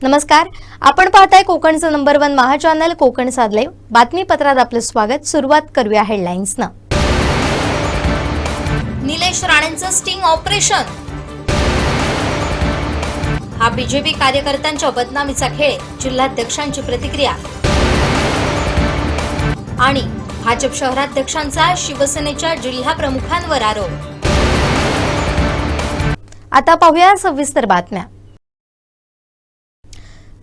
नमस्कार, आपण पाहताय कोकणचं नंबर 1 महा चॅनल कोकण साधले बातमीपत्रात आपलं स्वागत। सुरुवात करूया हेडलाईन्सनं। निलेश राणेंचं स्टिंग ऑपरेशन, हा बीजेपी कार्यकर्त्यांच्या बदनामीचा खेळ, जिल्हाध्यक्षांची प्रतिक्रिया आणि भाजप शहराध्यक्षांचा शिवसेनेच्या जिल्हा प्रमुखांवर आरोप। आता पाहूया सविस्तर बातम्या।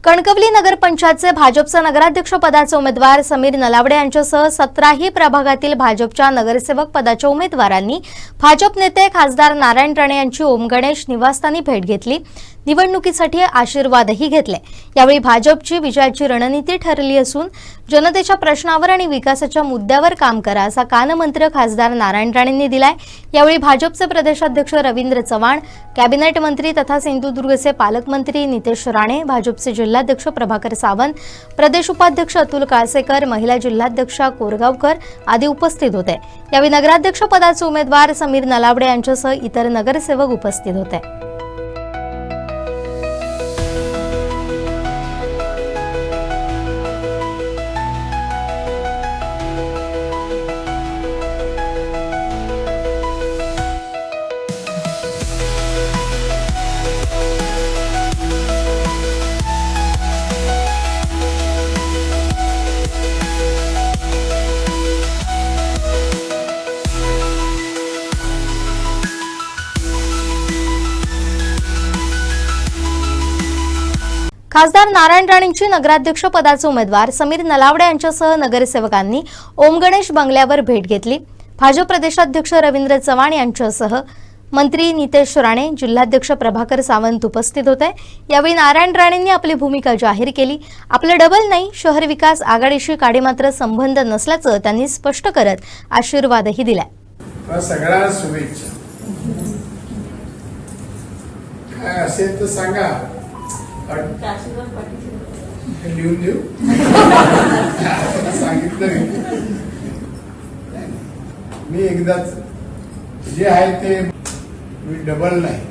कणकवली नगरपंचायतचे भाजपचा नगराध्यक्ष पदाचे उमेदवार समीर नलावडे यांच्यासह 17ही प्रभागातील भाजपच्या नगरसेवक पदाच्या उमेदवारांनी भाजप नेते खासदार नारायण राणे यांची ओम गणेश निवासस्थानी भेट घेतली। निवडणुकीसाठी आशीर्वादही घेतले। यावेळी भाजपची विजयाची रणनीती ठरली असून जनतेच्या प्रश्नावर आणि विकासाच्या मुद्द्यावर काम करा असा कानमंत्र खासदार नारायण राणेंनी दिलाय। यावेळी भाजपचे प्रदेशाध्यक्ष रवींद्र चव्हाण, कॅबिनेट मंत्री तथा सिंधुदुर्गचे पालकमंत्री नितेश राणे, भाजपचे जिल्हाध्यक्ष प्रभाकर सावंत, प्रदेश उपाध्यक्ष अतुल काळसेकर, महिला जिल्हाध्यक्षा कोरगावकर आदी उपस्थित होते। यावेळी नगराध्यक्ष पदाचे उमेदवार समीर नलावडे यांच्यासह इतर नगरसेवक उपस्थित होते। खासदार नारायण राणेंची नगराध्यक्ष पदाचे उमेदवार समीर नलावडे यांच्यासह नगरसेवकांनी ओम गणेश बंगल्यावर भेट घेतली। भाजप प्रदेशाध्यक्ष रवींद्र चव्हाण यांच्यासह मंत्री नितेश राणे, जिल्हाध्यक्ष प्रभाकर सावंत उपस्थित होते। यावेळी नारायण राणेंनी आपली भूमिका जाहीर केली। आपलं डबल नाही, शहर विकास आघाडीशी काडीमात्र संबंध नसल्याचं त्यांनी स्पष्ट करत आशीर्वादही दिलाय। सगळ्या शुभेच्छा। काय असेल तर सांगा, लिहून देऊ। सांगितलं मी एकदाच, जे आहे ते मी डबल नाही।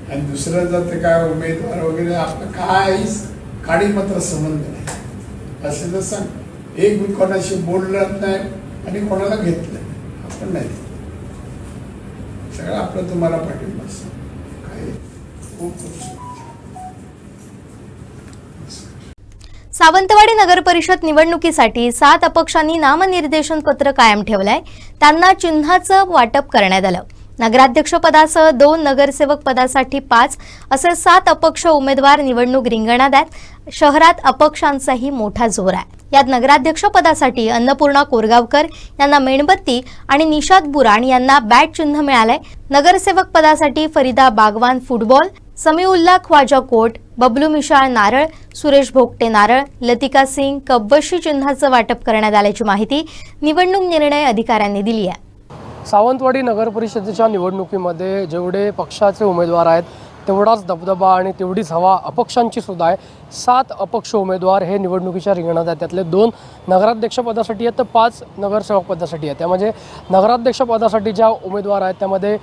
आणि दुसरं जर ते काय उमेदवार वगैरे आपलं काही काडीमात्र संबंध नाही असे तर सांग। एक मी कोणाशी बोललं नाही आणि कोणाला घेतलं आपण नाही, सगळं आपलं तुम्हाला पाठिंबा असं काय। सावंतवाडी नगर परिषद निवडणुकीसाठी 7 अपक्षांनी नामनिर्देशन पत्र कायम ठेवलंय। त्यांना चिन्हाचं वाटप करण्यात आलं। नगराध्यक्ष पदासह 2, नगरसेवक पदासाठी 5 असे 7 अपक्ष उमेदवार निवडणूक रिंगणात आहेत। शहरात अपक्षांचाही मोठा जोर आहे। यात नगराध्यक्ष पदासाठी अन्नपूर्णा कोरगावकर यांना मेणबत्ती आणि निशाद बुराण यांना बॅट चिन्ह मिळालंय। नगरसेवक पदासाठी फरीदा बागवान फुटबॉल, समीउल्ला ख्वाजा कोट, बबलू मिशाळ नारळ, सुरेश भोगटे नारळ, लतिका सिंग कब्बशी चिन्हाचं वाटप करण्यात आल्याची माहिती निवडणूक निर्णय अधिकाऱ्यांनी दिली आहे। सावंतवाडी नगर परिषदेच्या निवडणुकीमध्ये जेवढे पक्षाचे उमेदवार आहेत तेवढाच दबदबा आणि तेवढीच हवा अपक्षांची सुद्धा आहे। 7 अपक्ष उमेदवार हे निवडणुकीच्या रिंगणात आहेत। त्यातले 2 नगराध्यक्ष पदासाठी आहेत तर 5 नगरसेवक पदासाठी आहेत। त्यामध्ये नगराध्यक्ष पदासाठी ज्या उमेदवार आहेत त्यामध्ये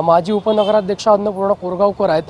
माजी उपनगराध्यक्ष अन्नपूर्णा कोरगावकर आहेत,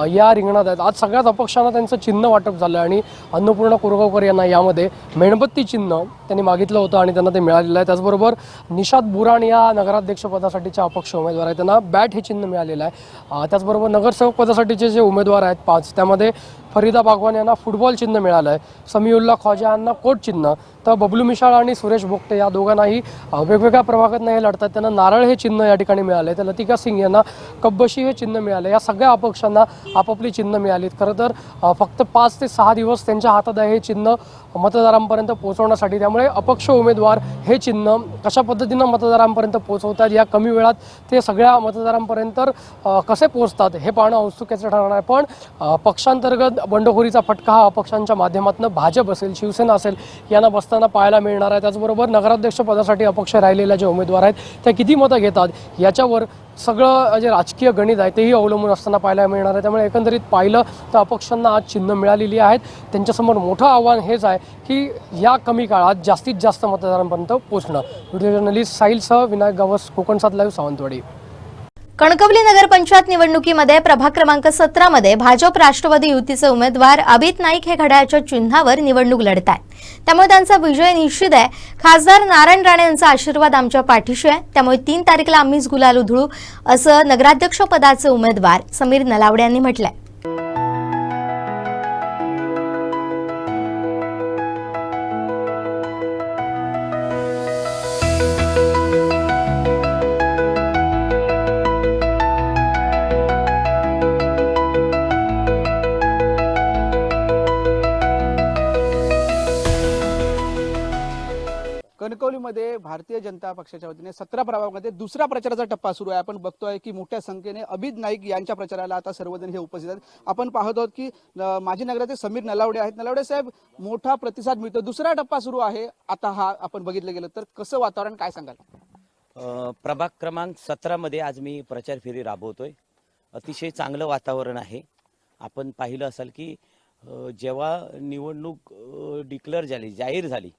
या रिंगणात आहेत। आज सगळ्याच अपक्षांना त्यांचं चिन्ह वाटप झालं आणि अन्नपूर्णा कोरगावकर यांना यामध्ये मेणबत्ती चिन्ह त्यांनी मागितलं होतं आणि त्यांना ते मिळालेलं आहे। त्याचबरोबर निशाद बुराण या नगराध्यक्ष पदासाठीच्या अपक्ष उमेदवार आहेत, त्यांना बॅट हे चिन्ह मिळालेलं आहे। त्याचबरोबर नगरसेवक पदासाठीचे जे उमेदवार आहेत 5, त्यामध्ये फरीदा बागवान यांना फुटबॉल चिन्ह मिळालं आहे, समीउल्ला ख्वाजा यांना कोट चिन्ह, तर बबलू मिशाळ आणि सुरेश भोगटे या दोघांनाही वेगवेगळ्या प्रभागातनं हे लढतात, त्यांना नारळ हे चिन्ह या ठिकाणी मिळाले। तर लतिका सिंग यांना कब्बशी हे चिन्ह मिळाले। या सगळ्या अपक्षांना आपापली चिन्ह मिळालीत। खरं तर फक्त 5 ते 6 दिवस त्यांच्या हातात आहे हे चिन्ह मतदारांपर्यंत पोहोचवण्यासाठी। त्यामुळे अपक्ष उमेदवार हे चिन्ह कशा पद्धतीनं मतदारांपर्यंत पोहोचवतात, या कमी वेळात ते सगळ्या मतदारांपर्यंत कसे पोहोचतात हे पाहणं औत्सुक्याचं ठरणार आहे। पण पक्षांतर्गत बंडखोरीचा फटका हा अपक्षांच्या माध्यमातून भाजप असेल, शिवसेना असेल यांना बसताना पाहायला मिळणार आहे। त्याचबरोबर नगराध्यक्ष पदासाठी अपक्ष राहिलेल्या जे उमेदवार आहेत त्या किती मतं घेतात याच्यावर सगळं जे राजकीय गणित आहे तेही अवलंबून असताना पाहायला मिळणार आहे। त्यामुळे एकंदरीत पाहिलं तर अपक्षांना आज चिन्ह मिळालेली आहेत। त्यांच्यासमोर मोठं आव्हान हेच आहे की या कमी काळात जास्तीत जास्त मतदारांपर्यंत पोहोचणं। Video journalist साहिलसह Vinayak Gawas, Konkan 7 live, Sawantwadi. Kankavli नगरपंचायत निवडणुकीमध्ये प्रभाग क्रमांक 17 मध्ये भाजप राष्ट्रवादी युतीचे उमेदवार अभित नाईक हे घड्याळाच्या चिन्हावर निवडणूक लढत आहेत। त्यामुळे त्यांचा विजय निश्चित आहे। खासदार नारायण राणे यांचा आशीर्वाद आमच्या पाठीशी आहे, त्यामुळे 3 तारखेला आम्हीच गुलाल उधळू असं नगराध्यक्ष पदाचे उमेदवार समीर नलावडे यांनी म्हटलंय। कणकवलीमध्ये भारतीय जनता पक्षाच्या वतीने 17 प्रभागामध्ये दुसरा प्रचाराचा टप्पा सुरू आहे। आपण बघतोय की मोठ्या संख्येने अभित नाईक यांच्या प्रचाराला आता सर्वजण हे उपस्थित आहेत। आपण पाहत आहोत की माजी नगराध्यक्ष समीर नलावडे आहेत। नलावडे साहेब, मोठा प्रतिसाद मिळतो, दुसरा टप्पा सुरू आहे आता हा आपण बघितलं गेलं तर कसं वातावरण, काय सांगाल? प्रभाग क्रमांक 17 मध्ये आज मी प्रचार फेरी राबवतोय। अतिशय चांगलं वातावरण आहे। आपण पाहिलं असाल की जेव्हा निवडणूक डिक्लेअर झाली, जाहीर झाली,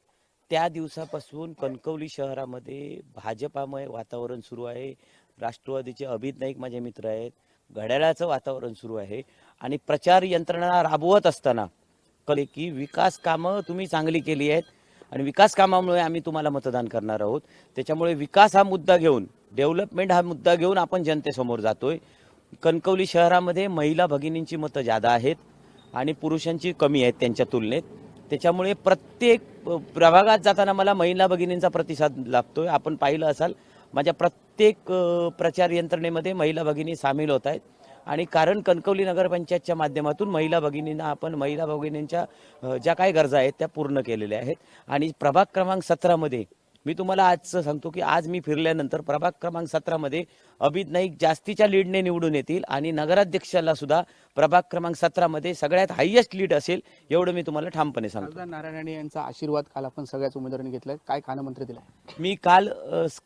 त्या दिवसापासून कणकवली शहरामध्ये भाजपामय वातावरण सुरू आहे। राष्ट्रवादीचे अभित नाईक माझे मित्र आहेत, घड्याळाचं वातावरण सुरू आहे आणि प्रचार यंत्रणा राबवत असताना कळे की विकास कामं तुम्ही चांगली केली आहेत आणि विकास कामामुळे आम्ही तुम्हाला मतदान करणार आहोत। त्याच्यामुळे विकास हा मुद्दा घेऊन, डेव्हलपमेंट हा मुद्दा घेऊन आपण जनतेसमोर जातोय। कणकवली शहरामध्ये महिला भगिनींची मतं जादा आहेत आणि पुरुषांची कमी आहेत त्यांच्या तुलनेत। त्याच्यामुळे प्रत्येक प्रभागात जाताना मला महिला भगिनींचा प्रतिसाद लाभतोय। आपण पाहिलं असाल माझ्या प्रत्येक प्रचार यंत्रणेमध्ये महिला भगिनी सामील होत आहेत आणि कारण कणकवली नगरपंचायतच्या माध्यमातून महिला भगिनींच्या ज्या काही गरजा आहेत त्या पूर्ण केलेल्या आहेत। आणि प्रभाग क्रमांक 17 मध्ये मी तुम्हाला आजचं सांगतो की आज मी फिरल्यानंतर प्रभाग क्रमांक 17 मध्ये अभित नाईक जास्तीच्या लीडने निवडून येतील आणि नगराध्यक्षाला सुद्धा प्रभाग क्रमांक 17 मध्ये सगळ्यात हायेस्ट लीड असेल, एवढं मी तुम्हाला ठामपणे सांगतो। खासदार नारायण राणे यांचा आशीर्वाद काल आपण सगळ्याच उमेदवारांनी घेतलाय, काय खानमंत्री दिलाय? मी काल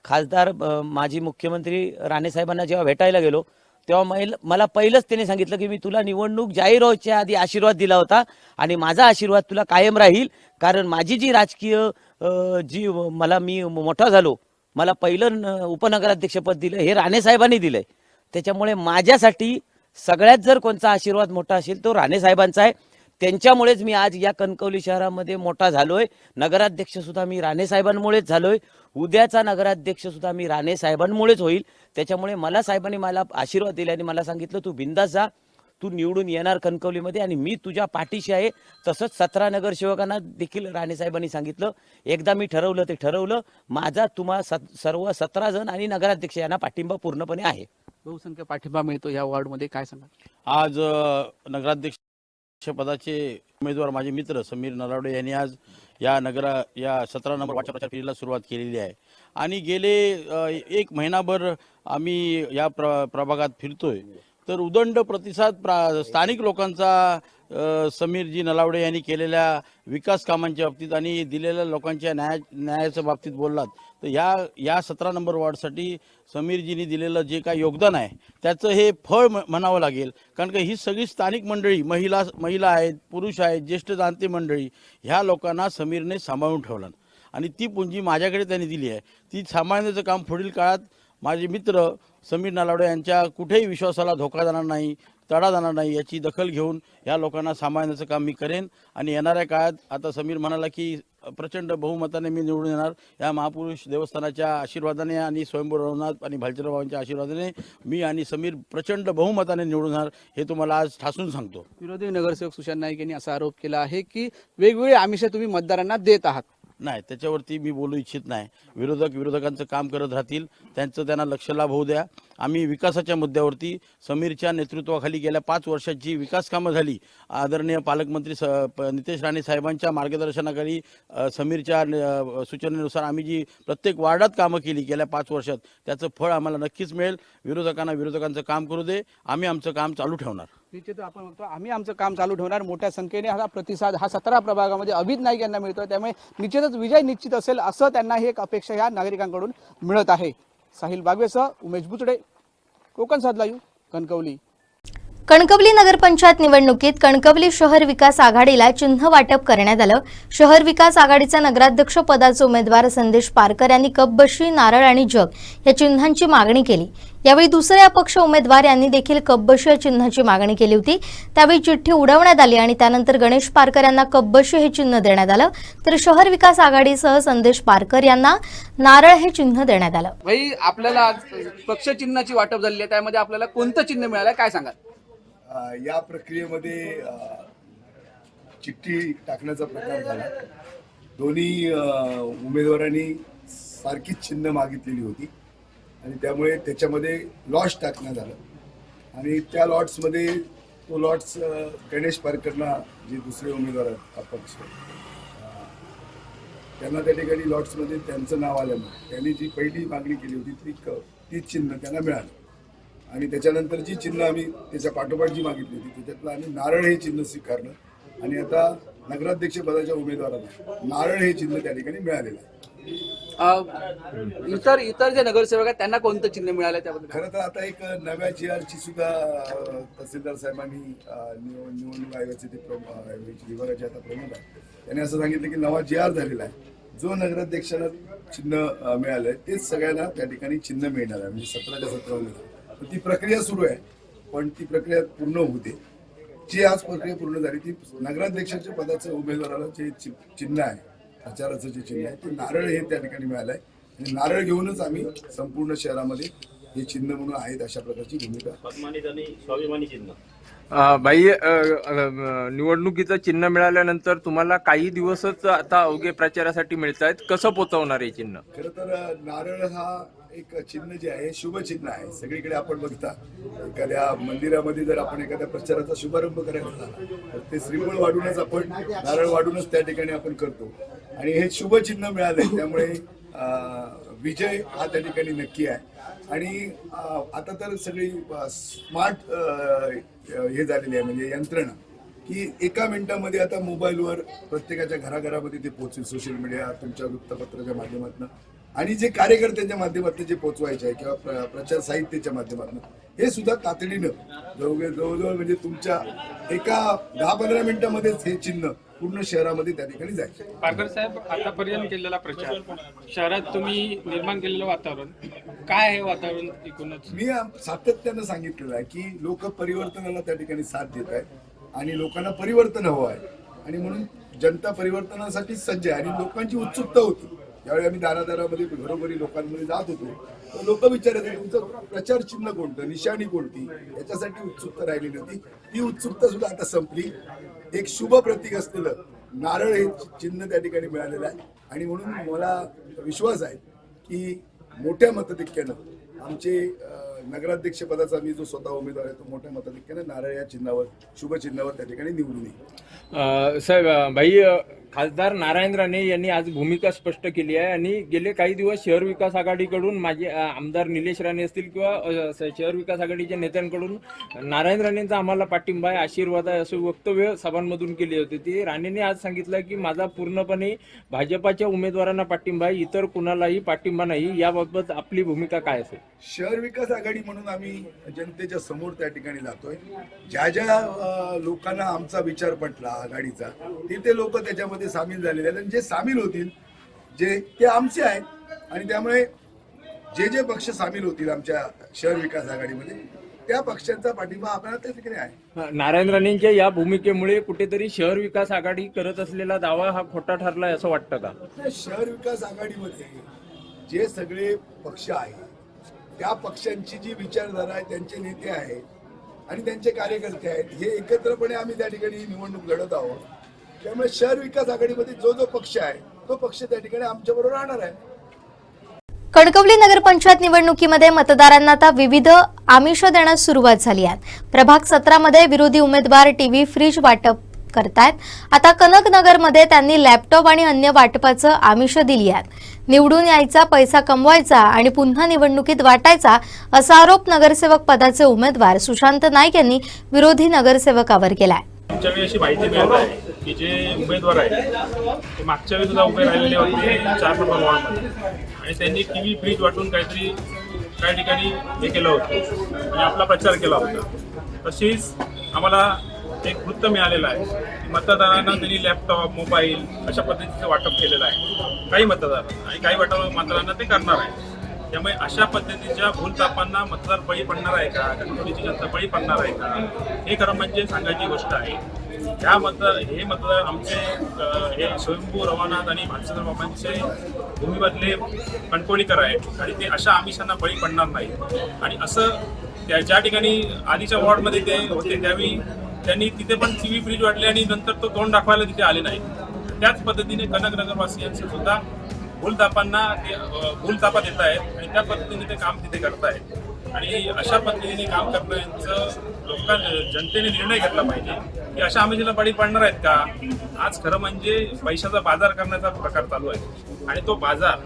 खासदार माजी मुख्यमंत्री राणे साहेबांना जेव्हा भेटायला गेलो तेव्हा मला पहिलंच त्यांनी सांगितलं की मी तुला निवडणूक जाहीर व्हायच्या आधी आशीर्वाद दिला होता आणि माझा आशीर्वाद तुला कायम राहील, कारण माझी जी राजकीय मी मोठा झालो, मला पहिलं उपनगराध्यक्षपद दिलं हे राणे साहेबांनी दिलंय। त्याच्यामुळे माझ्यासाठी सगळ्यात जर कोणता आशीर्वाद मोठा असेल तो राणे साहेबांचा आहे। त्यांच्यामुळेच मी आज या कणकवली शहरामध्ये मोठा झालोय। नगराध्यक्ष सुद्धा मी राणे साहेबांमुळेच झालोय, उद्याचा नगराध्यक्ष सुद्धा मी राणे साहेबांमुळेच होईल। त्याच्यामुळे मला साहेबांनी मला आशीर्वाद दिला आणि मला सांगितलं तू बिंदास जा, तू निवडून येणार कणकवलीमध्ये आणि मी तुझ्या पाठीशी आहे। तसंच 17 नगरसेवकांना देखील राणे साहेबांनी सांगितलं, एकदा मी ठरवलं ते ठरवलं, माझा सर्व 17 जण आणि नगराध्यक्ष यांना पाठिंबा पूर्णपणे आहे। बहुसंख्य पाठिंबा मिळतो या वॉर्डमध्ये, काय सांगाल? आज नगराध्यक्ष पदाचे उमेदवार माझे मित्र समीर नलावडे यांनी आज या 17 नंबर वार्डच्या प्रचार फेरीला सुरुवात केलेली आहे आणि गेले 1 महिनाभर आम्ही या प्रभागात फिरतोय तर उदंड प्रतिसाद स्थानिक लोकांचा समीरजी नलावडे यांनी केलेल्या विकास कामांच्या बाबतीत आणि दिलेल्या लोकांच्या न्यायाच्या बाबतीत बोललात तर या 17 नंबर वॉर्डसाठी समीरजींनी दिलेलं जे काही योगदान आहे त्याचं हे फळ म्हणावं लागेल, कारण का ही सगळी स्थानिक मंडळी, महिला आहेत, पुरुष आहेत, ज्येष्ठ जाणते मंडळी, ह्या लोकांना समीरने सांभाळून ठेवलं आणि ती पुंजी माझ्याकडे त्यांनी दिली आहे। ती सांभाळण्याचं काम पुढील काळात माझे मित्र समीर नलावडे यांच्या कुठेही विश्वासाला धोका जाणार नाही, तडा जाणार नाही याची दखल घेऊन या लोकांना सांभाळण्याचं काम मी करेन आणि येणाऱ्या काळात आता समीर म्हणाला की प्रचंड बहुमताने मी निवडून येणार, या महापुरुष देवस्थानाच्या आशीर्वादाने आणि स्वयंभू रघुनाथ आणि भालचंद्रबाबांच्या आशीर्वादाने मी आणि समीर प्रचंड बहुमताने निवडून येणार, हे तुम्हाला आज ठासून सांगतो। विरोधी नगरसेवक सुशांत नाईक यांनी असा आरोप केला आहे की वेगवेगळे आमिष तुम्ही मतदारांना देत आहात। नाही, त्याच्यावरती मी बोलू इच्छित नाही। विरोधकांचं काम करत राहतील, त्यांना लक्ष लाभ होऊ द्या। आम्ही विकासाच्या मुद्द्यावरती समीरच्या नेतृत्वाखाली गेल्या 5 वर्षाची विकास कामं झाली, आदरणीय पालकमंत्री नितेश राणे साहेबांच्या मार्गदर्शनाखाली समीरच्या सूचनेनुसार आम्ही जी प्रत्येक वार्डात कामं केली गेल्या 5 वर्षात त्याचं फळ आम्हाला नक्कीच मिळेल। विरोधकांचं काम करू दे, आम्ही आमचं काम चालू ठेवणार। निश्चित आपण बघतो आम्ही आमचं काम चालू ठेवणार। मोठ्या संख्येने हा प्रतिसाद 17 प्रभागामध्ये अभित नाईक यांना मिळतोय, त्यामुळे निश्चितच विजय निश्चित असेल असं त्यांना ही एक अपेक्षा या नागरिकांकडून मिळत आहे। साहिल बागवेसह उमेश बुचडे, कोकण सात लाईव्ह, कणकवली। कणकवली नगरपंचायत निवडणुकीत कणकवली शहर विकास आघाडीला चिन्ह वाटप करण्यात आलं। शहर विकास आघाडीचा नगराध्यक्ष पदाचे उमेदवार संदेश पारकर यांनी कपबशी, नारळ आणि जग या चिन्हांची मागणी केली। यावेळी दुसरे अपक्ष उमेदवार यांनी देखील कपबशी या चिन्हाची मागणी केली होती। त्यावेळी चिठ्ठी उडवण्यात आली आणि त्यानंतर गणेश पारकर यांना कपबशी हे चिन्ह देण्यात आलं, तर शहर विकास आघाडीसह संदेश पारकर यांना नारळ हे चिन्ह देण्यात आलं। भाई, आपल्याला आज पक्ष चिन्हाची वाटप झाली आहे, त्यामध्ये आपल्याला कोणतं चिन्ह मिळालं काय सांगाल? या प्रक्रियेमध्ये चिठ्ठी टाकण्याचा प्रकार झाला। दोन्ही उमेदवारांनी सारखीच चिन्ह मागितलेली होती आणि त्यामुळे त्याच्यामध्ये लॉट्स टाकण्यात आलं आणि त्या लॉट्समध्ये तो लॉट्स गणेश पारकरना, जे दुसरे उमेदवार आहेत अपक्ष, त्यांना त्या ठिकाणी लॉट्समध्ये त्यांचं नाव आल्यामुळे त्यांनी जी पहिली मागणी केली होती ती चिन्ह त्यांना मिळालं आणि त्याच्यानंतर जी चिन्ह आम्ही त्याच्या पाठोपाठ जी मागितली होती त्याच्यातलं आम्ही नारळ हे चिन्ह स्वीकारलं आणि आता नगराध्यक्ष पदाच्या उमेदवारांना नारळ हे चिन्ह त्या ठिकाणी मिळालेलं आहे। इतर जे नगरसेवक आहेत त्यांना कोणतं चिन्ह मिळालं त्याबद्दल? खरं तर आता एक नव्या GR ची सुद्धा तहसीलदार साहेबांनी निवडणूक आयोगाचे ते विभागाचे आता प्रमुख आहेत, त्यांनी असं सांगितलं की नवा GR झालेला आहे, जो नगराध्यक्षांना चिन्ह मिळालंय तेच सगळ्यांना त्या ठिकाणी चिन्ह मिळणार आहे, म्हणजे 17च्या 17 ती प्रक्रिया सुरू आहे, पण ती प्रक्रिया पूर्ण होते। जी आज प्रक्रिया पूर्ण झाली ती नगराध्यक्षाच्या पदाच्या उमेदवाराला जे चिन्ह आहे, प्रचाराचं जे चिन्ह आहे, ते नारळ हे त्या ठिकाणी मिळालं आहे आणि नारळ घेऊनच आम्ही संपूर्ण शहरामध्ये हे चिन्ह म्हणून आहेत अशा प्रकारची भूमिका। बाई, निवडणुकीचं चिन्ह मिळाल्यानंतर तुम्हाला काही दिवसच आता अवघे प्रचारासाठी मिळत आहेत, कसं पोचवणार आहे चिन्ह? खरं तर नारळ हा एक चिन्ह जे आहे शुभ चिन्ह आहे। सगळीकडे आपण बघता एखाद्या मंदिरामध्ये जर आपण एखाद्या प्रचाराचा शुभारंभ करायचा झाला तर ते श्रीफळ वाढूनच आपण नारळ वाढूनच त्या ठिकाणी आपण करतो आणि हे शुभ चिन्ह मिळालंय, त्यामुळे विजय हा त्या ठिकाणी नक्की आहे। आणि आता तर सगळी स्मार्ट हे झालेली आहे, म्हणजे यंत्रणा की एका मिनिटामध्ये आता मोबाईलवर प्रत्येकाच्या घराघरामध्ये ते पोहोचेल, सोशल मीडिया, तुमच्या वृत्तपत्राच्या माध्यमातून आणि जे कार्यकर्त्यांच्या माध्यमातून जे पोहोचवायचे आहे किंवा प्रचार साहित्याच्या माध्यमातून हे सुद्धा तातडीनं जवळजवळ म्हणजे तुमच्या एका 10-15 मिनिटामध्येच हे चिन्ह पूर्ण शहरामध्ये त्या ठिकाणी जायचे। पारकर साहेब, आतापर्यंत केलेला प्रचार, शहरात तुम्ही निर्माण केलेलं वातावरण, काय आहे वातावरण एकूणच? मी सातत्यानं सांगितलेलं आहे की लोक परिवर्तनाला त्या ठिकाणी साथ देत आहेत आणि लोकांना परिवर्तन हवं आहे आणि म्हणून जनता परिवर्तनासाठी सज्ज आहे आणि लोकांची उत्सुकता होती। ज्यावेळी आम्ही दारादारामध्ये घरोघरी लोकांमध्ये जात होतो तर लोक विचारायचे तुमचं प्रचार चिन्ह कोणतं, निशाणी कोणती, याच्यासाठी उत्सुकता राहिलेली होती। ती उत्सुकता सुद्धा आता संपली। एक शुभ प्रतीक असलेलं नारळ हे चिन्ह त्या ठिकाणी मिळालेलं आहे आणि म्हणून मला विश्वास आहे की मोठ्या मताधिक्यानं आमचे नगराध्यक्ष पदाचा मी जो स्वतः उमेदवार आहे तो मोठ्या मताधिक्यानं नारळ या चिन्हावर, शुभ चिन्हावर त्या ठिकाणी निवडून येईल। साहेब, बाई, खासदार नारायण राणे यांनी आज भूमिका स्पष्ट केली आहे आणि गेले काही दिवस शहर विकास आघाडीकडून माझे आमदार निलेश राणे असतील किंवा शहर विकास आघाडीच्या नेत्यांकडून नारायण राणेंचा आम्हाला पाठिंबा आहे, आशीर्वाद आहे, असं वक्तव्य सभांमधून केली होती। ती राणेंनी आज सांगितलं की माझा पूर्णपणे भाजपाच्या उमेदवारांना पाठिंबा आहे, इतर कुणालाही पाठिंबा नाही। याबाबत आपली भूमिका काय असेल? शहर विकास आघाडी म्हणून आम्ही जनतेच्या समोर त्या ठिकाणी जातोय। ज्या ज्या लोकांना आमचा विचार पटला आघाडीचा ते लोक त्याच्यामध्ये सामील झालेले आहेत आणि जे सामील होतील ते आमचे आहेत आणि त्यामुळे जे पक्ष सामील होतील आमच्या शहर विकास आघाडीमध्ये त्या पक्षांचा पाठिंबा आपल्याला त्या ठिकाणी आहे। नारायण राणेंच्या या भूमिकेमुळे कुठेतरी शहर विकास आघाडी करत असलेला दावा हा खोटा ठरलाय असं वाटतं का? शहर विकास आघाडीमध्ये जे सगळे पक्ष आहेत त्या पक्षांची जी विचारधारा आहे, त्यांचे नेते आहेत आणि त्यांचे कार्यकर्ते आहेत, हे एकत्रपणे आम्ही त्या ठिकाणी निवडणूक लढत आहोत। त्यामुळे शहर विकास आघाडीमध्ये जो पक्ष आहे तो पक्ष त्या ठिकाणी आमच्याबरोबर राहणार आहे। कणकवली नगरपंचायत निवडणुकीमध्ये मतदारांना आता विविध आमिष देण्यास सुरुवात झाली आहे। प्रभाग 17 मध्ये विरोधी उमेदवार टीव्ही, फ्रीज वाटप करतायत। आता कनकनगरमध्ये त्यांनी लॅपटॉप आणि अन्य वाटपाचं आमिष दिली आहेत। निवडून यायचा, पैसा कमवायचा आणि पुन्हा निवडणुकीत वाटायचा असा आरोप नगरसेवक पदाचे उमेदवार सुशांत नाईक यांनी विरोधी नगरसेवकावर केलाय। आमच्याकडे अशी माहिती मिळाली आहे की जे उमेदवार आहेत ते मागच्या वेळी सुद्धा उभे राहिलेले होते 4 नंबर वॉर्डमध्ये आणि त्यांनी टीव्ही, फ्रीज वाटून काहीतरी काही ठिकाणी हे केलं होतं आणि आपला प्रचार केला होता. तशीच आम्हाला एक वृत्त मिळालेलं आहे की मतदारांना त्यांनी लॅपटॉप, मोबाईल अशा पद्धतीचं वाटप केलेलं आहे काही मतदारांना, आणि काही मतदारांना ते करणार आहे. त्यामुळे अशा पद्धतीच्या भूलतापांना मतदार बळी पडणार आहे का, कणकवलीची जनता बळी पडणार आहे का, हे खरं म्हणजे सांगायची गोष्ट आहे. हे मतदार आमचे हे स्वयंभू रवानाथ आणि भालचंद्र बाबांचे भूमीमधले कणकवलीकर आहेत आणि ते अशा आमिषांना बळी पडणार नाही. आणि असं ज्या ठिकाणी आधीच्या वॉर्डमध्ये ते होते त्यावेळी त्यांनी तिथे पण टीव्ही फ्रीज वाटले आणि नंतर तो तोंड दाखवायला तिथे आले नाही. त्याच पद्धतीने कनकनगरवासियांचे सुद्धा भूलतापा देत आहेत आणि त्या पद्धतीने ते काम तिथे करतायत. आणि अशा पद्धतीने काम करण्याचं जनतेने निर्णय घेतला पाहिजे की अशा आमिषाला बळी पडणार आहेत का. आज खरं म्हणजे पैशाचा बाजार करण्याचा प्रकार चालू आहे आणि तो बाजार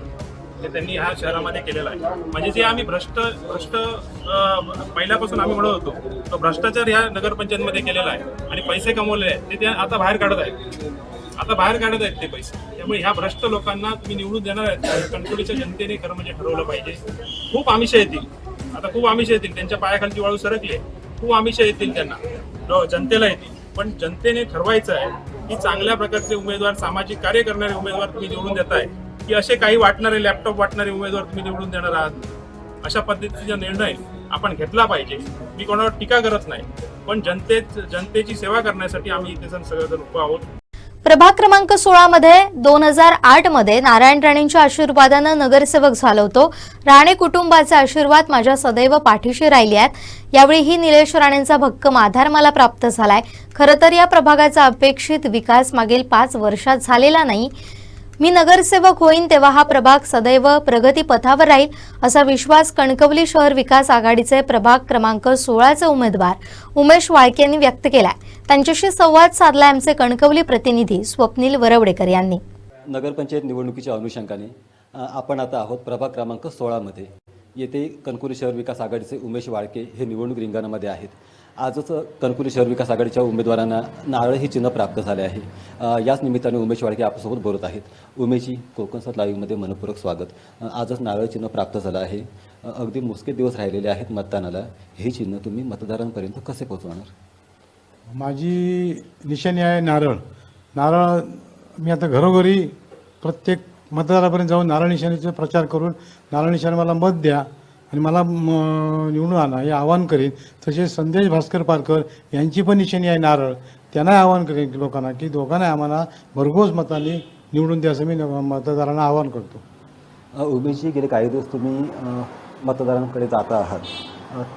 हे त्यांनी ह्या शहरामध्ये केलेला आहे. म्हणजे जे आम्ही भ्रष्ट पहिल्यापासून आम्ही म्हणत होतो तो भ्रष्टाचार ह्या नगरपंचायतमध्ये केलेला आहे आणि पैसे कमवलेले आहेत ते आता बाहेर काढत आहेत ते पैसे. त्यामुळे ह्या भ्रष्ट लोकांना तुम्ही निवडून देणार आहेत. कणकवलीच्या जनतेने खरं म्हणजे ठरवलं पाहिजे. खूप आमिष येतील त्यांच्या पायाखालची वाळू सरकले, खूप आमिष येतील त्यांना, जनतेला येतील. पण जनतेने ठरवायचं आहे की चांगल्या प्रकारचे उमेदवार, सामाजिक कार्य करणारे उमेदवार तुम्ही निवडून देताय की असे काही वाटणारे लॅपटॉप वाटणारे उमेदवार तुम्ही निवडून देणार आहात. अशा पद्धतीचा निर्णय आपण घेतला पाहिजे. मी कोणावर टीका करत नाही, पण जनतेची सेवा करण्यासाठी आम्ही इथे सगळेजण उभे आहोत. प्रभाग क्रमांक 16 मध्ये 2008 मध्ये नारायण राणेंच्या आशीर्वादानं नगरसेवक झालो होतो. राणे कुटुंबाचे आशीर्वाद माझ्या सदैव पाठीशी राहिले आहेत. यावेळीही निलेश राणेंचा भक्कम आधार मला प्राप्त झालाय. खरं तर या प्रभागाचा अपेक्षित विकास मागील 5 वर्षात झालेला नाही. मी नगरसेवक होईन तेव्हा हा प्रभाग सदैव प्रगतीपथावर राहील असा विश्वास कणकवली शहर विकास आघाडीचे प्रभाग क्रमांक 16चे उमेदवार उमेश वाळके यांनी व्यक्त केलाय. त्यांच्याशी संवाद साधलाय आमचे कणकवली प्रतिनिधी स्वप्नील वरवडेकर यांनी. नगरपंचायत निवडणुकीच्या अनुषंगाने आपण आता आहोत प्रभाग क्रमांक 16 मध्ये. येथे कणकवली शहर विकास आघाडीचे उमेश वाळके हे निवडणूक रिंगणामध्ये आहेत. आजच कणकवली शहर विकास आघाडीच्या उमेदवारांना नारळ हे चिन्ह प्राप्त झाले आहे. याच निमित्ताने उमेश वाळके आपल्यासोबत बोलत आहेत. उमेशजी, कोकणसात लाईव्हमध्ये मनपूर्वक स्वागत. आजच नारळ चिन्ह प्राप्त झालं आहे. अगदी मोजके दिवस राहिलेले आहेत मतदानाला. हे चिन्ह तुम्ही मतदारांपर्यंत कसे पोहोचवणार? माझी निशाणी आहे नारळ. मी आता घरोघरी प्रत्येक मतदारापर्यंत जाऊन नारळ निशाणीचा प्रचार करून नारळ निशाणी मला मत द्या आणि मला निवडून आणा हे आवाहन करेन. तसेच संदेश भास्कर पारकर यांची पण निशाणी आहे नारळ. त्यांना आवाहन करेन लोकांना की दोघांना आम्हाला भरघोस मताने निवडून द्या असं मी मतदारांना आवाहन करतो. उमेशजी, गेले काही दिवस तुम्ही मतदारांकडे जाता आहात.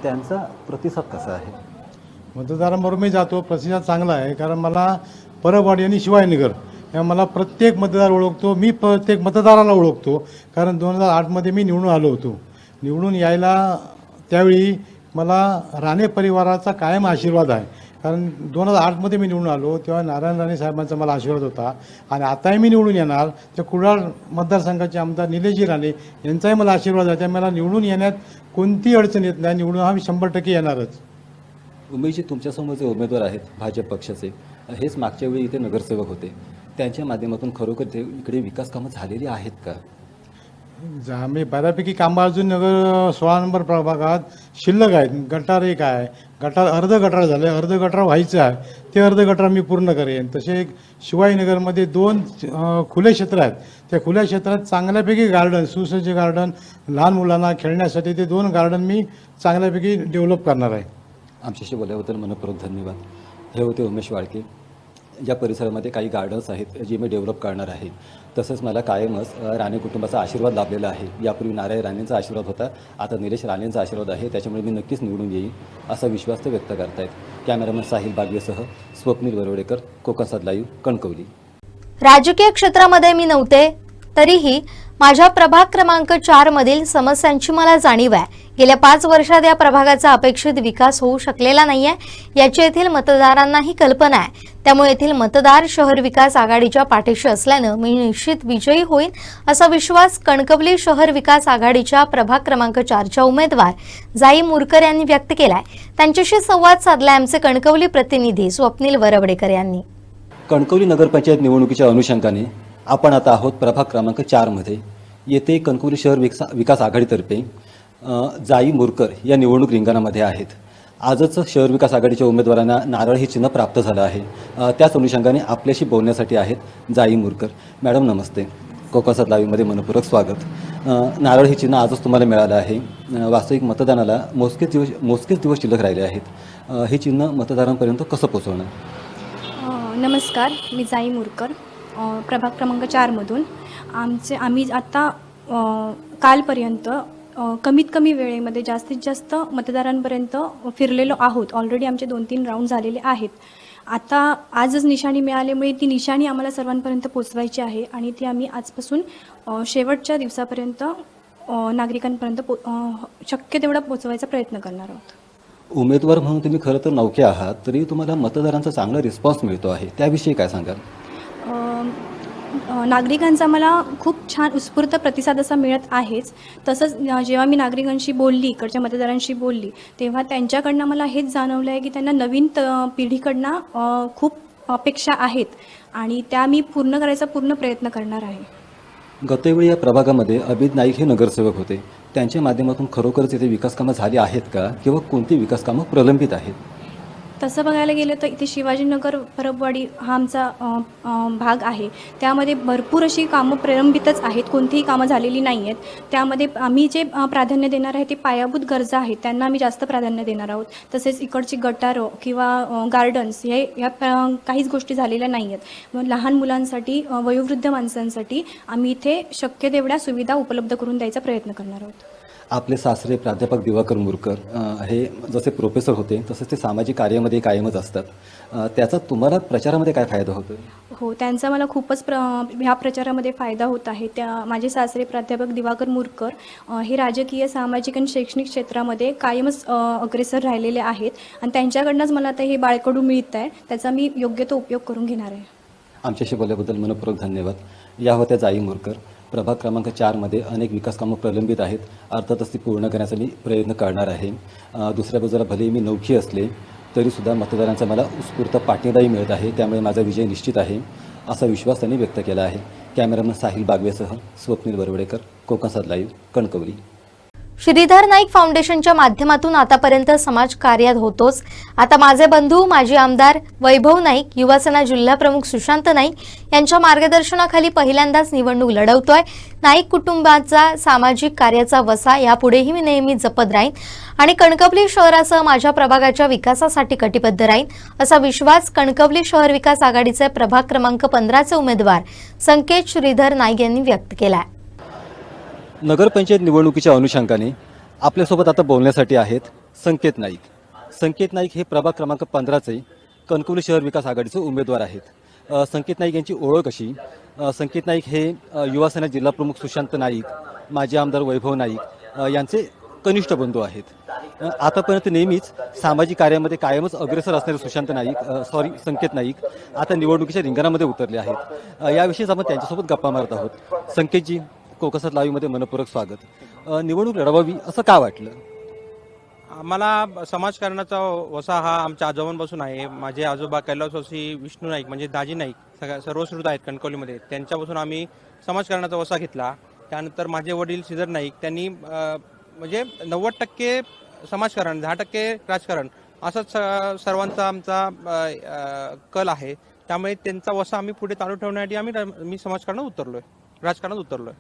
त्यांचा प्रतिसाद कसा आहे? मतदारांबरोबर मी जातो. प्रतिसाद चांगला आहे, कारण मला परबवाडी आणि शिवाजीनगर या मला प्रत्येक मतदार ओळखतो. मी प्रत्येक मतदाराला ओळखतो, कारण 2008 मी निवडून आलो होतो. निवडून यायला त्यावेळी मला राणे परिवाराचा कायम आशीर्वाद आहे, कारण 2008 मी निवडून आलो तेव्हा नारायण राणे साहेबांचा मला आशीर्वाद होता. आणि आताही मी निवडून येणार तर कुडाळ मतदारसंघाचे आमदार निलेशजी राणे यांचाही मला आशीर्वाद आहे. त्यामुळे मला निवडून येण्यात कोणती अडचण येत नाही. निवडून हा मी 100% येणारच. उमेशजी, तुमच्यासमोर जे उमेदवार आहेत भाजप पक्षाचे, हेच मागच्या वेळी इथे नगरसेवक होते. त्यांच्या माध्यमातून खरोखर ते इकडे विकास कामं झालेली आहेत का? मी बऱ्यापैकी कामं अजून नगर 16 नंबर प्रभागात शिल्लक आहेत. गटार एक आहे, अर्ध गटार झालं, अर्ध गटार व्हायचं आहे. ते अर्ध गटार मी पूर्ण करेन. तसे शिवाजीनगरमध्ये 2 खुले क्षेत्र आहेत. त्या खुल्या क्षेत्रात चांगल्यापैकी गार्डन, सुसज्ज गार्डन, लहान मुलांना खेळण्यासाठी ते 2 गार्डन मी चांगल्यापैकी डेव्हलप करणार आहे. आमच्याशी बोलल्याबद्दल मनपूर्वक धन्यवाद. हे होते उमेश वाळके. या परिसरामध्ये काही गार्डन्स आहेत जे मी डेव्हलप करणार आहे. तसंच मला कायमच राणे कुटुंबाचा आशीर्वाद लाभलेला आहे. यापूर्वी नारायण राणेंचा आशीर्वाद होता, आता निलेश राणेंचा आशीर्वाद आहे. त्याच्यामुळे मी नक्कीच निवडून येईन असा विश्वास ते व्यक्त करतायत. कॅमेरामन साहिल बागवेसह स्वप्नील वरवडेकर, कोकणसात लाईव्ह, कणकवली. राजकीय क्षेत्रामध्ये मी नव्हते, तरीही माझ्या प्रभाग क्रमांक 4 मधील समस्यांची मला जाणीव आहे. गेल्या 5 वर्षात या प्रभागाचा अपेक्षित विकास होऊ शकलेला नाहीये याची येथील मतदारांनाही कल्पना आहे. त्यामुळे येथील मतदार शहर विकास आघाडीच्या पाठीशी असल्यानं मी निश्चित विजयी होईन असा विश्वास कणकवली शहर विकास आघाडीच्या प्रभाग क्रमांक 4च्या उमेदवार जाई मुरकर यांनी व्यक्त केलाय. त्यांच्याशी संवाद साधलाय आमचे कणकवली प्रतिनिधी स्वप्नील वरवडेकर यांनी. कणकवली नगरपंचायत निवडणुकीच्या अनुषंगाने आपण आता आहोत प्रभाग क्रमांक 4 मध्ये. येथे कणकवली शहर विकास आघाडीतर्फे जाई मुरकर या निवडणूक रिंगणामध्ये आहेत. आजच शहर विकास आघाडीच्या उमेदवारांना नारळ हे चिन्ह प्राप्त झालं आहे. त्याच अनुषंगाने आपल्याशी बोलण्यासाठी आहेत जाई मुरकर. मॅडम नमस्ते. कोकणात लाईव्हमध्ये मनपूर्वक स्वागत. नारळ हे चिन्ह आजच तुम्हाला मिळालं आहे. वास्तविक मतदानाला मोजकेच दिवस शिल्लक राहिले आहेत. हे चिन्ह मतदारांपर्यंत कसं पोहोचवणार? नमस्कार, मी जाई मुरकर, प्रभाग क्रमांक 4मधून. आम्ही आत्ता कालपर्यंत कमीत कमी वेळेमध्ये जास्तीत जास्त मतदारांपर्यंत फिरलेलो आहोत. ऑलरेडी आमचे 2-3 राऊंड झालेले आहेत. आता आजच निशाणी मिळाल्यामुळे ती निशाणी आम्हाला सर्वांपर्यंत पोचवायची आहे आणि ती आम्ही आजपासून शेवटच्या दिवसापर्यंत नागरिकांपर्यंत शक्य तेवढा पोचवायचा प्रयत्न करणार आहोत. उमेदवार म्हणून तुम्ही खरं तर नवखे आहात, तरी तुम्हाला मतदारांचा चांगला रिस्पॉन्स मिळतो आहे, त्याविषयी काय सांगाल? नागरिकांचा मला खूप छान उत्स्फूर्त प्रतिसाद असा मिळत आहेच. तसंच जेव्हा मी नागरिकांशी बोलली, इकडच्या मतदारांशी बोलली, तेव्हा त्यांच्याकडनं मला हेच जाणवलं आहे की त्यांना नवीन पिढीकडनं खूप अपेक्षा आहेत आणि त्या मी पूर्ण करायचा पूर्ण प्रयत्न करणार आहे. गतवेळी या प्रभागामध्ये अभिद नाईक हे नगरसेवक होते. त्यांच्या माध्यमातून खरोखरच इथे विकासकामं झाली आहेत का, किंवा कोणती विकासकामं प्रलंबित आहेत? तसं बघायला गेलं तर इथे शिवाजीनगर परबवाडी हा आमचा भाग आहे. त्यामध्ये भरपूर अशी कामं प्रलंबितच आहेत, कोणतीही कामं झालेली नाही आहेत. त्यामध्ये आम्ही जे प्राधान्य देणार आहे ते पायाभूत गरजा आहेत, त्यांना आम्ही जास्त प्राधान्य देणार आहोत. तसेच इकडची गटारं किंवा गार्डन्स ह्या काहीच गोष्टी झालेल्या नाही आहेत. लहान मुलांसाठी, वयोवृद्ध माणसांसाठी आम्ही इथे शक्य तेवढ्या सुविधा उपलब्ध करून द्यायचा प्रयत्न करणार आहोत. आपले सासरे प्राध्यापक दिवाकर मुरकर हे जसे प्रोफेसर होते तसेच ते सामाजिक कार्यामध्ये कायमच असतात. त्याचा तुम्हाला प्रचारामध्ये काय फायदा होतो? हो, त्यांचा मला खूपच ह्या प्रचारामध्ये फायदा होत आहे. माझे सासरे प्राध्यापक दिवाकर मुरकर हे राजकीय, सामाजिक आणि शैक्षणिक क्षेत्रामध्ये कायमच अग्रेसर राहिलेले आहेत आणि त्यांच्याकडनंच मला आता हे बाळकडू मिळत आहे. त्याचा मी योग्य तो उपयोग करून घेणार आहे. आमच्याशी बोलल्याबद्दल मनपूर्वक धन्यवाद. या होत्या जाई मुरकर. प्रभाग क्रमांक 4मध्ये अनेक विकासकामं प्रलंबित आहेत. अर्थातच ती पूर्ण करण्याचा मी प्रयत्न करणार आहे. दुसऱ्या बाजूला भले मी नवखी असले तरीसुद्धा मतदारांचा मला उत्स्फूर्त पाठिंबाही मिळत आहे. त्यामुळे माझा विजय निश्चित आहे असा विश्वास त्यांनी व्यक्त केला आहे. कॅमेरामन साहिल बागवेसह स्वप्नील बरवडेकर, कोकणात लाईव्ह, कणकवली. श्रीधर नाईक फाउंडेशनच्या माध्यमातून आतापर्यंत समाज कार्यात होतोच. आता माझे बंधू माजी आमदार वैभव नाईक, युवासेना जिल्हाप्रमुख सुशांत नाईक यांच्या मार्गदर्शनाखाली पहिल्यांदाच निवडणूक लढवतोय. नाईक कुटुंबाचा सामाजिक कार्याचा वसा यापुढेही मी नेहमी जपत राहीन आणि कणकवली शहरासह माझ्या प्रभागाच्या विकासासाठी कटिबद्ध राहीन असा विश्वास कणकवली शहर विकास आघाडीचे प्रभाग क्रमांक 15चे उमेदवार संकेत श्रीधर नाईक यांनी व्यक्त केला आहे. नगरपंचायत निवडणुकीच्या अनुषंगाने आपल्यासोबत आता बोलण्यासाठी आहेत संकेत नाईक. संकेत नाईक हे प्रभाग क्रमांक 15चे कणकवली शहर विकास आघाडीचे उमेदवार आहेत. संकेत नाईक यांची ओळख कशी? संकेत नाईक हे युवासेना जिल्हाप्रमुख सुशांत नाईक, माजी आमदार वैभव नाईक यांचे कनिष्ठ बंधू आहेत. आतापर्यंत नेहमीच सामाजिक कार्यामध्ये कायमच अग्रेसर असणारे संकेत नाईक आता निवडणुकीच्या रिंगणामध्ये उतरले आहेत. याविषयीच आपण त्यांच्यासोबत गप्पा मारत आहोत. संकेतजी, कोकणात लाईव्हमध्ये मनपूर्वक स्वागत. निवडणूक लढवावी असं का वाटलं? आम्हाला समाजकारणाचा वसा हा आमच्या आजोबांपासून आहे. माझे आजोबा कैलासवासी विष्णू नाईक म्हणजे दाजी नाईक सर्वश्रुत आहेत कणकवलीमध्ये, त्यांच्यापासून आम्ही समाजकारणाचा वसा घेतला. त्यानंतर माझे वडील श्रीधर नाईक त्यांनी म्हणजे 90% समाजकारण 10% राजकारण असंच सर्वांचा आमचा कल आहे. त्यामुळे त्यांचा वसा आम्ही पुढे चालू ठेवण्यासाठी मी राजकारणात उतरलोय.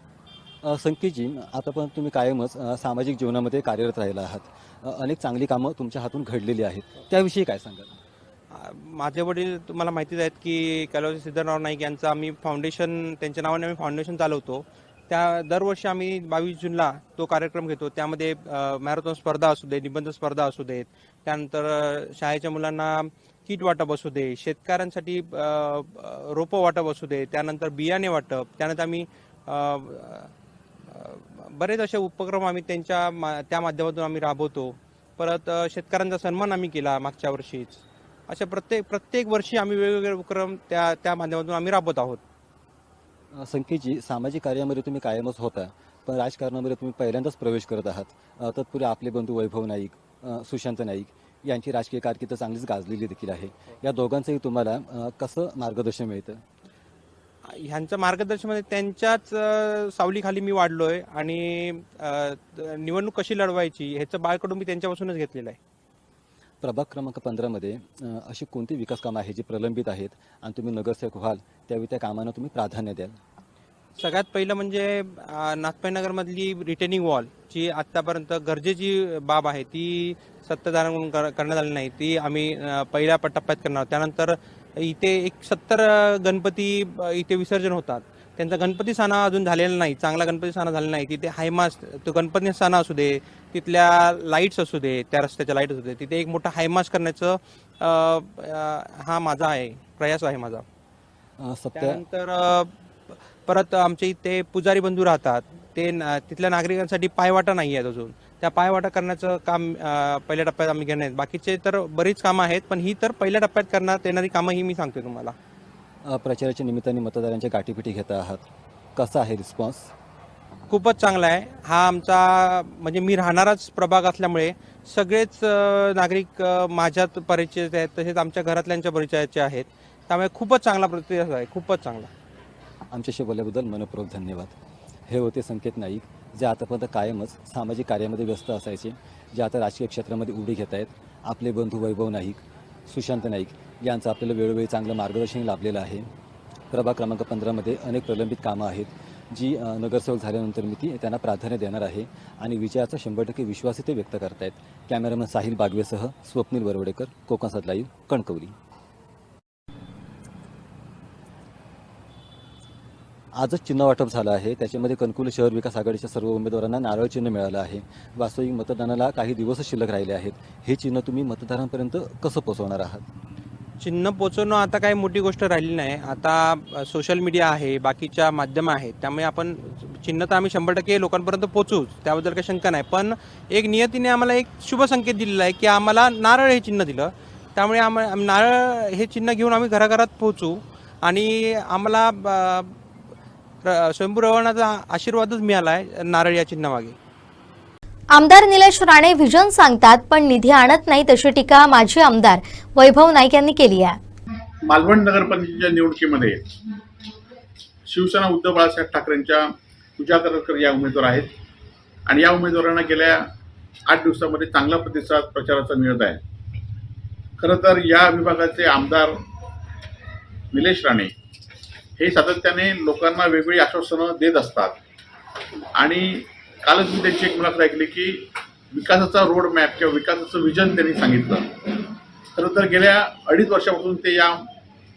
संकेतजी, आतापर्यंत तुम्ही कायमच सामाजिक जीवनामध्ये कार्यरत राहिला आहात. अनेक चांगली कामं तुमच्या हातून घडलेली आहेत, त्याविषयी काय सांगाल? माझे वडील तुम्हाला माहितीच आहेत की कैलासवासी सिद्धराव नाईक यांचं आम्ही फाउंडेशन, त्यांच्या नावाने आम्ही फाउंडेशन चालवतो. त्या दरवर्षी आम्ही 22 जूनला तो कार्यक्रम घेतो. त्यामध्ये मॅरेथॉन स्पर्धा असू दे, निबंध स्पर्धा असू देत, त्यानंतर शाळेच्या मुलांना किट वाटप असू दे, शेतकऱ्यांसाठी रोपं वाटप असू दे, त्यानंतर बियाणे वाटप, त्यानंतर आम्ही बरेच असे उपक्रम आम्ही त्या माध्यमातून आम्ही राबवतो. परत शेतकऱ्यांचा सन्मान आम्ही केला मागच्या वर्षीच. अशा प्रत्येक वर्षी आम्ही वेगवेगळे उपक्रम त्या माध्यमातून आम्ही राबवत आहोत. संकेतजी, सामाजिक कार्यामध्ये तुम्ही कायमच होता, पण राजकारणामध्ये तुम्ही पहिल्यांदाच प्रवेश करत आहात. तत्पूर्वी आपले बंधू वैभव नाईक, सुशांत नाईक यांची राजकीय कारकीर्द चांगलीच गाजलेली देखील आहे. या दोघांचंही तुम्हाला कसं मार्गदर्शन मिळतं? ह्यांचं मार्गदर्शनामध्ये त्यांच्याच सावलीखाली मी वाढलो आहे आणि निवडणूक कशी लढवायची ह्याचं बाळकडून मी त्यांच्यापासूनच घेतलेलं आहे. प्रभाग क्रमांक 15मध्ये अशी कोणती विकास कामं आहेत जी प्रलंबित आहेत आणि तुम्ही नगरसेवक व्हाल त्यावेळी त्या कामांना तुम्ही प्राधान्य द्याल? सगळ्यात पहिलं म्हणजे नाथपाईनगरमधली रिटेनिंग वॉल जी आत्तापर्यंत गरजेची बाब आहे ती सत्ताधाऱ्यांकडून करण्यात आली नाही, ती आम्ही पहिल्या टप्प्यात करणार. त्यानंतर इथे एक 70 गणपती इथे विसर्जन होतात, त्यांचा गणपती साना अजून झालेला नाही, चांगला गणपती साना झालेला नाही. तिथे हायमास तो गणपती साना असू दे, तिथल्या लाईट्स असू दे, त्या रस्त्याच्या लाईट असू दे, तिथे एक मोठा हायमास करण्याचं हा माझा आहे प्रयास आहे माझा. त्यानंतर परत आमच्या इथे पुजारी बंधू राहतात, ते तिथल्या नागरिकांसाठी पायवाटा नाही आहेत अजून, त्या पायवाटा करण्याचं काम पहिल्या टप्प्यात आम्ही घेणार आहेत. बाकीचे तर बरीच कामं आहेत, पण ही तर पहिल्या टप्प्यात करण्यात येणारी कामं ही मी सांगते तुम्हाला. प्रचाराच्या निमित्ताने मतदारांच्या गाठीपिटी घेत आहात, कसा आहे रिस्पॉन्स? खूपच चांगला आहे. हा आमचा म्हणजे मी राहणाराच प्रभाग असल्यामुळे सगळेच नागरिक माझ्यात परिचयाचे आहेत, तसेच आमच्या घरातल्यांच्या परिचयाचे आहेत, त्यामुळे खूपच चांगला प्रतिसाद आहे, खूपच चांगला. आमच्याशी बोलल्याबद्दल मनपूर्वक धन्यवाद. हे होते संकेत नाईक, जे आतापर्यंत कायमच सामाजिक कार्यामध्ये व्यस्त असायचे, जे आता राजकीय क्षेत्रामध्ये उडी घेत आहेत. आपले बंधू वैभव नाईक, सुशांत नाईक यांचं आपल्याला वेळोवेळी चांगलं मार्गदर्शन लाभलेलं आहे. प्रभाग क्रमांक 15मध्ये अनेक प्रलंबित कामं आहेत जी नगरसेवक झाल्यानंतर मी ती त्यांना प्राधान्य देणार आहे आणि विजयाचा 100% विश्वासही ते व्यक्त करतायत. कॅमेरामन साहिल बागवेसह स्वप्नील बरवडेकर, कोकणसात लाईव्ह, कणकवली. आजच चिन्ह वाटप झालं आहे, त्याच्यामध्ये कणकवली शहर विकास आघाडीच्या सर्व उमेदवारांना नारळ चिन्ह मिळालं आहे. वास्तविक मतदानाला काही दिवसच शिल्लक राहिले आहेत. हे चिन्ह तुम्ही मतदारांपर्यंत कसं पोहोचवणार आहात? चिन्ह पोचवणं आता काही मोठी गोष्ट राहिली नाही. आता सोशल मीडिया आहे, बाकीच्या माध्यमं आहेत, त्यामुळे आपण चिन्ह तर आम्ही 100% लोकांपर्यंत पोचूच, त्याबद्दल काही शंका नाही. पण एक नियतीने आम्हाला एक शुभ संकेत दिलेला आहे की आम्हाला नारळ हे चिन्ह दिलं, त्यामुळे नारळ हे चिन्ह घेऊन आम्ही घराघरात पोहोचू आणि आम्हाला स्वयंभू रवणाचा आशीर्वादच मिळाला आहे नारळ या चिन्हामागे. आमदार निलेश राणे व्हिजन सांगतात पण निधी आणत नाही, तशी टीका माजी आमदार वैभव नाईक यांनी केली आहे. मालवण नगरपंचायतीच्या निवडणुकीमध्ये शिवसेना उद्धव बाळासाहेब ठाकरेंच्या पूजा करकर या उमेदवार आहेत आणि या उमेदवारांना गेल्या 8 दिवसामध्ये चांगला प्रतिसाद प्रचाराचा मिळत आहे. खरं तर या विभागाचे आमदार निलेश राणे हे सातत्याने लोकांना वेगवेगळी आश्वासनं देत असतात आणि कालच मी त्यांची एक मुलाखत ऐकली की विकासाचा रोड मॅप किंवा विकासाचं विजन त्यांनी सांगितलं. खरं तर गेल्या 2.5 वर्षापासून ते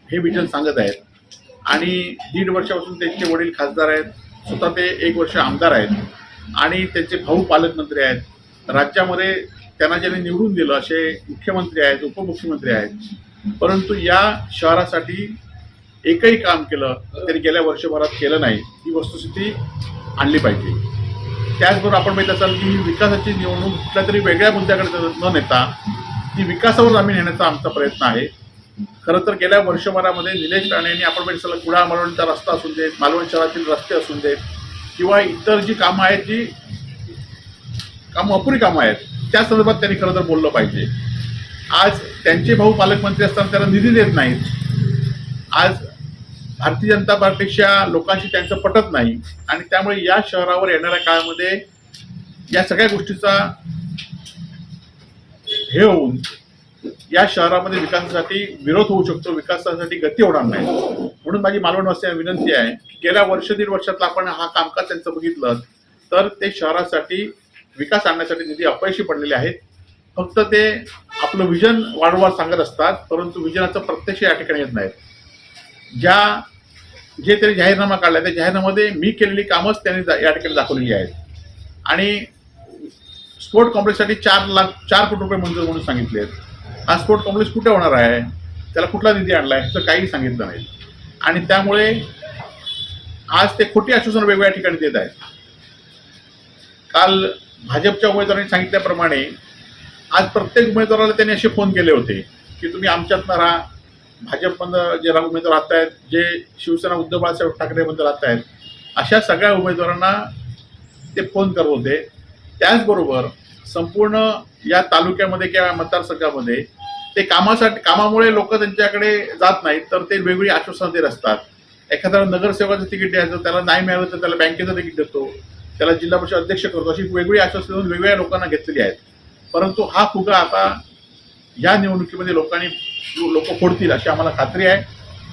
हे विजन सांगत आहेत आणि 1.5 वर्षापासून त्यांचे वडील खासदार आहेत, स्वतः ते 1 वर्ष आमदार आहेत आणि त्यांचे भाऊ पालकमंत्री आहेत. राज्यामध्ये त्यांना ज्यांनी निवडून दिलं असे मुख्यमंत्री आहेत, उपमुख्यमंत्री आहेत, परंतु या शहरासाठी एकही काम केलं तरी गेल्या वर्षभरात केलं नाही. ही वस्तुस्थिती आणली पाहिजे. त्याचबरोबर आपण माहीत असाल की विकासाची निवडणूक कुठल्या तरी वेगळ्या मुद्द्याकडे न नेता ती विकासावर आम्ही नेण्याचा आमचा प्रयत्न आहे. खरं तर गेल्या वर्षभरामध्ये निलेश राणे यांनी आपण माहीत असाल कुडाळ मालवणचा रस्ता असून देत, मालवण शहरातील रस्ते असून देत किंवा इतर जी कामं आहेत, जी कामं अपुरी कामं आहेत, त्या संदर्भात त्यांनी खरं तर बोललं पाहिजे. आज त्यांचे भाऊ पालकमंत्री असताना त्यांना निधी देत नाहीत. आज भारतीय जनता पार्टीच्या लोकांशी त्यांचं पटत नाही आणि त्यामुळे या शहरावर येणाऱ्या काळामध्ये या सगळ्या गोष्टीचा हे होऊन या शहरामध्ये विकासासाठी विरोध होऊ शकतो, विकासासाठी गती होणार नाही. म्हणून माझी मालवणवासियांना विनंती आहे की गेल्या 1-1.5 वर्षातला आपण हा कामकाज त्यांचं बघितलं तर ते शहरासाठी विकास आणण्यासाठी निधी अपयशी पडलेले आहेत. फक्त ते आपलं विजन वारंवार सांगत असतात, परंतु विजनाचं प्रत्यक्ष या ठिकाणी येत नाहीत. जे त्यांनी जाहीरनामा काढला त्या जाहीरनाम्यामध्ये मी केलेली कामच त्यांनी या ठिकाणी दाखवलेली आहेत आणि स्पोर्ट कॉम्प्लेक्ससाठी 4 कोटी रुपये मंजूर म्हणून सांगितले आहेत. हा स्पोर्ट कॉम्प्लेक्स कुठे होणार आहे, त्याला कुठला निधी आणला आहे असं काही सांगितलं नाही आणि त्यामुळे आज ते खोटी आश्वासनं वेगवेगळ्या ठिकाणी देत आहेत. काल भाजपच्या उमेदवारांनी सांगितल्याप्रमाणे आज प्रत्येक उमेदवाराला त्यांनी असे फोन केले होते की तुम्ही आमच्यातनं राहा, भाजपमधनं जे उमेदवार राहत आहेत, जे शिवसेना उद्धव बाळासाहेब ठाकरेबद्दल राहत आहेत, अशा सगळ्या उमेदवारांना ते फोन करत होते. त्याचबरोबर संपूर्ण या तालुक्यामध्ये किंवा मतदारसंघामध्ये ते कामामुळे लोक त्यांच्याकडे जात नाहीत, तर ते वेगवेगळी आश्वासनं देत असतात. एखाद्याला नगरसेवकाचं तिकीट द्यायचं, त्याला नाही मिळालं तर त्याला बँकेचं तिकीट देतो, त्याला जिल्हा परिषद अध्यक्ष करतो, अशी वेगवेगळी आश्वासनं वेगवेगळ्या लोकांना घेतलेली आहेत. परंतु हा फुगा आता या निवडणुकीमध्ये लोक फोडतील अशी आम्हाला खात्री आहे.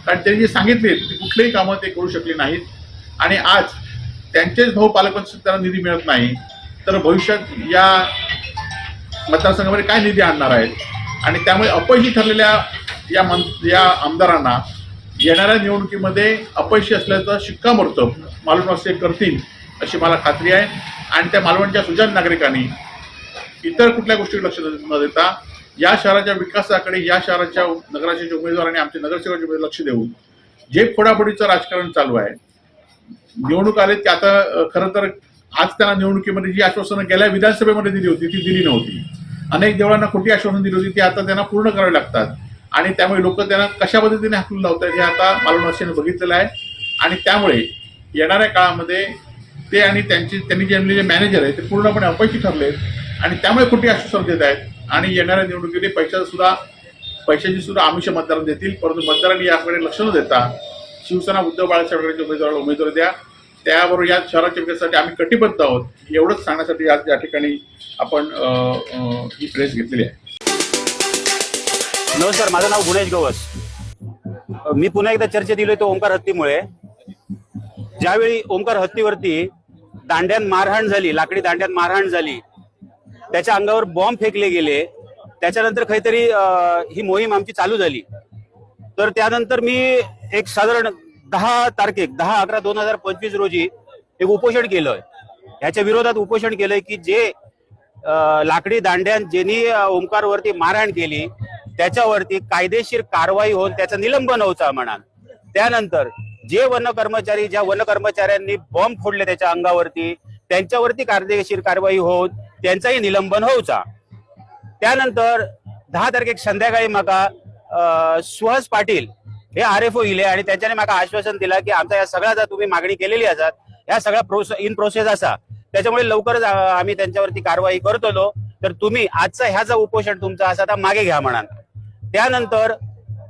कारण त्यांनी जे सांगितले ते कुठलेही कामं ते करू शकले नाहीत. आणि आज त्यांचेच भाऊ पालकमंत्री त्यांना निधी मिळत नाही, तर भविष्यात या मतदारसंघामध्ये काय निधी आणणार आहेत. आणि त्यामुळे अपयशी ठरलेल्या या आमदारांना येणाऱ्या निवडणुकीमध्ये अपयशी असल्याचं शिक्कामोर्तब मालवणवासी करतील अशी मला खात्री आहे. आणि त्या मालवणच्या सुजाण नागरिकांनी इतर कुठल्या गोष्टी लक्ष न देता या शहराच्या विकासाकडे, या शहराच्या नगराचे उमेदवार आणि आमचे नगरसेवकाचे उमेदवार लक्ष देऊन जे फोडाफोडीचं राजकारण चालू आहे, निवडणूक आले की आता खरं तर आज त्यांना निवडणुकीमध्ये जी आश्वासनं गेल्या विधानसभेमध्ये दिली होती ती दिली नव्हती. अनेक देवळांना खोटी आश्वासनं दिली होती ती आता त्यांना पूर्ण करावी लागतात. आणि त्यामुळे लोक त्यांना कशा पद्धतीने हाकलून लावतात हे आता मालवणवासियांनी बघितलेलं आहे. आणि त्यामुळे येणाऱ्या काळामध्ये ते आणि त्यांनी जे आणलेले मॅनेजर आहे ते पूर्णपणे अपयशी ठरले आणि त्यामुळे खोटी आश्वासनं देत आहेत. आणि येणाऱ्या निवडणुकीने पैशाची सुद्धा आमिष मतदार देतील. परंतु मतदारांनी याकडे लक्ष न देता शिवसेना उद्धव बाळासाहेब ठाकरेंच्या उमेदवाराला उमेदवारी द्या. त्याबरोबर या शहराच्या विकासासाठी आम्ही कटिबद्ध आहोत एवढंच सांगण्यासाठी आज या ठिकाणी आपण ही प्रेस घेतलेली आहे. नमस्कार, माझं नाव गुणेश गवस. मी पुन्हा एकदा चर्चेत दिलोय तो ओंकार हत्तीमुळे. ज्यावेळी ओंकार हत्तीवरती दांड्यात मारहाण झाली, लाकडी दांड्यात मारहाण झाली, त्याच्या अंगावर बॉम्ब फेकले गेले, त्याच्यानंतर काहीतरी ही मोहीम आमची चालू झाली. तर त्यानंतर मी एक साधारण 10/11/2025 रोजी एक उपोषण केलंय. याच्या विरोधात उपोषण केलंय की जे लाकडी दांड्यात ज्यांनी ओंकारवरती मारहाण केली त्याच्यावरती कायदेशीर कारवाई होऊन त्याचं निलंबन व्हायचं म्हणा. त्यानंतर जे ज्या वन कर्मचाऱ्यांनी बॉम्ब फोडले त्याच्या अंगावरती त्यांच्यावरती कायदेशीर कारवाई होऊन त्यांचाही निलंबन व्हायचा. त्यानंतर 10 तारखेक संध्याकाळी माका सुहास पाटील हे RFO इले आणि त्याच्याने माका आश्वासन दिला की आमचा या सगळ्या तुम्ही मागणी केलेली आहात या सगळ्या इन प्रोसेस असा, त्याच्यामुळे लवकरच आम्ही त्यांच्यावरती कारवाई करतलो. तर तुम्ही आजचा ह्याचा उपोषण तुमचा असा आता मागे घ्या म्हणा. त्यानंतर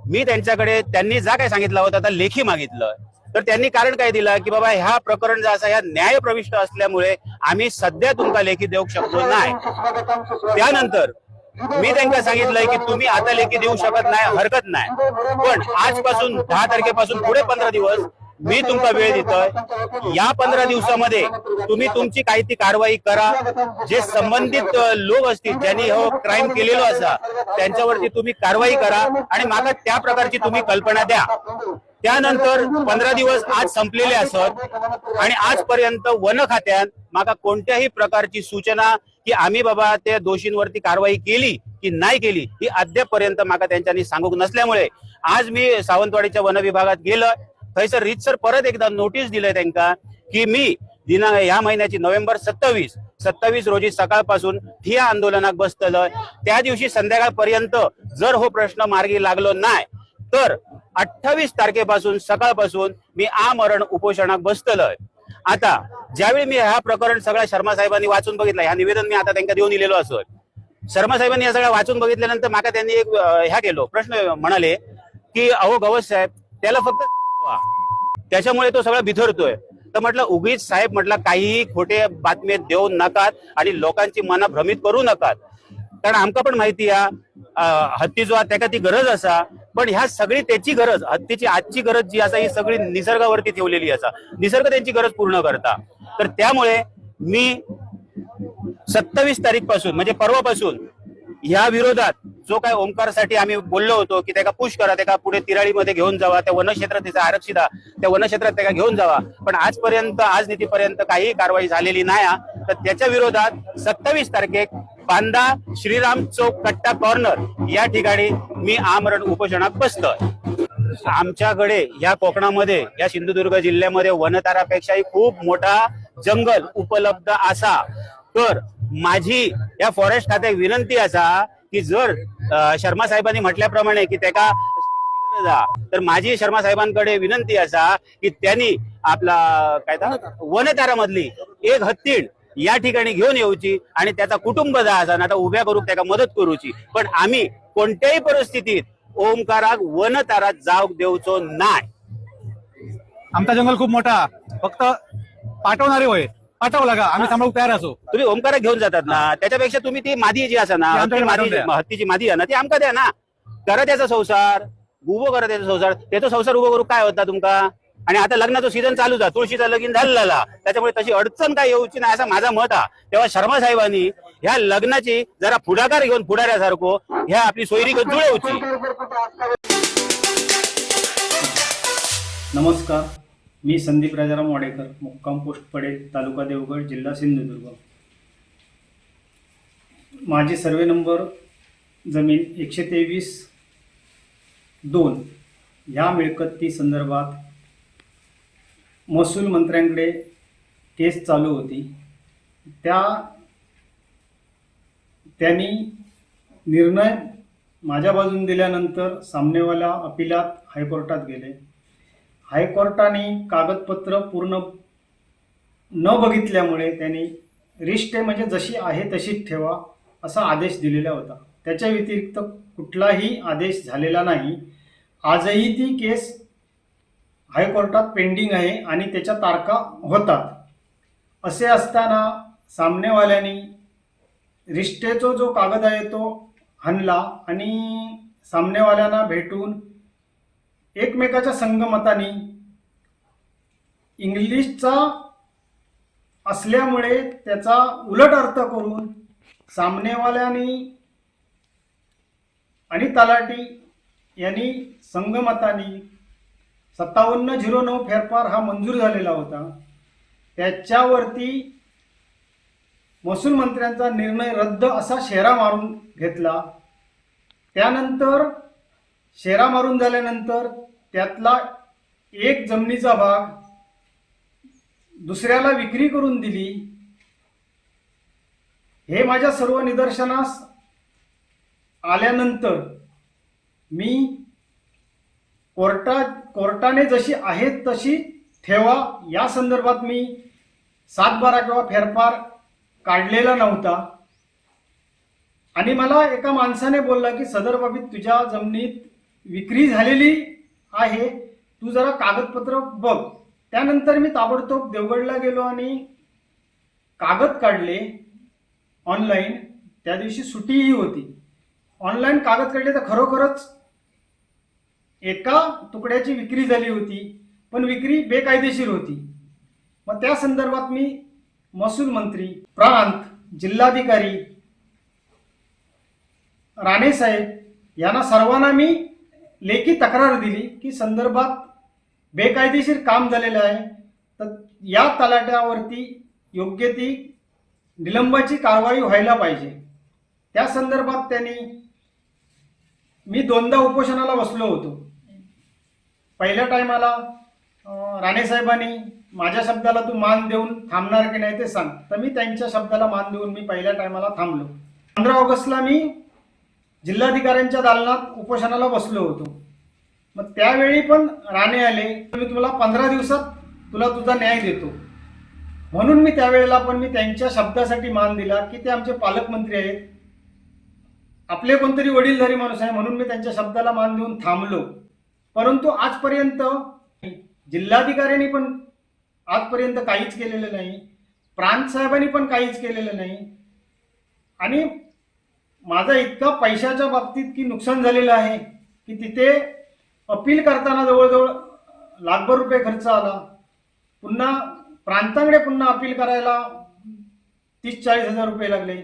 मी त्यांच्याकडे त्यांनी जा काय सांगितलं होतं आता लेखी मागितलं. तर त्यांनी कारण काय दिलं की बाबा ह्या प्रकरण जे असा ह्या न्याय प्रविष्ट असल्यामुळे आम्ही सध्या तुमका लेखी देऊ शकतो नाही. त्यानंतर मी त्यांना सांगितलंय की तुम्ही आता लेखी देऊ शकत नाही, हरकत नाही, पण आजपासून 10 तारखेपासून पुढे 15 दिवस मी तुमका वेळ देतोय. या 15 दिवसामध्ये तुम्ही तुमची काही ती कारवाई करा. जे संबंधित लोक असतील ज्यांनी हो क्राईम केलेलो असा त्यांच्यावरती तुम्ही कारवाई करा आणि मागा त्या प्रकारची तुम्ही कल्पना द्या. त्यानंतर 15 दिवस आज संपलेले असत आणि आजपर्यंत वन खात्यात मागा कोणत्याही प्रकारची सूचना की आम्ही बाबा त्या दोषींवरती कारवाई केली की नाही केली ही अद्यापपर्यंत मागा त्यांच्यानी सांगूक नसल्यामुळे आज मी सावंतवाडीच्या वन विभागात गेलोय. थंयसर रीतसर परत एकदा नोटीस दिलंय त्यांना की मी या महिन्याची नोव्हेंबर 27 रोजी सकाळपासून ठिय्या आंदोलनात बसतलोय. त्या दिवशी संध्याकाळपर्यंत जर हो प्रश्न मार्गी लागलो नाही तर 28 तारखेपासून सकाळपासून मी आमरण उपोषणात बसतलोय. आता ज्यावेळी मी हा प्रकरण सगळ्या शर्मा साहेबांनी वाचून बघितलं, ह्या निवेदन मी आता त्यांना देऊन दिलेलो असो. शर्मा साहेबांनी या सगळ्या वाचून बघितल्यानंतर माका त्यांनी एक ह्या केलो प्रश्न म्हणाले की अहो गवस साहेब त्याला फक्त त्याच्यामुळे तो सगळा बिथरतोय. तर म्हटलं उगीच साहेब म्हटलं काहीही खोटे बातमी देऊ नकात आणि लोकांची मनं भ्रमित करू नकात. कारण आमका पण माहिती आहे हत्ती जो त्याका ती गरज असा, पण ह्या सगळी त्याची गरज हत्तीची आजची गरज जी असा ही सगळी निसर्गावरती ठेवलेली असा, निसर्ग त्यांची गरज पूर्ण करता. तर त्यामुळे मी 27 तारीखपासून म्हणजे परवापासून या विरोधात जो काय ओंकारसाठी आम्ही बोललो होतो की त्याला पुश करा, त्याला पुढे तिराळीमध्ये घेऊन जावा, त्या वनक्षेत्रात त्याचा आरक्षित त्या वनक्षेत्रात त्याला घेऊन जावा, पण आज नीतीपर्यंत काही कारवाई झालेली नाही. तर त्याच्या विरोधात 27 तारखेक बांदा श्रीराम चौक कट्टा कॉर्नर या ठिकाणी मी आमरण उपोषणात बसतोय. आमच्याकडे या कोकणामध्ये या सिंधुदुर्ग जिल्ह्यामध्ये वनतारापेक्षाही खूप मोठा जंगल उपलब्ध असा. तर माझी या फॉरेस्ट खात्याक विनंती असा की जर शर्मा साहेबांनी म्हटल्याप्रमाणे की त्याका तर माझी शर्मा साहेबांकडे विनंती असा की त्यांनी आपला काय वनतारामधली एक हत्तीण या ठिकाणी घेऊन येऊची आणि त्याचा कुटुंब जा असा आता उभ्या करू त्याला मदत करूची. पण आम्ही कोणत्याही परिस्थितीत ओंकाराक वनतारात जाऊ देऊचो नाही. आमचा जंगल खूप मोठा, फक्त पाठवणारे होय, पाठवू लागा, आम्ही सांभाळू तयार असो. तुम्ही ओमकार घेऊन जातात ना, त्याच्यापेक्षा तुम्ही ती मादी जी असा ना, ती आमच्याकडे पाठवून द्या. हत्तीची मादी आहे ना, ती आमका द्या ना. करा त्याचा संसार, उभं करा त्याचा संसार. त्याचा संसार उभं करू काय होता तुमका? आणि आता लग्नाचं सीझन चालू झाला, तुळशीचं लगीन झालेला, त्याच्यामुळे तशी अडचण काय येऊची नाही असं माझा मत आहे. तेव्हा शर्मा साहेबांनी ह्या लग्नाची जरा पुढाकार घेऊन पुढाऱ्यासारखं ह्या आपली सोयरी जुळवची. नमस्कार, मी संदीप राजाराम वाडेकर, मुक्काम पोस्ट पडेल, तालुका देवगड, जिल्हा सिंधुदुर्ग. माझी सर्वे नंबर जमीन 123/2 ह्या मिळकती संदर्भात महसूल मंत्र्यांकडे केस चालू होती. त्यांनी निर्णय माझ्या बाजून दिल्यानंतर सामनेवाला अपिलात हायकोर्टात गेले. हायकोर्टाने कागदपत्र पूर्ण न बघितल्यामुळे त्यांनी रिस्टे म्हणजे जशी आहे तशीच ठेवा असा आदेश दिलेला होता. त्याच्या व्यतिरिक्त कुठलाही आदेश झालेला नाही. आजही ती केस हायकोर्टात पेंडिंग आहे आणि त्याच्या तारखा होतात. असे असताना सामनेवाल्यांनी रिस्टेचा जो कागद आहे तो हाणला आणि सामनेवाल्यांना भेटून एकमेकाच्या संगमताने इंग्लिशचा असल्यामुळे त्याचा उलट अर्थ करून सामनेवाल्यांनी आणि तलाठी यांनी संगमताने 5709 फेरफार हा मंजूर झालेला होता. त्याच्यावरती महसूल मंत्र्यांचा निर्णय रद्द असा शेरा मारून घेतला. त्यानंतर शेरा मारून झाल्यानंतर त्यातला एक जमिनीचा भाग दुसऱ्याला विक्री करून दिली. हे माझ्या सर्व निदर्शनास आल्यानंतर मी कोर्टाने जशी आहे तशी ठेवा या संदर्भात मी 7/12 किंवा फेरफार काढलेला नव्हता. आणि मला एका माणसाने बोलला की सदर बाबतीत तुझ्या जमिनीत विक्री झालेली आहे, तू जरा कागदपत्र बघ. त्यानंतर मी ताबडतोब देवगडला गेलो आणि कागद काढले ऑनलाईन. त्या दिवशी सुट्टीही होती. ऑनलाईन कागद काढले तर खरोखरच एका तुकड्याची विक्री झाली होती, पण विक्री बेकायदेशीर होती. मग त्या संदर्भात मी महसूल मंत्री, प्रांत, जिल्हाधिकारी, राणे साहेब यांना सर्वांना मी लेखी तक्रार दिली की संदर्भात बेकायदेशीर काम झालेलं आहे, तर या तलाट्यावरती योग्य ती निलंबाची कारवाई व्हायला पाहिजे. त्या संदर्भात त्यांनी मी 2दा उपोषणाला बसलो होतो. पहिल्या टायमाला राणे साहेबांनी माझ्या शब्दाला तू मान देऊन थांबणार की नाही ते सांग, तर मी त्यांच्या शब्दाला मान देऊन मी पहिल्या टायमाला थांबलो. 15 ऑगस्टला मी जिल्हाधिकाऱ्यांच्या दालनात उपोषणाला बसलो होतो. मग त्यावेळी पण राणे आले, मी तुला 15 दिवसात तुला तुझा न्याय देतो म्हणून मी त्यावेळेला पण मी त्यांच्या शब्दासाठी मान दिला की ते आमचे पालकमंत्री आहेत, आपले कोणतरी वडीलधारी माणूस आहे, म्हणून मी त्यांच्या शब्दाला मान देऊन थांबलो. परंतु आजपर्यंत जिल्हाधिकाऱ्यांनी पण आजपर्यंत काहीच केलेलं नाही, प्रांत साहेबांनी पण काहीच केलेलं नाही. आणि माझा इतका पैशाच्या बाबतीत की नुकसान झालेलं आहे की तिथे अपील करताना जवळजवळ लाखभर रुपये खर्च आला. पुन्हा प्रांतांकडे पुन्हा अपील करायला 30-40 हजार रुपये लागले.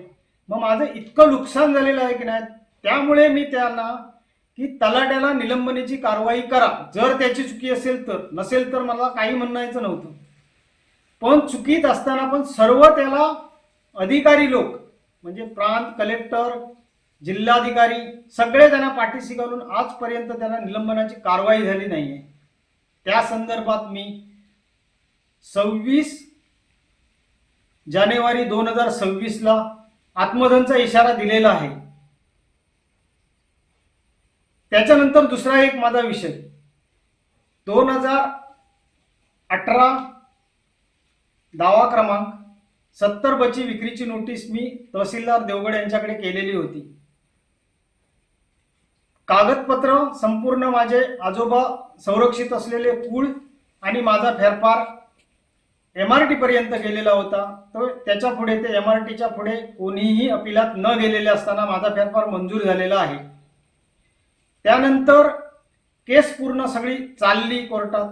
मग माझं इतकं नुकसान झालेलं आहे की नाही, त्यामुळे मी त्यांना की तलाट्याला निलंबनाची कारवाई करा, जर त्याची चुकी असेल तर, नसेल तर मला काही म्हणायचं नव्हतं. पण चुकीत असताना पण सर्व त्याला अधिकारी लोक म्हणजे प्रांत, कलेक्टर, जिल्हाधिकारी सगळे त्यांना पाठीशी घालून आजपर्यंत त्यांना निलंबनाची कारवाई झाली नाही आहे. त्या संदर्भात मी 26 जानेवारी 2026ला आत्मदहनचा इशारा दिलेला आहे. त्याच्यानंतर दुसरा एक माझा विषय 2018 दावा क्रमांक 70 विक्रीची नोटीस मी तहसीलदार देवगड यांच्याकडे केलेली होती. कागदपत्र संपूर्ण माझे आजोबा संरक्षित असलेले कुळ आणि माझा फेरफार MRT पर्यंत गेलेला होता. तो त्याच्या पुढे ते MRTच्या पुढे कोणीही अपिलात न गेलेले असताना माझा फेरफार मंजूर झालेला आहे. त्यानंतर केस पूर्ण सगळी चालली कोर्टात.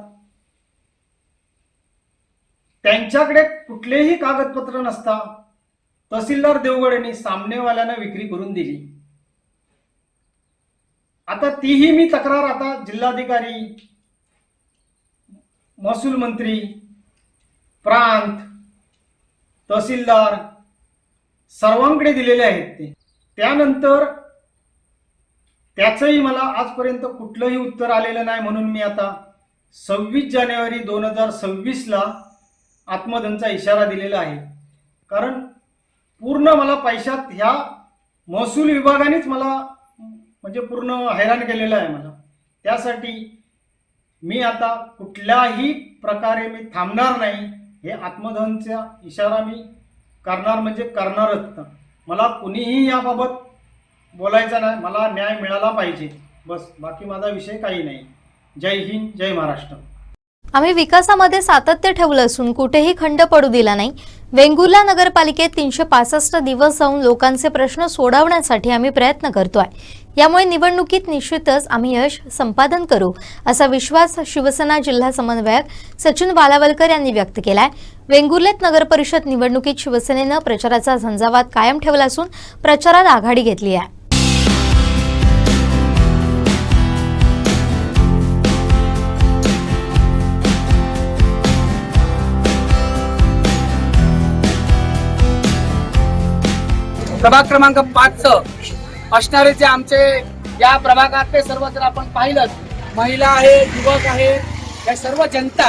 त्यांच्याकडे कुठलेही कागदपत्र नसता तहसीलदार देवगड यांनी सामनेवाल्यानं विक्री करून दिली. आता तीही मी तक्रार आता जिल्हाधिकारी, महसूल मंत्री, प्रांत, तहसीलदार सर्वांकडे दिलेले आहेत. ते त्यानंतर त्याचंही मला आजपर्यंत कुठलंही उत्तर आलेलं नाही. म्हणून मी आता 26 जानेवारी 2026ला आत्मदहनचा इशारा दिलेला आहे. कारण पूर्ण मला पैशात ह्या महसूल विभागानेच मला म्हणजे पूर्ण हैराण केलेलं आहे मला. त्यासाठी मी आता कुठल्याही प्रकारे मी थांबणार नाही. हे आत्मदहनचा इशारा मी करणार म्हणजे करणारच. मला कुणीही याबाबत बोलायचं नाही. मला न्याय मिळाला पाहिजे, बस. बाकी माझा विषय काही नाही. जय हिंद, जय महाराष्ट्र. आम्ही विकासामध्ये सातत्य ठेवलं असून कुठेही खंड पडू दिला नाही. वेंगुर्ला नगरपालिकेत 365 दिवस जाऊन लोकांचे प्रश्न सोडवण्यासाठी आम्ही प्रयत्न करतोय. यामुळे निवडणुकीत निश्चितच आम्ही यश संपादन करू, असा विश्वास शिवसेना जिल्हा समन्वयक सचिन बालावलकर यांनी व्यक्त केलाय. वेंगुर्ल्यात नगरपरिषद निवडणुकीत शिवसेनेनं प्रचाराचा झंझावात कायम ठेवला असून प्रचारात आघाडी घेतली आहे. प्रभाग क्रमांक 5 असणारे जे आमचे या प्रभागातले सर्व जर आपण पाहिलं, महिला आहे, युवक आहे, या सर्व जनता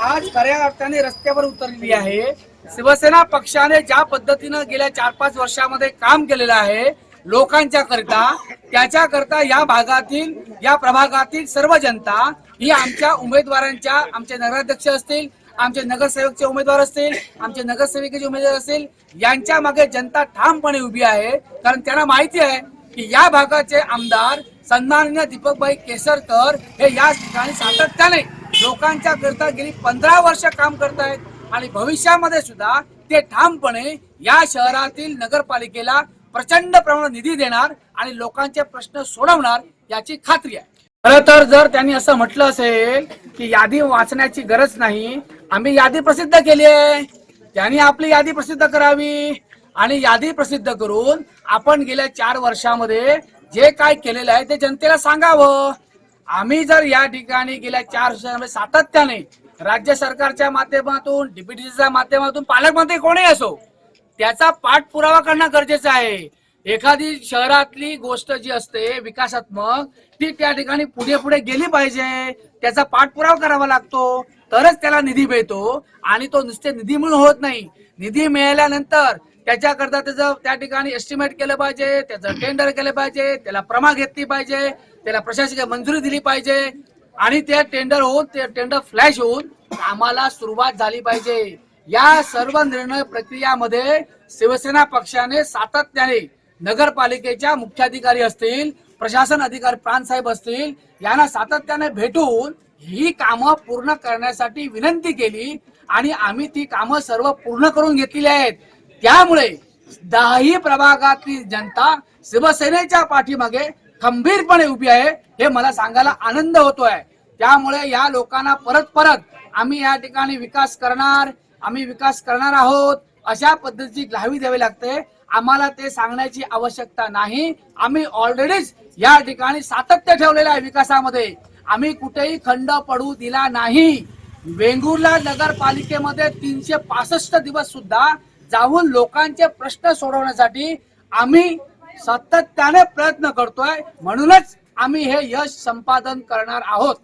आज खऱ्या अर्थाने रस्त्यावर उतरलेली आहे. शिवसेना पक्षाने ज्या पद्धतीनं गेल्या 4-5 वर्षामध्ये काम केलेलं आहे लोकांच्या करता, त्याच्याकरता या भागातील, या प्रभागातील सर्व जनता ही आमच्या उमेदवारांच्या, आमचे नगराध्यक्ष असतील, आमचे नगरसेवकचे उमेदवार असतील, आमचे नगरसेविकेचे उमेदवार असतील, यांच्या मागे जनता ठामपणे उभी आहे. कारण त्यांना माहिती आहे की या भागाचे आमदार सन्माननीय दीपकभाई केसरकर हे या ठिकाणी सातत्याने लोकांच्या करता गेली 15 वर्ष काम करत आहेत आणि भविष्यामध्ये सुद्धा ते ठामपणे या शहरातील नगरपालिकेला प्रचंड प्रमाणात निधी देणार आणि लोकांचे प्रश्न सोडवणार याची खात्री आहे. खरं तर जर त्यांनी असं म्हटलं असेल की यादी वाचण्याची गरज नाही, आम्ही यादी प्रसिद्ध केली आहे, त्यांनी आपली यादी प्रसिद्ध करावी आणि यादी प्रसिद्ध करून आपण गेल्या 4 वर्षामध्ये जे काय केलेलं आहे ते जनतेला सांगावं. आम्ही जर या ठिकाणी गेल्या 4 वर्षांमध्ये सातत्याने राज्य सरकारच्या माध्यमातून, DPTCच्या माध्यमातून, पालकमंत्री कोणी असो, त्याचा पाठपुरावा करणं गरजेचं आहे. एखादी शहरातली गोष्ट जी असते विकासात्मक, ती त्या ठिकाणी पुढे पुढे गेली पाहिजे, त्याचा पाठपुरावा करावा लागतो, तरच त्याला निधी मिळतो. आणि तो नुसते निधी मिळून होत नाही. निधी मिळाल्यानंतर त्याच्याकरता त्याचं त्या ठिकाणी एस्टिमेट केलं पाहिजे, त्याचं टेंडर केलं पाहिजे, त्याला प्रमा घेतली पाहिजे, त्याला प्रशासकीय मंजुरी दिली पाहिजे आणि ते टेंडर होऊन, ते टेंडर फ्लॅश होऊन आम्हाला सुरुवात झाली पाहिजे. या सर्व निर्णय प्रक्रियामध्ये शिवसेना पक्षाने सातत्याने नगरपालिकेच्या मुख्याधिकारी असतील, प्रशासन अधिकारी प्रांत साहेब असतील, यांना सातत्याने भेटून ही कामं पूर्ण करण्यासाठी विनंती केली आणि आम्ही ती कामं सर्व पूर्ण करून घेतलेली आहेत. त्यामुळे 10ही प्रभागातली जनता शिवसेनेच्या पाठीमागे खंबीरपणे उभी आहे, हे मला सांगायला आनंद होतोय. त्यामुळे या लोकांना परत आम्ही या ठिकाणी विकास करणार, आम्ही विकास करणार आहोत अशा पद्धतीची ग्वाही द्यावी लागते. आम्हाला ते सांगण्याची आवश्यकता नाही. आम्ही ऑलरेडीच या ठिकाणी सातत्य ठेवलेलं आहे विकासामध्ये. आम्ही कुठेही खंड पडू दिला नाही. वेंगुर्ला नगरपालिकेमध्ये 365 दिवस सुद्धा जाऊन लोकांचे प्रश्न सोडवण्यासाठी आम्ही सातत्याने प्रयत्न करतोय. म्हणूनच आम्ही हे यश संपादन करणार आहोत.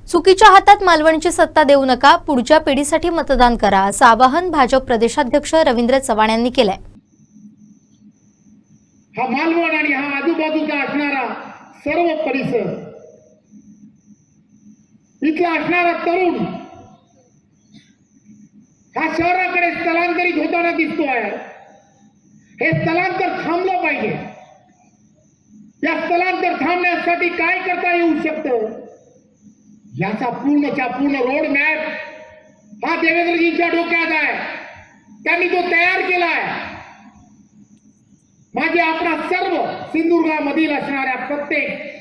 चुकीच्या हातात मालवणची सत्ता देऊ नका, पुढच्या पिढीसाठी मतदान करा, असं आवाहन भाजप प्रदेशाध्यक्ष रवींद्र चव्हाण यांनी केलंय. हा मालवण आणि हा आजूबाजूचा असणारा सर्व परिसर, इथला असणारा तरुण हा शहराकडे स्थलांतरित होताना दिसतोय. हे स्थलांतर थांबलं पाहिजे. या स्थलांतर थांबण्यासाठी काय करता येऊ शकतं याचा पूर्णच्या पूर्ण रोड मॅप हा देवेंद्रजींच्या डोक्यात आहे. त्यांनी तो तयार केलाय. माझे आपणा सर्व सिंधुदुर्गामधील असणाऱ्या प्रत्येक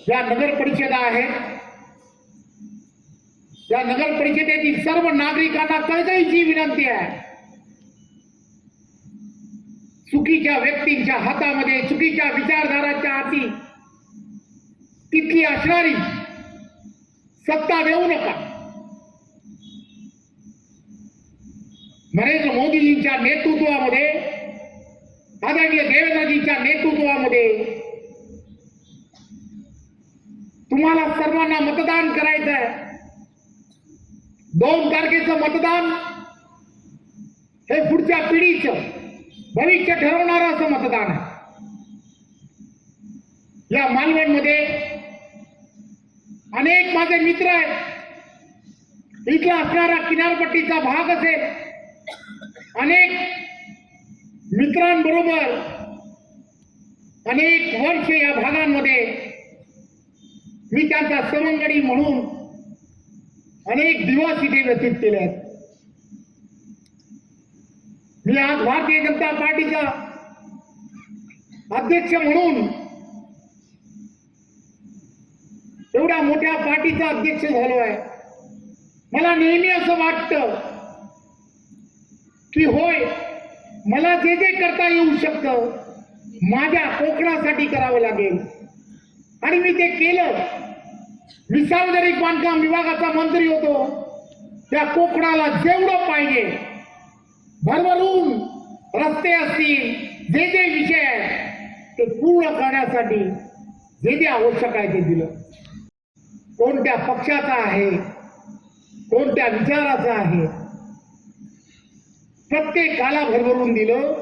या नगर परिषदा आहेत, या नगर परिषदेतील सर्व नागरिकांना कळकळीची विनंती आहे. चुकीच्या व्यक्तींच्या हातामध्ये, चुकीच्या विचारधाराच्या हाती तिथली असणारी सत्ता देऊ नका. नरेंद्र मोदीजींच्या नेतृत्वामध्ये, आदरणीय देवेंद्रजींच्या नेतृत्वामध्ये तुम्हाला सर्वांना मतदान करायचं आहे. 2 तारखेचं मतदान हे पुढच्या पिढीचं भविष्य ठरवणारं असं मतदान आहे. या मालवणमध्ये अनेक माझे मित्र आहेत. इथला असणारा किनारपट्टीचा भाग असेल, अनेक मित्रांबरोबर अनेक वर्ष या भागांमध्ये मी त्यांचा सवंगडी म्हणून अनेक दिवस इथे व्यतीत केले आहेत. मी आज भारतीय जनता पार्टीचा अध्यक्ष म्हणून एवढ्या मोठ्या पार्टीचा अध्यक्ष झालो आहे. मला नेहमी असं वाटतं की होय, मला जे जे करता येऊ शकतं माझ्या कोकणासाठी करावं लागेल, आणि मी ते केलं. मी सार्वजनिक बांधकाम विभागाचा मंत्री होतो. त्या कोकणाला जेवढं पाहिजे भरभरून रस्ते असतील, जे जे विषय आहेत ते पूर्ण करण्यासाठी जे जे आवश्यक आहे ते दिलं. कोणत्या पक्षाचा आहे, कोणत्या विचाराचा आहे, प्रत्येकाला भरभरून दिलं.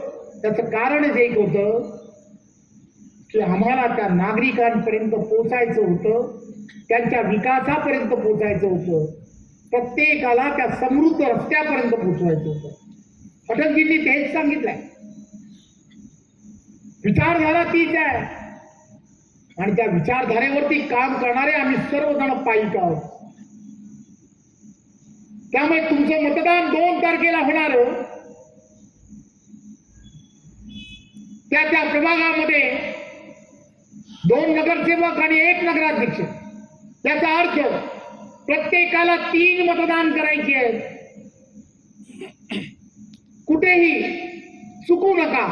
त्याचं कारणच एक होतं की आम्हाला त्या नागरिकांपर्यंत पोहोचायचं होतं, त्यांच्या विकासापर्यंत पोहोचायचं होतं, प्रत्येकाला त्या समृद्ध रस्त्यापर्यंत पोहोचवायचं होतं. अटलजींनी तेच सांगितलंय. विचारधारा तीच आहे, आणि त्या विचारधारेवरती काम करणारे आम्ही सर्वजण पायीक आहोत. त्यामुळे तुमचं मतदान 2 तारखेला होणार. त्या प्रभागामध्ये 2 नगरसेवक आणि 1 नगराध्यक्ष. याचा अर्थ प्रत्येकाला 3 मतदान करायचे आहेत. कुठेही चुकू नका,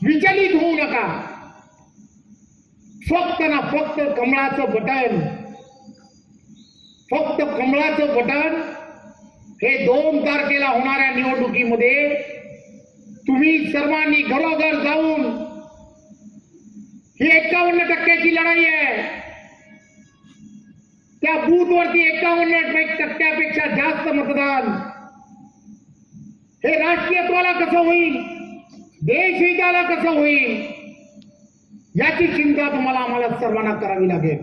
विचलित होऊ नका. फक्त ना फक्त कमळाचं बटन, फक्त कमळाचं बटन हे 2 तारखेला होणाऱ्या निवडणुकीमध्ये तुम्ही सर्वांनी घरोघर जाऊन, ही 51% लढाई आहे. त्या बूथवरती 51% जास्त मतदान. हे राष्ट्रीयत्वाला कसं होईल, देशहिताला कसं होईल, याची चिंता तुम्हाला आम्हाला सर्वांना करावी लागेल.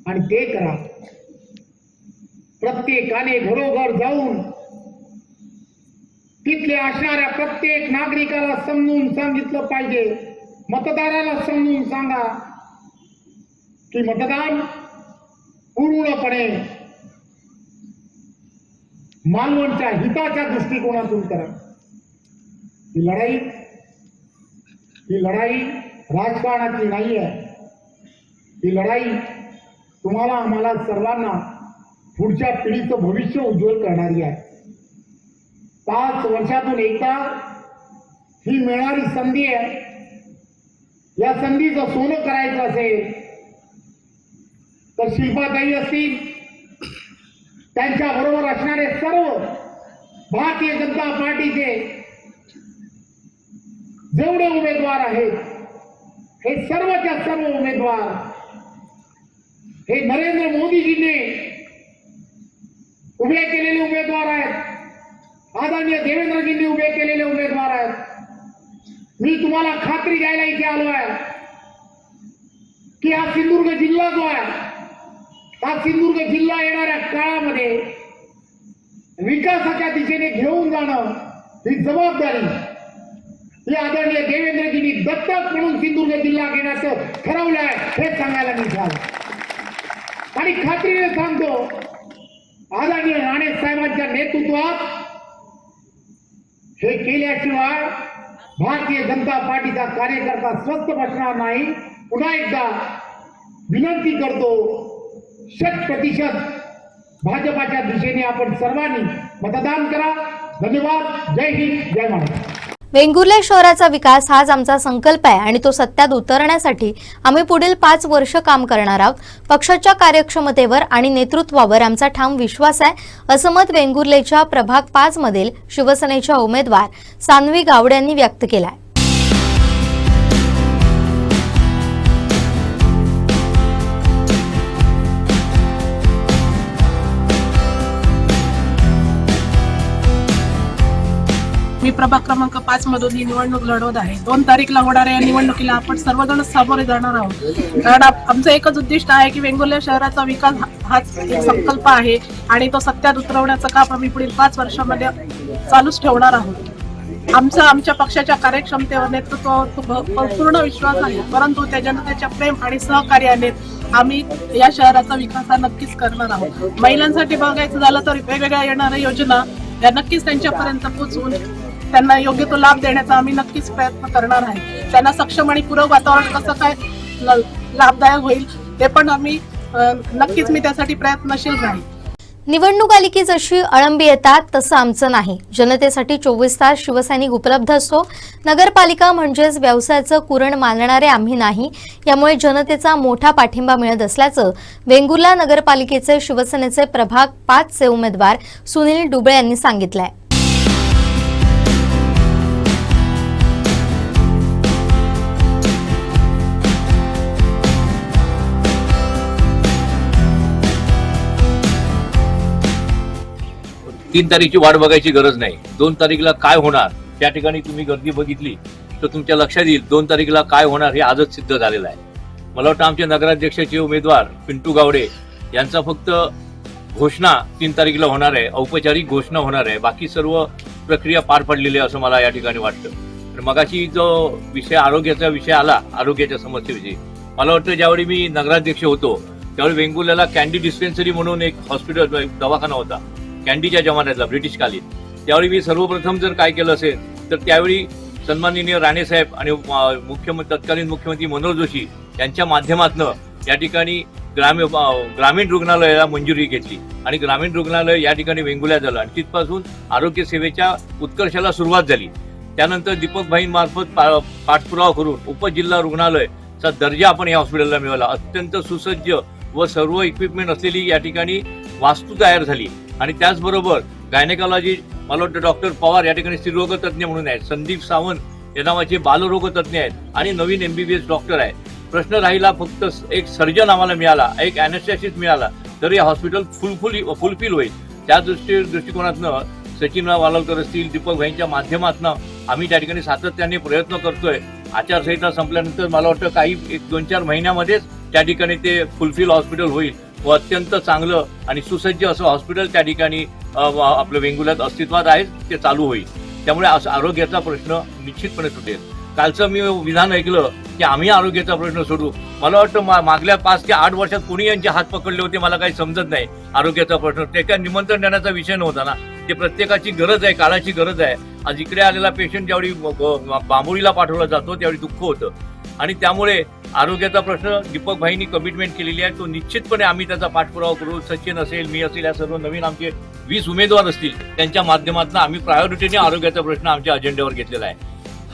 आणि ते करा. प्रत्येकाने घरोघर जाऊन तिथले असणाऱ्या प्रत्येक नागरिकाला समजून सांगितलं पाहिजे. मतदाराला समजून सांगा की मतदान पूर्णपणे मालवणच्या हिताच्या दृष्टिकोनातून करा. ही लढाई राजकारणाची नाही आहे. ही लढाई तुम्हाला आम्हाला सर्वांना पुढच्या पिढीचं भविष्य उज्ज्वल करणारी आहे. 5 वर्षातून एकदा ही मिळणारी संधी आहे. या संधीचं सोनं करायचं असेल तर शिल्पाताई असतील, त्यांच्या बरोबर असणारे सर्व भारतीय जनता पार्टीचे जेवढे उमेदवार आहेत, हे सर्वच्या सर्व उमेदवार हे नरेंद्र मोदीजींनी उभे केलेले उमेदवार आहेत. आदरणीय देवेंद्रजींनी उभे केलेले उमेदवार आहेत. मी तुम्हाला खात्री द्यायला इथे आलो आहे की हा सिंधुदुर्ग जिल्हा जो आहे, हा सिंधुदुर्ग जिल्हा येणाऱ्या काळामध्ये विकासाच्या दिशेने घेऊन जाणं ही जबाबदारी हे आदरणीय देवेंद्रजींनी दत्तक म्हणून सिंधुदुर्ग जिल्हा घेण्याचं ठरवलंय हे सांगायला निघालो. आणि खात्रीने सांगतो, आदरणीय राणे साहेबांच्या नेतृत्वात हे केल्याशिवाय भारतीय जनता पार्टीचा कार्यकर्ता स्वस्थ बसणार नाही. पुन्हा एकदा विनंती करतो, 100% भाजपाच्या दिशेने आपण सर्वांनी मतदान करा. धन्यवाद. जय हिंद, जय महाराष्ट्र. वेंगुर्ले शहराचा विकास हाच आमचा संकल्प आहे आणि तो सत्यात उतरण्यासाठी आम्ही पुढील 5 वर्ष काम करणार आहोत. पक्षाच्या कार्यक्षमतेवर आणि नेतृत्वावर आमचा ठाम विश्वास आहे, असं मत वेंगुर्लेच्या प्रभाग 5 मधील शिवसेनेच्या उमेदवार सान्वी गावडे यांनी व्यक्त केलं आहे. मी प्रभाग क्रमांक 5 मधून ही निवडणूक लढवत आहे. 2 तारीखला होणाऱ्या या निवडणुकीला आपण सर्वजण सामोरे जाणार आहोत. कारण आमचं एकच उद्दिष्ट आहे की वेंगुर्ले शहराचा विकास हाच एक संकल्प आहे आणि तो सत्यात उतरवण्याचं काम आम्ही पुढील 5 वर्षामध्ये चालूच ठेवणार आहोत. आमच्या पक्षाच्या कार्यक्षमतेवर, नेतृत्वावर पूर्ण विश्वास आहे, परंतु त्या जनतेच्या प्रेम आणि सहकार्याने आम्ही या शहराचा विकास हा नक्कीच करणार आहोत. महिलांसाठी बघायचं झालं तर वेगवेगळ्या येणाऱ्या योजना या नक्कीच त्यांच्यापर्यंत पोहोचवून त्यांना योग्य तो लाभ देण्याचा आम्ही नक्कीच प्रयत्न करणार आहे. त्यांना सक्षम आणि पूरक वातावरण कसं काय लाभदायक होईल ते पण आम्ही नक्कीच मी त्यासाठी प्रयत्नशील राहील. निवडणूक आली की जशी अळंबी येतात तसं आमचं नाही. जनतेसाठी 24 तास शिवसैनिक उपलब्ध असतो. नगरपालिका म्हणजेच व्यवसायाचं कुरण मानणारे आम्ही नाही. यामुळे जनतेचा मोठा पाठिंबा मिळत असल्याचं वेंगुर्ला नगरपालिकेचे शिवसेनेचे प्रभाग 5 चे उमेदवार सुनील डुबळे यांनी सांगितलंय. तीन तारीखची वाट बघायची गरज नाही. 2 तारीखला काय होणार त्या ठिकाणी तुम्ही गर्दी बघितली तर तुमच्या लक्षात येईल 2 तारीखला काय होणार हे आजच सिद्ध झालेलं आहे. मला वाटतं आमचे नगराध्यक्षाचे उमेदवार पिंटू गावडे यांचा फक्त घोषणा 3 तारीखला होणार आहे, औपचारिक घोषणा होणार आहे. बाकी सर्व प्रक्रिया पार पडलेली आहे असं मला या ठिकाणी वाटतं. आणि मगाशी जो विषय आरोग्याचा विषय आला, आरोग्याच्या समस्येविषयी, मला वाटतं ज्यावेळी मी नगराध्यक्ष होतो त्यावेळी वेंगुर्ल्याला कॅन्डी डिस्पेन्सरी म्हणून एक हॉस्पिटल दवाखाना होता कॅन्डीच्या जमान्यातला ब्रिटिशकालीन. त्यावेळी मी सर्वप्रथम जर काय केलं असेल तर त्यावेळी सन्माननीय राणेसाहेब आणि तत्कालीन मुख्यमंत्री मनोहर जोशी यांच्या माध्यमातून या ठिकाणी ग्रामीण रुग्णालयाला मंजुरी घेतली आणि ग्रामीण रुग्णालय या ठिकाणी वेंगुर्ल्यात झालं आणि तिथपासून आरोग्य सेवेच्या उत्कर्षाला सुरुवात झाली. त्यानंतर दीपक भाईंमार्फत पाठपुरावा करून उपजिल्हा रुग्णालयाचा दर्जा आपण या हॉस्पिटलला मिळाला. अत्यंत सुसज्ज व सर्व इक्विपमेंट असलेली या ठिकाणी वास्तू तयार झाली. आणि त्याचबरोबर गायनेकॉलॉजी मला वाटतं डॉक्टर पवार या ठिकाणी स्त्रीरोग तज्ज्ञ म्हणून आहेत, संदीप सावंत या नावाचे बालरोग तज्ज्ञ आहेत आणि नवीन MBBS डॉक्टर आहे. प्रश्न राहिला फक्त एक सर्जन आम्हाला मिळाला, एक अॅनेस्थेसिस्ट मिळाला तर हे हॉस्पिटल फुलफिल होईल. त्या दृष्टिकोनातनं सचिन वालवकर असतील, दीपक भाईंच्या माध्यमातून आम्ही त्या ठिकाणी सातत्याने प्रयत्न करतोय. आचारसंहिता संपल्यानंतर मला वाटतं काही 1-2-4 महिन्यामध्येच त्या ठिकाणी ते फुलफिल हॉस्पिटल होईल व अत्यंत चांगलं आणि सुसज्ज असं हॉस्पिटल त्या ठिकाणी आपलं वेंगुर्ल्यात अस्तित्वात आहे, ते चालू होईल. त्यामुळे असं आरोग्याचा प्रश्न निश्चितपणे सुटेल. कालचं मी विधान ऐकलं की आम्ही आरोग्याचा प्रश्न सोडू. मला वाटतं मागल्या 5 ते 8 वर्षात कोणी यांचे हात पकडले होते मला काही समजत नाही. आरोग्याचा प्रश्न ते काय निमंत्रण देण्याचा विषय नव्हता ना, ते प्रत्येकाची गरज आहे, काळाची गरज आहे. आज इकडे आलेला पेशंट ज्यावेळी बांबोळीला पाठवला जातो त्यावेळी दुःख होतं आणि त्यामुळे आरोग्याचा प्रश्न दीपक भाईंनी कमिटमेंट केलेली आहे. तो निश्चितपणे आम्ही त्याचा पाठपुरावा करू. सचिन असेल, मी असेल, या सर्व नवीन आमचे 20 उमेदवार असतील त्यांच्या माध्यमातून आम्ही प्रायोरिटीने आरोग्याचा प्रश्न आमच्या अजेंड्यावर घेतलेला आहे.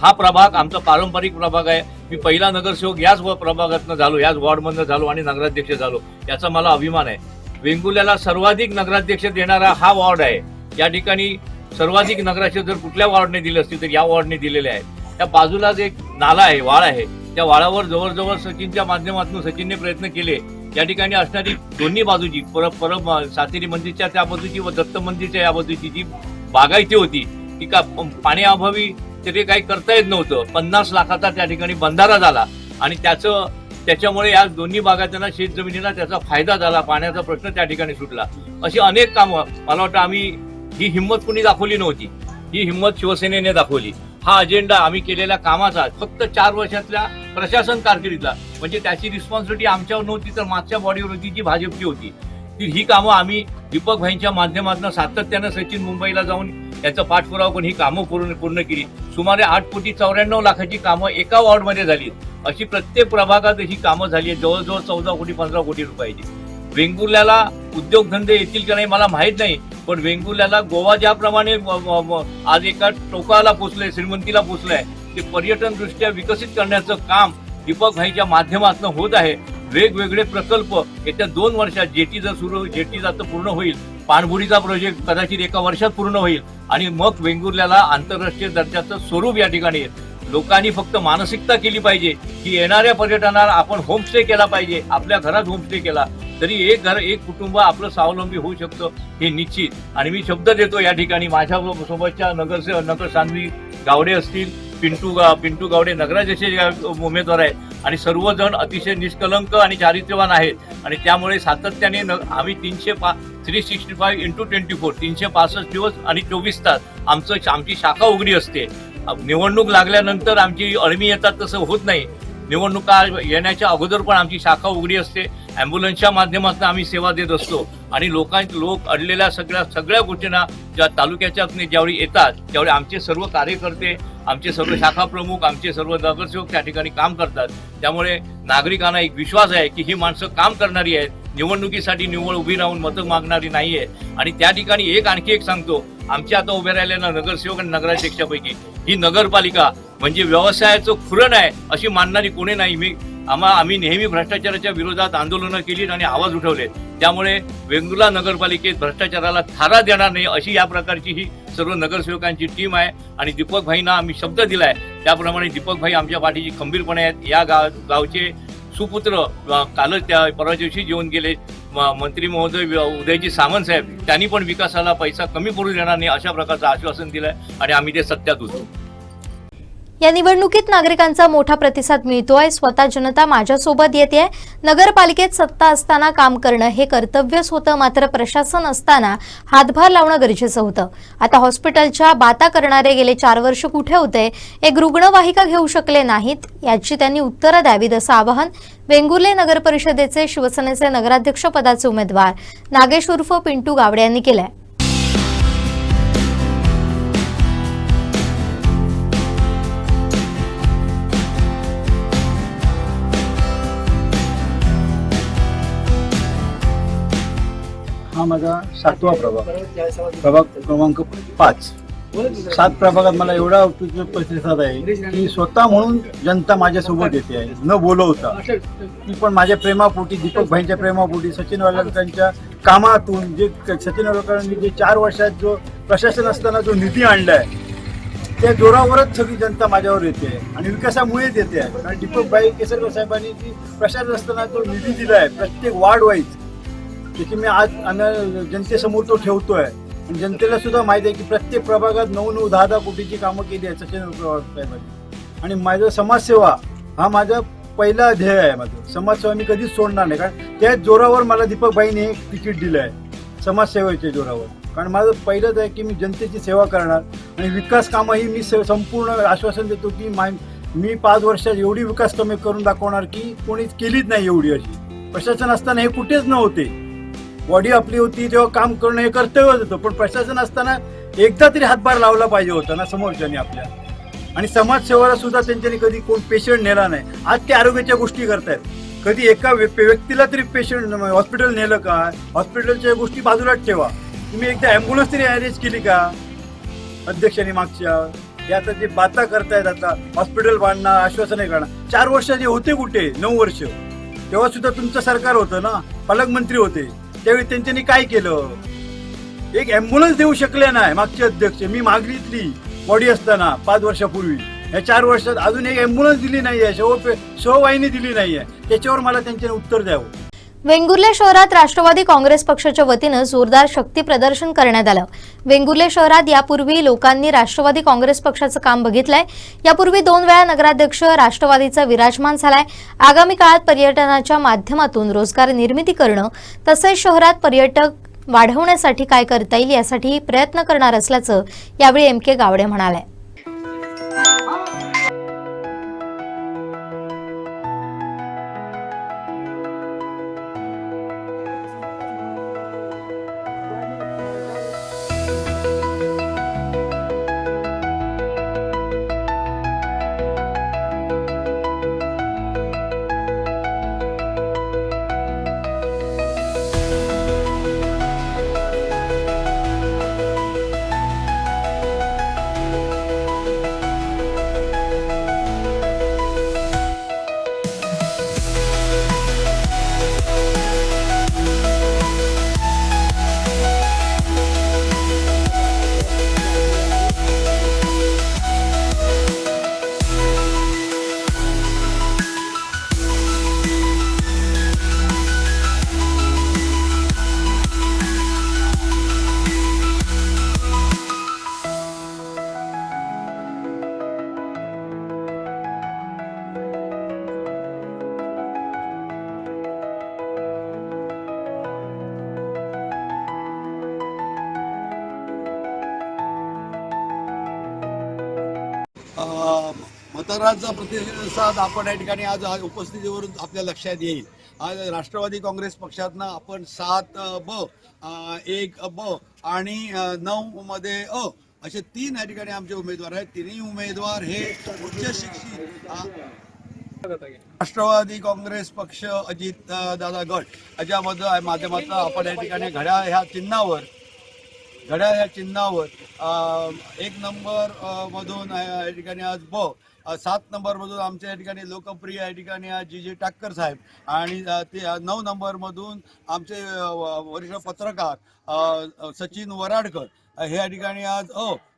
हा प्रभाग आमचा पारंपरिक प्रभाग आहे. मी पहिला नगरसेवक याच प्रभागातनं झालो, याच वॉर्डमधनं झालो आणि नगराध्यक्ष झालो, याचा मला अभिमान आहे. वेंगुर्ल्याला सर्वाधिक नगराध्यक्ष देणारा हा वॉर्ड आहे. या ठिकाणी सर्वाधिक नगराध्यक्ष जर कुठल्या वॉर्डने दिले असतील तर या वॉर्डने दिलेले आहे. त्या बाजूलाच एक नाला आहे, वाळ आहे, त्या वाळावर जवळजवळ सचिनच्या माध्यमातून सचिनने प्रयत्न केले. या ठिकाणी असणारी दोन्ही बाजूची परब सातेरी मंदिरच्या त्या बाजूची व दत्त मंदिरच्या या बाजूची जी बागायती होती ती का पाण्याअभावी ते काही करता येत नव्हतं. 50 लाखाचा त्या ठिकाणी बंधारा झाला आणि त्याच्यामुळे या दोन्ही बागायतींना शेतजमिनीला त्याचा फायदा झाला. पाण्याचा प्रश्न त्या ठिकाणी सुटला. अशी अनेक कामं मला वाटतं आम्ही ही हिंमत कुणी दाखवली नव्हती, ही हिंमत शिवसेनेने दाखवली हा अजेंडा आम्ही केलेल्या कामाचा फक्त 4 वर्षातल्या प्रशासन कारकिर्दीला, म्हणजे त्याची रिस्पॉन्सिबिलिटी आमच्यावर नव्हती तर मागच्या बॉडीवर होती जी भाजपची होती. ही कामं आम्ही दीपक भाईंच्या माध्यमातून सातत्यानं सचिन मुंबईला जाऊन याचा पाठपुरावा करून ही कामं पूर्ण केली. सुमारे 8,94 लाखाची कामं एका वॉर्डमध्ये झाली. अशी प्रत्येक प्रभागात ही कामं झाली आहेत, जवळजवळ 14 कोटी 15 कोटी रुपयाची. वेंगुर्ल्याला उद्योगधंदे येतील का नाही मला माहीत नाही, पण वेंगुर्ल्याला गोवा ज्याप्रमाणे आज एका टोकाला पोचलंय, श्रीमंतीला पोचलंय, ते पर्यटन दृष्ट्या विकसित करण्याचं काम दीपक भाईच्या माध्यमातून होत आहे. वेगवेगळे प्रकल्प येत्या 2 वर्षात जेटी जातं पूर्ण होईल, पाणबुडीचा प्रोजेक्ट कदाचित एका वर्षात पूर्ण होईल आणि मग वेंगुर्ल्याला आंतरराष्ट्रीय दर्जाचं स्वरूप या ठिकाणी येईल. लोकांनी फक्त मानसिकता केली पाहिजे की येणाऱ्या पर्यटनाला आपण होमस्टे केला पाहिजे. आपल्या घरात होमस्टे केला तरी एक घर एक कुटुंब आपलं स्वावलंबी होऊ शकतं हे निश्चित. आणि मी शब्द देतो या ठिकाणी माझ्या सोबतच्या नगर सान्वी गावडे असतील, पिंटू गावडे नगराध्यक्ष उमेदवार आहेत आणि सर्वजण अतिशय निष्कलंक आणि चारित्र्यवान आहेत आणि त्यामुळे सातत्याने आम्ही 365x24 365 दिवस आणि 24 तास आमची शाखा उघडी असते. निवडणूक लागल्यानंतर आमची अळमी येतात तसं होत नाही. निवडणुका येण्याच्या अगोदर पण आमची शाखा उघडी असते. ॲम्ब्युलन्सच्या माध्यमातून आम्ही सेवा देत असतो आणि लोक अडलेल्या सगळ्या गोष्टींना ज्या तालुक्याच्या ज्यावेळी येतात त्यावेळी आमचे सर्व कार्यकर्ते, आमचे सर्व शाखा प्रमुख, आमचे सर्व नगरसेवक त्या ठिकाणी काम करतात. त्यामुळे नागरिकांना एक विश्वास आहे की ही माणसं काम करणारी आहेत, निवडणुकीसाठी निव्वळ उभी राहून मतं मागणारी नाही आहे. आणि त्या ठिकाणी आणखी एक सांगतो, आमच्या आता उभे राहिलेल्या नगरसेवक आणि नगराध्यक्षापैकी ही नगरपालिका म्हणजे व्यवसायाचं खुरण आहे अशी मानणारी कोणी नाही. आम्ही नेहमी भ्रष्टाचाराच्या विरोधात आंदोलनं केली आणि आवाज उठवले. त्यामुळे वेंगुर्ला नगरपालिकेत भ्रष्टाचाराला थारा देणार नाही अशी या प्रकारची ही सर्व नगरसेवकांची टीम आहे. आणि दीपक भाईंना आम्ही शब्द दिलाय त्याप्रमाणे दीपक भाई आमच्या पाठीशी खंबीरपणे आहेत. या गावचे सुपुत्र कालच त्या परवा दिवशी जेवून गेले मंत्री महोदय उदयजी सामंत साहेब, त्यांनी पण विकासाला पैसा कमी पडू देणार नाही अशा प्रकारचं आश्वासन दिलंय आणि आम्ही ते सत्यात उतरू. या निवडणुकीत नागरिकांचा मोठा प्रतिसाद मिळतोय. स्वतः जनता माझ्यासोबत येते. नगरपालिकेत सत्ता असताना काम करणं हे कर्तव्यच होतं, मात्र प्रशासन असताना हातभार लावणं गरजेचं होतं. आता हॉस्पिटलच्या बाता करणारे गेले 4 वर्ष कुठे होते? एक रुग्णवाहिका घेऊ शकले नाहीत याची त्यांनी उत्तरं द्यावीत असं आवाहन वेंगुर्ले नगर परिषदेचे शिवसेनेचे नगराध्यक्ष पदाचे उमेदवार नागेश उर्फ पिंटू गावडे यांनी केलंय. हा माझा 7वा प्रभाग क्रमांक 5. 7 प्रभागात मला एवढा प्रतिसाद आहे की स्वतः म्हणून जनता माझ्यासोबत येते आहे, न बोलवता. ती पण माझ्या प्रेमापोटी, दीपक भाईंच्या प्रेमापोटी, सचिन वालकरांच्या कामातून जे सचिन वालकरांनी जे 4 वर्षात जो प्रशासन असताना जो निधी आणलाय त्या जोरावरच सगळी जनता माझ्यावर येते आणि विकासामुळेच येते आहे. कारण दीपक भाई केसरकर साहेबांनी जी प्रशासन असताना जो निधी दिला आहे प्रत्येक वार्ड वाईज, त्याची मी आज आम्ही जनतेसमोर तो ठेवतोय. जनतेला सुद्धा माहिती आहे की प्रत्येक प्रभागात 9-9, 10-10 कोटीची कामं केली आहेत सचिन साहेबांनी. आणि माझं समाजसेवा हा माझा पहिला ध्येय आहे. माझं समाजसेवा मी कधीच सोडणार नाही, कारण त्याच जोरावर मला दीपक भाईने एक तिकीट दिलं आहे, समाजसेवेच्या जोरावर. कारण माझं पहिलंच आहे की मी जनतेची सेवा करणार आणि विकास कामंही मी संपूर्ण आश्वासन देतो की मी 5 वर्षात एवढी विकास कामे करून दाखवणार की कोणीच केलीच नाही एवढी अशी. प्रशासन असताना हे कुठेच नव्हते. बॉडी आपली होती तेव्हा काम करणं हे कर्तव्यच होतं, पण प्रशासन असताना एकदा तरी हातभार लावला पाहिजे होता ना समोरच्याने आपल्या. आणि समाजसेवाला सुद्धा त्यांच्यानी कधी कोण पेशंट नेला नाही. आज ते आरोग्याच्या गोष्टी करतायत. कधी एका व्यक्तीला तरी पेशंट हॉस्पिटल नेलं का? हॉस्पिटलच्या गोष्टी बाजूलाच ठेवा. तुम्ही एकदा ॲम्ब्युलन्स तरी अरेंज केली का अध्यक्षांनी मागच्या? हे आता जे बाता करतायत, आता हॉस्पिटल बांधणार, आश्वासने करणार. 4 वर्ष जे होते कुठे? 9 वर्ष तेव्हा सुद्धा तुमचं सरकार होतं ना, पालकमंत्री होते त्यावेळी. त्यांच्यानी काय केलं? एक ॲम्ब्युलन्स देऊ शकले नाही मागचे अध्यक्ष. मी मागितली बॉडी असताना 5 वर्षापूर्वी. या 4 वर्षात अजून एक ॲम्ब्युलन्स दिली नाहीये, शववाहिनी दिली नाहीये. त्याच्यावर मला त्यांच्याने उत्तर द्यावं. वेंगुर्ले शहरात राष्ट्रवादी काँग्रेस पक्षाच्या वतीनं जोरदार शक्ती प्रदर्शन करण्यात आलं. वेंगुर्ले शहरात यापूर्वी लोकांनी राष्ट्रवादी काँग्रेस पक्षाचं काम बघितलंय. यापूर्वी 2 वेळा नगराध्यक्ष राष्ट्रवादीचा विराजमान झालाय. आगामी काळात पर्यटनाच्या माध्यमातून रोजगार निर्मिती करणं तसेच शहरात पर्यटक वाढवण्यासाठी काय करता येईल यासाठी प्रयत्न करणार असल्याचं यावेळी MK गावडे म्हणाले. तऱ्हाचा प्रतिसाद आपण या ठिकाणी आज उपस्थितीवरून आपल्या लक्षात येईल. आज राष्ट्रवादी काँग्रेस पक्षातनं आपण 7 ब 1 ब आणि 9 मध्ये अ असे 3 या ठिकाणी आमचे उमेदवार आहेत. तिन्ही उमेदवार हे उच्च शिक्षित राष्ट्रवादी काँग्रेस पक्ष अजित दादा गट याच्यामध्ये माध्यमातून आपण या ठिकाणी घड्याळ ह्या चिन्हावर 1 नंबर मधून या ठिकाणी आज 7 नंबर मधून आमच्या या ठिकाणी लोकप्रिय या ठिकाणी आज जी ठाकर साहेब आणि ते 9 नंबर मधून आमचे वरिष्ठ पत्रकार सचिन वराडकर हे या ठिकाणी आज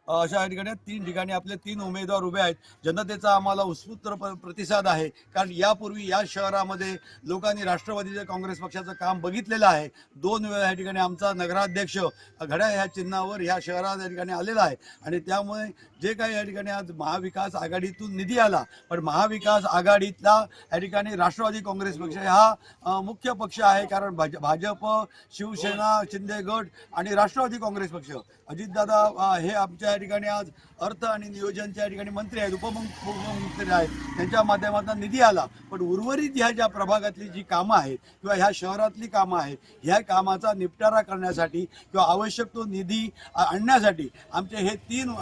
अशा या ठिकाणी 3 ठिकाणी आपले 3 उमेदवार उभे आहेत. जनतेचा आम्हाला उत्स्फूर्त प्रतिसाद आहे, कारण यापूर्वी या शहरामध्ये लोकांनी राष्ट्रवादी काँग्रेस पक्षाचं काम बघितलेलं आहे. 2 वेळा या ठिकाणी आमचा नगराध्यक्ष घड्याळ ह्या चिन्हावर ह्या शहरात या ठिकाणी आलेला आहे आणि त्यामुळे जे काही या ठिकाणी आज महाविकास आघाडीतून निधी आला, पण महाविकास आघाडीतला या ठिकाणी राष्ट्रवादी काँग्रेस पक्ष हा मुख्य पक्ष आहे, कारण भाजप, शिवसेना, शिंदे गट आणि राष्ट्रवादी काँग्रेस पक्ष अजितदादा हे आमच्या या ठिकाणी आज अर्थ आणि नियोजनच्या या ठिकाणी मंत्री आहेत, उपमुख्यमंत्री आहेत, त्यांच्या माध्यमातून निधी आला. पण उर्वरित ह्या ज्या प्रभागातली जी कामं आहेत किंवा ह्या शहरातली कामं आहेत, ह्या कामाचा निपटारा करण्यासाठी किंवा आवश्यक तो निधी आणण्यासाठी आमचे हे 3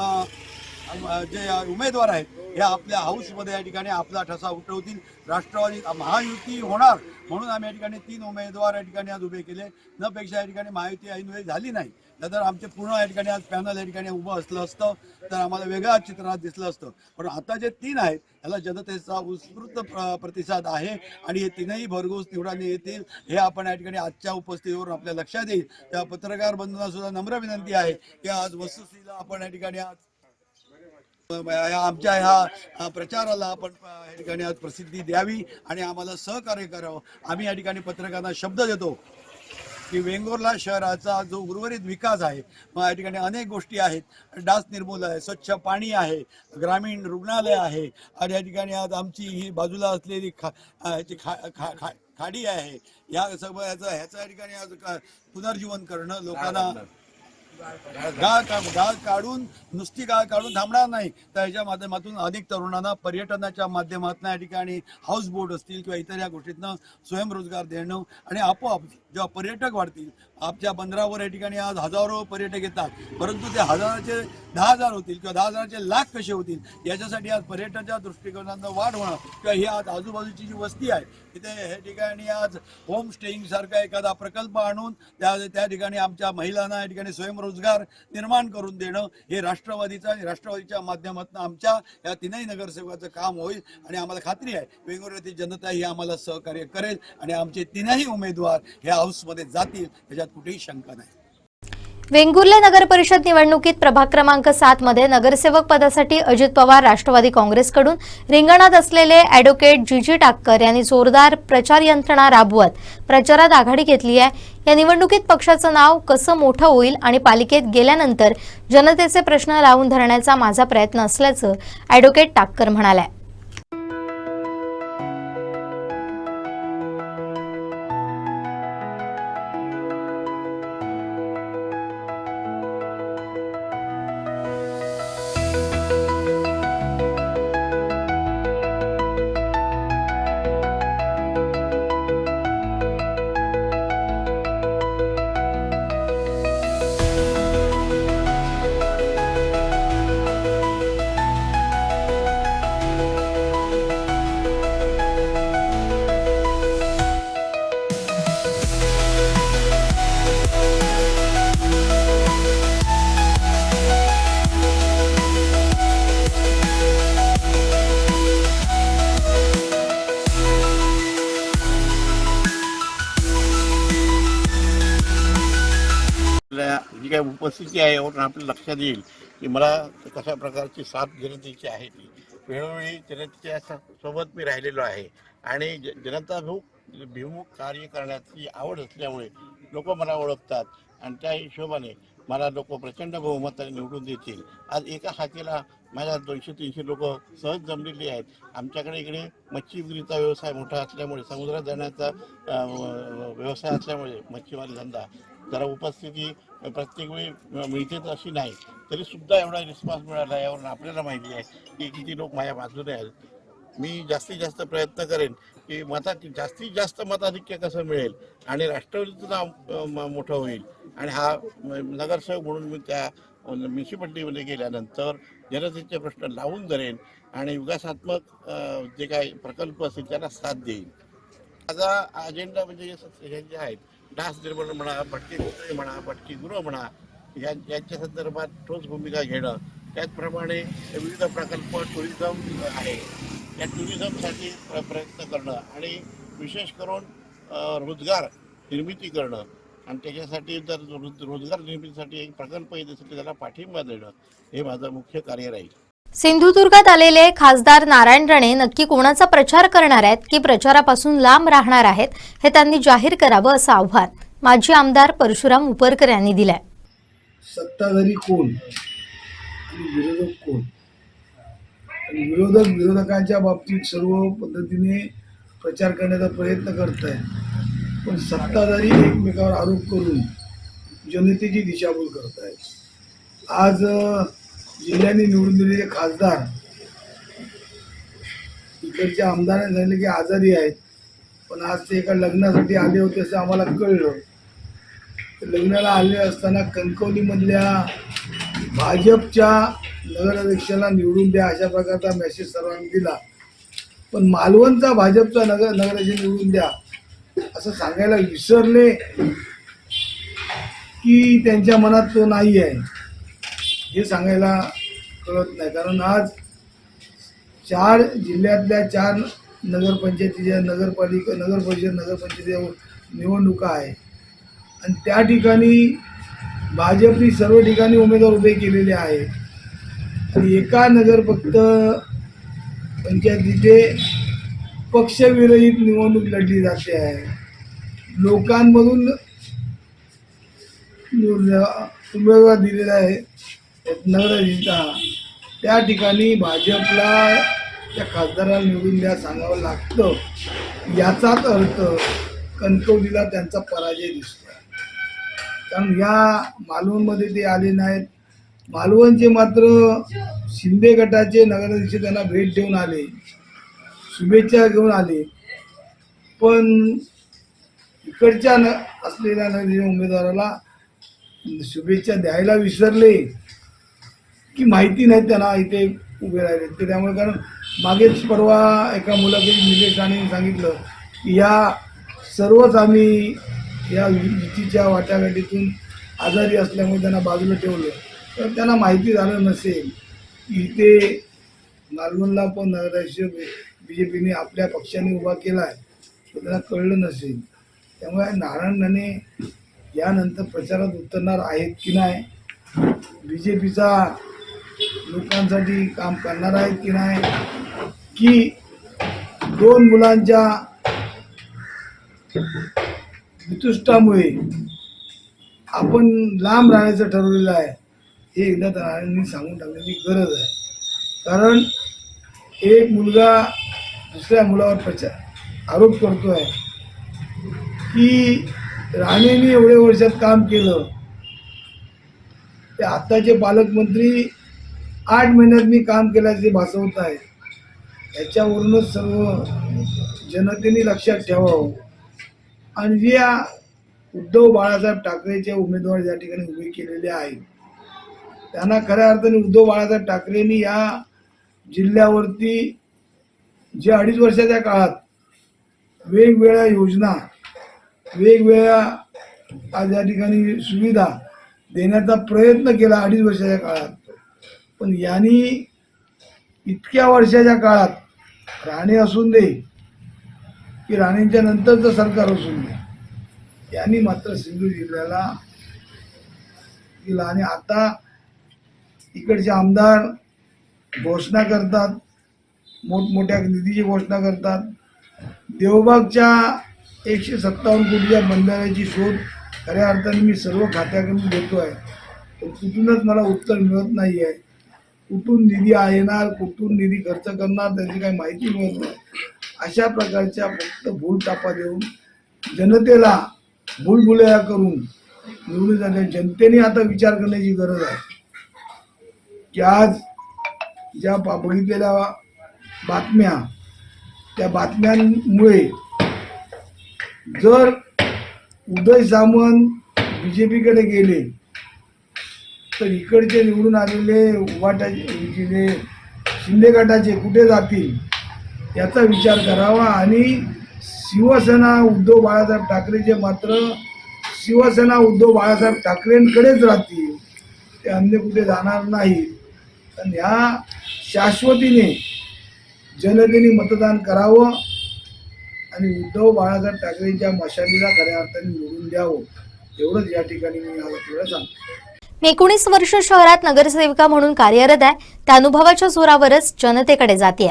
जे उमेदवार आहेत हे आपल्या हाऊसमध्ये या ठिकाणी आपला ठसा उठवतील. राष्ट्रवादी महायुती होणार म्हणून आम्ही या ठिकाणी 3 उमेदवार या ठिकाणी आज उभे केले. न पेक्षा या ठिकाणी महायुती ऐनवेळी झाली नाही, तर आमचे पूर्ण या ठिकाणी आज पॅनल या ठिकाणी उभं असलं असतं तर आम्हाला वेगळ्या चित्रात दिसलं असतं. पण आता जे 3 आहेत याला जनतेचा उत्स्फूर्त प्रतिसाद आहे आणि हे 3ही भरघोस निवडून येतील हे आपण या ठिकाणी आजच्या उपस्थितीवरून आपल्या लक्षात येईल. त्या पत्रकार बंधूंना सुद्धा नम्र विनंती आहे की आज वस्तुस्थितीला आपण या ठिकाणी आज आमच्या ह्या प्रचाराला आपण या ठिकाणी आज प्रसिद्धी द्यावी आणि आम्हाला सहकार्य करावं. आम्ही या ठिकाणी पत्रकारांना शब्द देतो की वेंगुर्ला शहराचा जो उर्वरित विकास आहे, मग या ठिकाणी अनेक गोष्टी आहेत. डास निर्मूलन आहे, स्वच्छ पाणी आहे, ग्रामीण रुग्णालय आहे आणि या ठिकाणी आज आमची ही बाजूला असलेली खाडी आहे, या सगळं ह्याचं या ठिकाणी आज पुनर्जीवन करणं, लोकांना गाळ काढून नुसती गाळ काढून थांबणार नाही, तर याच्या माध्यमातून अनेक तरुणांना पर्यटनाच्या माध्यमातून या ठिकाणी हाऊस बोट असतील किंवा इतर या गोष्टीतनं स्वयंरोजगार देणं आणि आपोआप जेव्हा पर्यटक वाढतील, आमच्या बंदरावर या ठिकाणी आज हजारो पर्यटक येतात, परंतु ते हजाराचे 10,000 होतील किंवा 10,000चे लाख कसे होतील याच्यासाठी आज पर्यटनाच्या दृष्टिकोनानं वाढ होणं किंवा ही आज आजूबाजूची जी वस्ती आहे तिथे या ठिकाणी आज होम स्टेईंग सारखा एखादा प्रकल्प आणून त्या ठिकाणी आमच्या महिलांना या ठिकाणी स्वयंरोजगार निर्माण करून देणं हे राष्ट्रवादीचा आणि राष्ट्रवादीच्या माध्यमातून आमच्या या 3ही नगरसेवकाचं काम होईल आणि आम्हाला खात्री आहे वेंगुर्ल्याची जनता ही आम्हाला सहकार्य करेल आणि आमचे 3ही उमेदवार ह्या हाऊसमध्ये जातील याच्यात कुठेही शंका नाही. वेंगुर्ले नगर परिषद निवडणुकीत प्रभाग क्रमांक 7 मध्ये नगरसेवक पदासाठी अजित पवार राष्ट्रवादी काँग्रेसकडून रिंगणात असलेले ॲडव्होकेट जीजी टाक्कर यांनी जोरदार प्रचार यंत्रणा राबवत प्रचारात आघाडी घेतली आहे. या निवडणुकीत पक्षाचं नाव कसं मोठं होईल आणि पालिकेत गेल्यानंतर जनतेचे प्रश्न लावून धरण्याचा माझा प्रयत्न असल्याचं ॲडव्होकेट टाक्कर म्हणाल्या. जी काही उपस्थिती आहे यावरून आपल्या लक्षात येईल की मला कशा प्रकारची साथ जनतेची आहे. ती वेळोवेळी जनतेच्या सोबत मी राहिलेलो आहे आणि जनताभिमुख कार्य करण्याची आवड असल्यामुळे लोक मला ओळखतात आणि त्या हिशोबाने मला लोक प्रचंड बहुमताने निवडून देतील. आज एका हाकेला माझ्या 200-300 लोक सहज जमलेली आहेत. आमच्याकडे इकडे मच्छीविक्रीचा व्यवसाय मोठा असल्यामुळे, समुद्रात जाण्याचा व्यवसाय असल्यामुळे मच्छीमारी धंदा जरा उपस्थिती प्रत्येक वेळी मिळतेच अशी नाही, तरी सुद्धा एवढा रिस्पॉन्स मिळाला यावरून आपल्याला माहिती आहे की किती लोक माझ्या बाजूने आहेत. मी जास्तीत जास्त प्रयत्न करेन की जास्तीत जास्त मताधिक्य कसं मिळेल आणि राष्ट्रवादीचं नाव मोठं होईल. आणि हा नगरसेवक म्हणून मी त्या म्युन्सिपाल्टीमध्ये गेल्यानंतर जनतेचे प्रश्न लावून धरेन आणि विकासात्मक जे काही प्रकल्प असतील त्यांना साथ देईन. माझा अजेंडा म्हणजे हे जे आहेत डास निर्माण म्हणा, भटके कुत्रे म्हणा, भटकी गृह म्हणा, यांच्या संदर्भात ठोस भूमिका घेणं. त्याचप्रमाणे विविध प्रकल्प टुरिझम आहे, या टुरिझमसाठी प्रयत्न करणं आणि विशेष करून रोजगार निर्मिती करणं आणि त्याच्यासाठी जर रोजगार निर्मितीसाठी एक प्रकल्प येत असेल तर त्याला पाठिंबा देणं हे माझं मुख्य कार्य राहील. सिंधुदुर्गात आलेले खासदार नारायण राणे नक्की कोणाचा प्रचार करणार आहेत की प्रचारापासून लांब राहणार आहेत हे त्यांनी जाहीर करावं असं आव्हान माजी आमदार परशुराम उपरकर यांनी दिलंय. सत्ताधारी कोण आणि विरोधक कोण, आणि विरोधकांच्या बाबतीत सर्व पद्धतीने प्रचार करण्याचा प्रयत्न करत आहेत, पण सत्ताधारी एकमेकावर आरोप करून जनतेची दिशाभूल करत आहेत. आज जिल्ह्याने निवडून दिलेले खासदार इकडच्या आमदारांनी सांगितले की आजारी आहेत, पण आज ते एका लग्नासाठी आले होते असं आम्हाला कळलं. लग्नाला आले असताना कणकवलीमधल्या भाजपच्या नगराध्यक्षाला निवडून द्या अशा प्रकारचा मेसेज सर्वांनी दिला, पण मालवणचा भाजपचा नगराध्यक्ष निवडून द्या असं सांगायला विसरले की त्यांच्या मनात तो नाही आहे हे सांगायला कळत नाही. कारण आज 4 जिल्ह्यातल्या 4 नगरपंचायतीच्या नगर परिषद निवडणुका आहे आणि त्या ठिकाणी भाजपने सर्व ठिकाणी उमेदवार उभे केलेले आहेत आणि एका नगर फक्त पंचायतीचे पक्षविरहित निवडणूक लढली जाते आहे. लोकांमधून उमेदवार दिलेला आहे नगराध्यक्षा, त्या ठिकाणी भाजपला त्या खासदाराला निवडून द्या सांगावं लागतं. याचाच अर्थ कणकवलीला त्यांचा पराजय दिसतो. कारण या मालवणमध्ये ते आले नाहीत. मालवणचे मात्र शिंदे गटाचे नगराध्यक्ष त्यांना भेट देऊन आले, शुभेच्छा घेऊन आले, पण इकडच्या असलेल्या उमेदवाराला शुभेच्छा द्यायला विसरले की माहिती नाही त्यांना इथे उभे राहिले ते. त्यामुळे कारण मागेच परवा एका मुलाखतीत निलेश राणेंनी सांगितलं की या सर्वच आम्ही या युतीच्या वाटाघाटीतून आजारी असल्यामुळे त्यांना बाजूला ठेवलं, तर त्यांना माहिती झालं नसेल की इथे मालवणला पण नगराध्यक्ष BJPने आपल्या पक्षाने उभा केला आहे, तर त्यांना कळलं नसेल. त्यामुळे नारायण राणे यानंतर प्रचारात उतरणार आहेत की नाही, BJPचा लोकांसाठी काम करणार आहेत की नाही, की 2 मुलांच्या वितुष्टामुळे आपण लांब राहण्याचं ठरवलेलं आहे हे एकदा नारायणांनी सांगून टाकण्याची गरज आहे. कारण एक मुलगा दुसऱ्या मुलावर आरोप करतोय की राणेंनी एवढ्या वर्षात काम केलं, ते आत्ताचे पालकमंत्री 8 महिन्यात मी काम केल्याचे भासवत आहे. याच्यावरूनच सर्व जनतेने लक्षात ठेवावं. आणि जे उद्धव बाळासाहेब ठाकरेचे उमेदवार या ठिकाणी उभे केलेले आहेत त्यांना खऱ्या अर्थाने उद्धव बाळासाहेब ठाकरेंनी या जिल्ह्यावरती जे 2.5 वर्षाच्या काळात वेगवेगळ्या योजना, वेगवेगळ्या आज या ठिकाणी सुविधा देण्याचा प्रयत्न केला 2.5 वर्षाच्या काळात, पण यांनी इतक्या वर्षाच्या काळात राणे असून दे की राणेंच्या नंतरचं सरकार असून दे, यांनी मात्र सिंधुदुर्ग जिल्ह्याला केला. आणि आता इकडचे आमदार घोषणा करतात, मोठमोठ्या निधीची घोषणा करतात. देवबागच्या 157 कोटीच्या बंधाऱ्याची शोध खऱ्या अर्थाने मी सर्व खात्याकडून घेतो आहे, पण कुठूनच मला उत्तर मिळत नाही आहे. कुठून निधी येणार, कुठून निधी खर्च करणार त्याची काही माहिती मिळत नाही. अशा प्रकारच्या फक्त भूलटापा देऊन जनतेला भूलभुलैया करून निवडून जाणे जनतेने आता विचार करण्याची गरज आहे की आज ज्या बघितलेल्या बातम्या त्या बातम्यांमुळे जर उदय सामंत BJP-कडे गेले तर इकडचे निवडून आलेले उभाटाचे जे शिंदे गटाचे कुठे जातील याचा विचार करावा आणि शिवसेना उद्धव बाळासाहेब ठाकरेचे मात्र शिवसेना उद्धव बाळासाहेब ठाकरेंकडेच राहतील, ते अन्य कुठे जाणार नाहीत। आणि ह्या शाश्वतीने जनतेने मतदान करावं आणि उद्धव बाळासाहेब ठाकरेंच्या मशालीला खऱ्या अर्थाने निवडून द्यावं, एवढंच या ठिकाणी मी आज आपल्याला सांगतो। 19 वर्ष शहरात नगरसेविका म्हणून कार्यरत आहे, त्या अनुभवाच्या जोरावरच जनतेकडे जाते।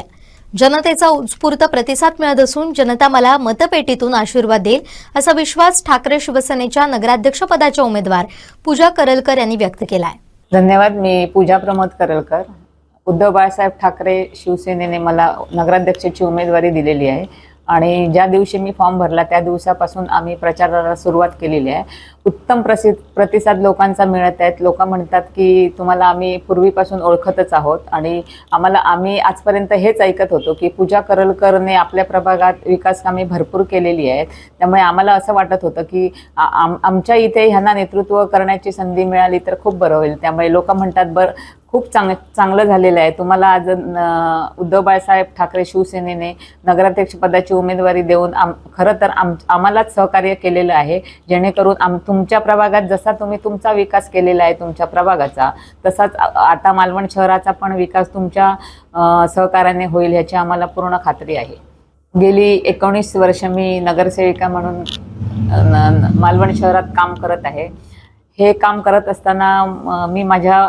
जनतेचा उत्स्फूर्त प्रतिसाद मिळत असून जनता मला मतपेटीतून आशीर्वाद देईल असा विश्वास ठाकरे शिवसेनेच्या नगराध्यक्षपदाच्या उमेदवार पूजा करलकर यांनी व्यक्त केलाय। धन्यवाद। मी पूजा प्रमोद करलकर। उद्धव बाळासाहेब ठाकरे शिवसेनेने मला नगराध्यक्षाची उमेदवारी दिलेली आहे आणि ज्या दिवशी मी फॉर्म भरला त्या दिवसापासून आम्ही प्रचाराला सुरुवात केलेली आहे। उत्तम प्रतिसाद लोकांचा मिळत आहेत। लोक म्हणतात की तुम्हाला आम्ही पूर्वीपासून ओळखतच आहोत आणि आम्ही आजपर्यंत हेच ऐकत होतो की पूजा करलकरने आपल्या प्रभागात विकास कामे भरपूर केलेली आहेत, त्यामुळे आम्हाला असं वाटत होतं की आमच्या इथे ह्यांना नेतृत्व करण्याची संधी मिळाली तर खूप बरं होईल। त्यामुळे लोक म्हणतात खूप चांगलं झालेलं आहे, तुम्हाला आज उद्धव बाळासाहेब ठाकरे शिवसेनेने नगराध्यक्षपदाची उमेदवारी देऊन खरं तर आम्हालाच सहकार्य केलेलं आहे, जेणेकरून तुमच्या प्रभागात जसा तुम्ही तुमचा विकास केलेला आहे तुमच्या प्रभागाचा, तसाच आता मालवण शहराचा पण विकास तुमच्या सहकार्याने होईल ह्याची आम्हाला पूर्ण खात्री आहे। गेली 19 वर्ष मी नगरसेविका म्हणून मालवण शहरात काम करत आहे। हे काम करत असताना मी माझ्या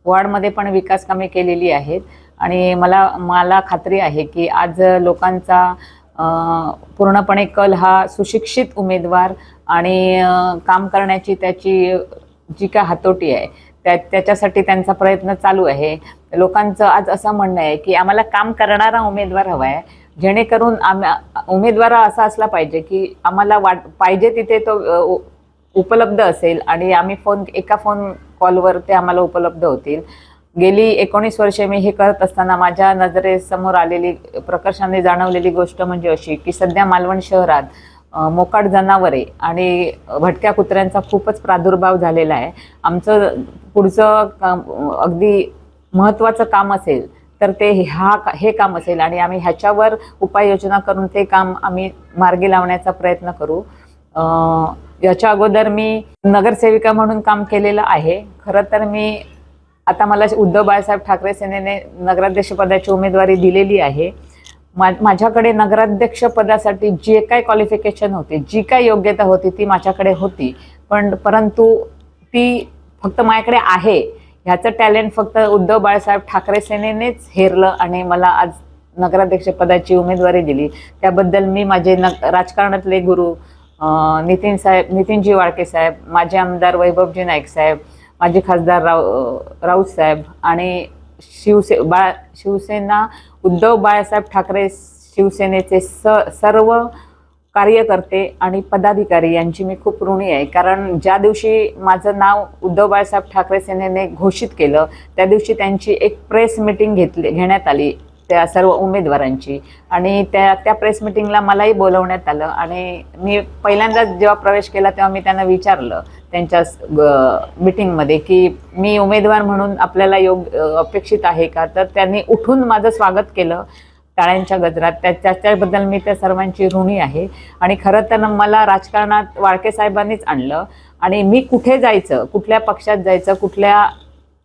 वॉर्डमध्ये पण विकास कामे केलेली आहेत आणि मला खात्री आहे की आज लोकांचा पूर्णपणे कल हा सुशिक्षित उमेदवार आणि काम करण्याची त्याची जी काय हातोटी आहे त्याच्यासाठी त्यांचा प्रयत्न चालू आहे। लोकांचं आज असं म्हणणं आहे की आम्हाला काम करणारा उमेदवार हवा आहे, जेणेकरून उमेदवार असा असला पाहिजे की आम्हाला पाहिजे तिथे तो उपलब्ध असेल आणि आम्ही एका फोन कॉलवर ते आम्हाला उपलब्ध होतील। गेली 19 वर्षे मी हे करत असताना माझ्या नजरेसमोर आलेली प्रकर्षाने जाणवलेली गोष्ट म्हणजे अशी की सध्या मालवण शहरात मोकाट जनावरे आणि भटक्या कुत्र्यांचा खूपच प्रादुर्भाव झालेला आहे। आमचं पुढचं अगदी महत्त्वाचं काम असेल तर ते हे काम असेल आणि आम्ही ह्याच्यावर उपाययोजना करून ते काम आम्ही मार्गी लावण्याचा प्रयत्न करू। याच्या अगोदर मी नगरसेविका म्हणून काम केलेलं आहे। खरं तर आता मला उद्धव बाळासाहेब ठाकरे सेनेने नगराध्यक्षपदाची उमेदवारी दिलेली आहे। माझ्याकडे नगराध्यक्षपदासाठी जे काय क्वालिफिकेशन होते, जी काय योग्यता होती ती माझ्याकडे होती, परंतु ती फक्त माझ्याकडे आहे ह्याचं टॅलेंट फक्त उद्धव बाळासाहेब ठाकरे सेनेनेच हेरलं आणि मला आज नगराध्यक्षपदाची उमेदवारी दिली। त्याबद्दल मी माझे राजकारणातले गुरु नितीनजी वाळके साहेब, माझे आमदार वैभवजी नाईक साहेब, माजी खासदार राऊत साहेब आणि शिवसेना उद्धव बाळासाहेब ठाकरे शिवसेनेचे सर्व कार्यकर्ते आणि पदाधिकारी यांची मी खूप ऋणी आहे। कारण ज्या दिवशी माझं नाव उद्धव बाळासाहेब ठाकरे सेनेने घोषित केलं त्या दिवशी त्यांची एक प्रेस मीटिंग घेण्यात आली त्या सर्व उमेदवारांची आणि त्या प्रेस मीटिंगला मलाही बोलवण्यात आलं आणि मी पहिल्यांदा जेव्हा प्रवेश केला तेव्हा मी त्यांना विचारलं त्यांच्या मीटिंगमध्ये की मी उमेदवार म्हणून आपल्याला अपेक्षित आहे का, तर त्यांनी उठून माझं स्वागत केलं टाळ्यांच्या गजरात। त्याच्याबद्दल मी त्या सर्वांची ऋणी आहे आणि खरं तर मला राजकारणात वाळके साहेबांनीच आणलं आणि मी कुठे जायचं, कुठल्या पक्षात जायचं, कुठल्या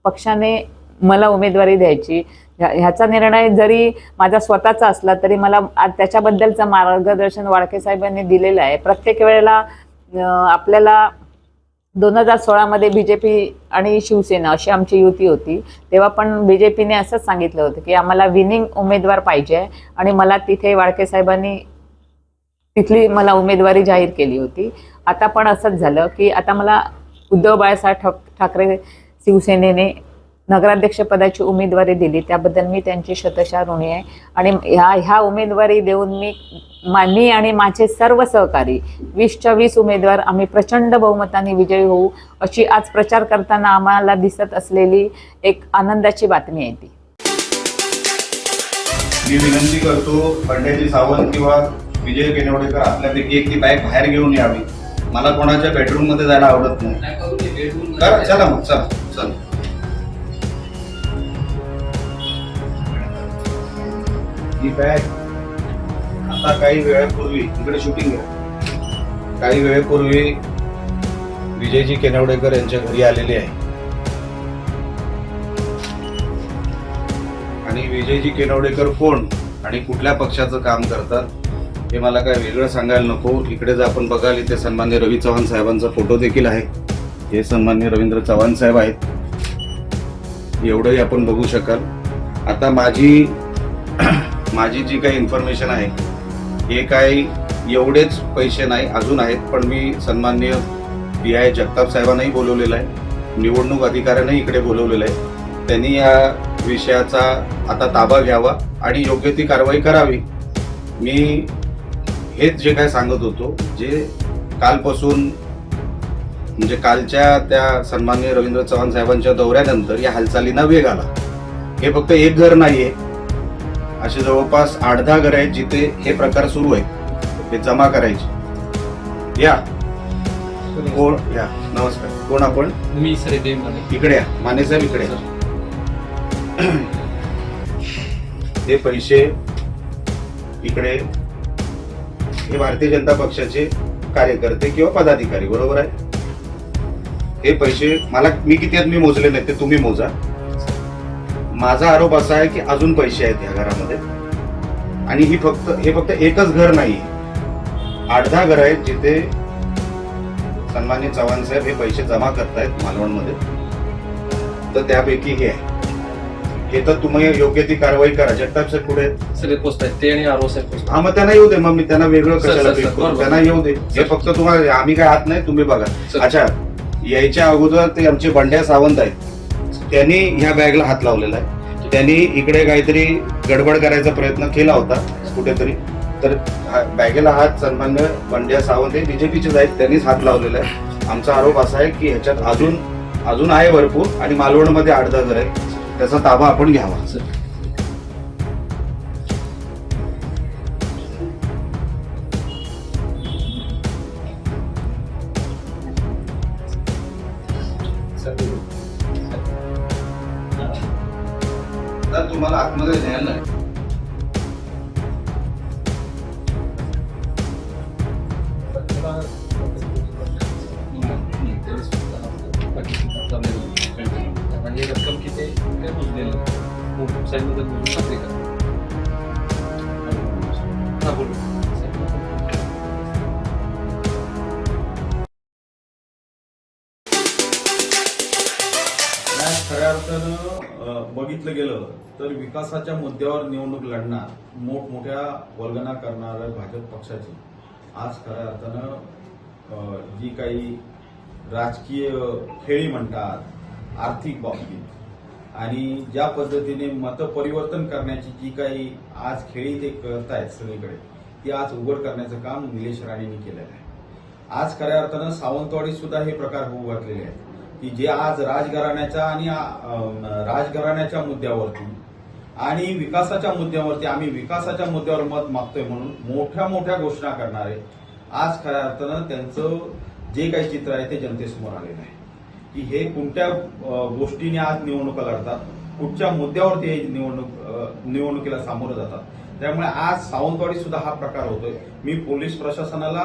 पक्षाने मला उमेदवारी द्यायची ह्याचा निर्णय जरी माझा स्वतःचा असला तरी मला त्याच्याबद्दलचं मार्गदर्शन वाळके साहेबांनी दिलेलं आहे। प्रत्येक वेळेला आपल्याला 2016 मध्ये BJP आणि शिवसेना अशी आमची युती होती, तेव्हा पण BJPने असंच सांगितलं होतं की आम्हाला विनिंग उमेदवार पाहिजे आणि मला तिथे वाळके साहेबांनी तिथली मला उमेदवारी जाहीर केली होती। आता पण असंच झालं की आता मला उद्धव बाळासाहेब ठाकरे शिवसेनेने नगराध्यक्षपदाची उमेदवारी दिली त्याबद्दल मी त्यांची शतशः ऋणी आहे. आणि ह्या उमेदवारी देऊन मी आणि माझे सर्व सहकारी 20च्या 20 उमेदवार आम्ही प्रचंड बहुमताने विजयी होऊ अशी आज प्रचार करताना आम्हाला दिसत असलेली एक आनंदाची बातमी आहे ती. मी विनंती करतो पंड्याजी सावंत किंवा विजय केनवडेकर आपल्यापैकी एक ती बाईक बाहेर घेऊन यावी. मला कोणाच्या बेडरूम मध्ये जायला आवडत नाही. चला मग चला चला. ही बॅग आता काही वेळापूर्वी इकडे शूटिंग आहे. काही वेळेपूर्वी विजयजी केनवडेकर यांच्या घरी आलेली आहे आणि विजयजी केनवडेकर कोण आणि कुठल्या पक्षाचं काम करतात हे मला काय वेगळं सांगायला नको. इकडे जर आपण बघाल इथे सन्मान्य रवी चव्हाण साहेबांचा फोटो देखील आहे. हे सन्मान्य रवींद्र चव्हाण साहेब आहेत. एवढंही आपण बघू शकाल. आता माझी जी काही इन्फॉर्मेशन आहे हे काही एवढेच पैसे नाही, अजून आहेत. पण मी सन्मान्य PI जगताप साहेबांनाही बोलवलेलं आहे, निवडणूक अधिकाऱ्यांनाही इकडे बोलवलेलं आहे. त्यांनी या विषयाचा आता ताबा घ्यावा आणि योग्य ती कारवाई करावी. मी हेच जे काय सांगत होतो, जे कालपासून म्हणजे कालच्या त्या सन्मान्य रवींद्र चव्हाण साहेबांच्या दौऱ्यानंतर या हालचालींना वेग आला. हे फक्त एक घर नाहीये, असे जवळपास 8-10 घर आहेत जिथे हे प्रकार सुरू आहेत. हे जमा करायचे. या कोण या नमस्कार. कोण आपण? मी श्रीदेव माने. इकडे या माने साहेब इकडे. हे पैसे इकडे हे भारतीय जनता पक्षाचे कार्यकर्ते किंवा पदाधिकारी बरोबर आहे. हे पैसे मी किती आहेत मी मोजले नाही, ते तुम्ही मोजा. माझा आरोप असा आहे की अजून पैसे आहेत या घरामध्ये आणि हे फक्त एकच घर नाही, 8-10 घर आहेत जिथे सन्मान्य चव्हाण साहेब हे पैसे जमा करतायत मालवणमध्ये. तर त्यापैकी हे आहे. हे तर तुम्ही योग्य ती कारवाई करा. जगताप साहेब पुढे सगळे पोस्ट आहेत ते आणि आरो साहेब. हा मग त्यांना येऊ दे. मग मी त्यांना वेगळं कशाला करू? त्यांना येऊ दे. हे फक्त तुम्हाला आम्ही काय हात नाही, तुम्ही बघा. अच्छा, यायच्या अगोदर ते आमचे बंड्या सावंत आहेत, त्यांनी ह्या बॅगला हात लावलेला आहे. त्यांनी इकडे काहीतरी गडबड करायचा प्रयत्न केला होता कुठेतरी, तर बॅगेला हात सन्मान्य बंड्या सावंत हे BJPचेच आहेत, त्यांनीच हात लावलेला आहे. आमचा आरोप असा आहे की ह्याच्यात अजून आहे भरपूर आणि मालवणमध्ये 8-10 घर आहे. त्याचा ताबा आपण घ्यावा. तुम्हाला आतमध्ये न्यायला नाही. म्हणजे रक्कम किती काय मोजलेलं साईडमध्ये मोजून सांगते का? हा बोलू. खऱ्या अर्थानं बघितलं गेलं तर विकासाच्या मुद्द्यावर निवडणूक लढणार, मोठमोठ्या वल्गना करणाऱ्या भाजप पक्षाची आज खऱ्या अर्थानं जी काही राजकीय खेळी म्हणतात आर्थिक बाबतीत आणि ज्या पद्धतीने मतपरिवर्तन करण्याची जी काही आज खेळी ते करतायत सगळीकडे, ती आज उघड करण्याचं काम निलेश राणेंनी केलेलं आहे. आज खऱ्या अर्थानं सावंतवाडीत सुद्धा हे प्रकार होऊ घातलेले आहेत की जे आज राजघराण्याच्या मुद्द्यावरती आणि विकासाच्या मुद्द्यावरती आम्ही विकासाच्या मुद्द्यावर मत मागतोय म्हणून मोठ्या मोठ्या घोषणा करणारे आज खऱ्या अर्थानं त्यांचं जे काही चित्र आहे ते जनतेसमोर आलेलं आहे की हे कोणत्या गोष्टीने आज निवडणुका लढतात, कुठच्या मुद्द्यावरती हे निवडणुकीला सामोरं जातात. त्यामुळे आज सावंतवाडीत सुद्धा हा प्रकार होतोय. मी पोलीस प्रशासनाला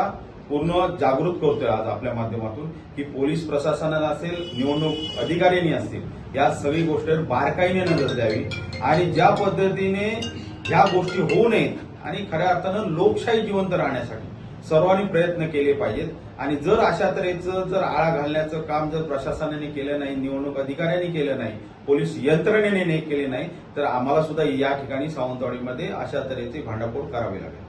पूर्ण जागृत करतोय आज आपल्या माध्यमातून की पोलीस प्रशासनाला असेल, निवडणूक अधिकाऱ्यांनी असतील, या सगळी गोष्टीवर बारकाईने नजर द्यावी आणि ज्या पद्धतीने ह्या गोष्टी होऊ नयेत आणि खऱ्या अर्थानं लोकशाही जिवंत राहण्यासाठी सर्वांनी प्रयत्न केले पाहिजेत. आणि जर अशा तऱ्हेचं आळा घालण्याचं काम जर प्रशासनाने केलं नाही, निवडणूक अधिकाऱ्यांनी केलं नाही, पोलीस यंत्रणेने केले नाही, तर आम्हाला सुद्धा या ठिकाणी सावंतवाडीमध्ये अशा तऱ्हेचे भांडाफोड करावे लागेल.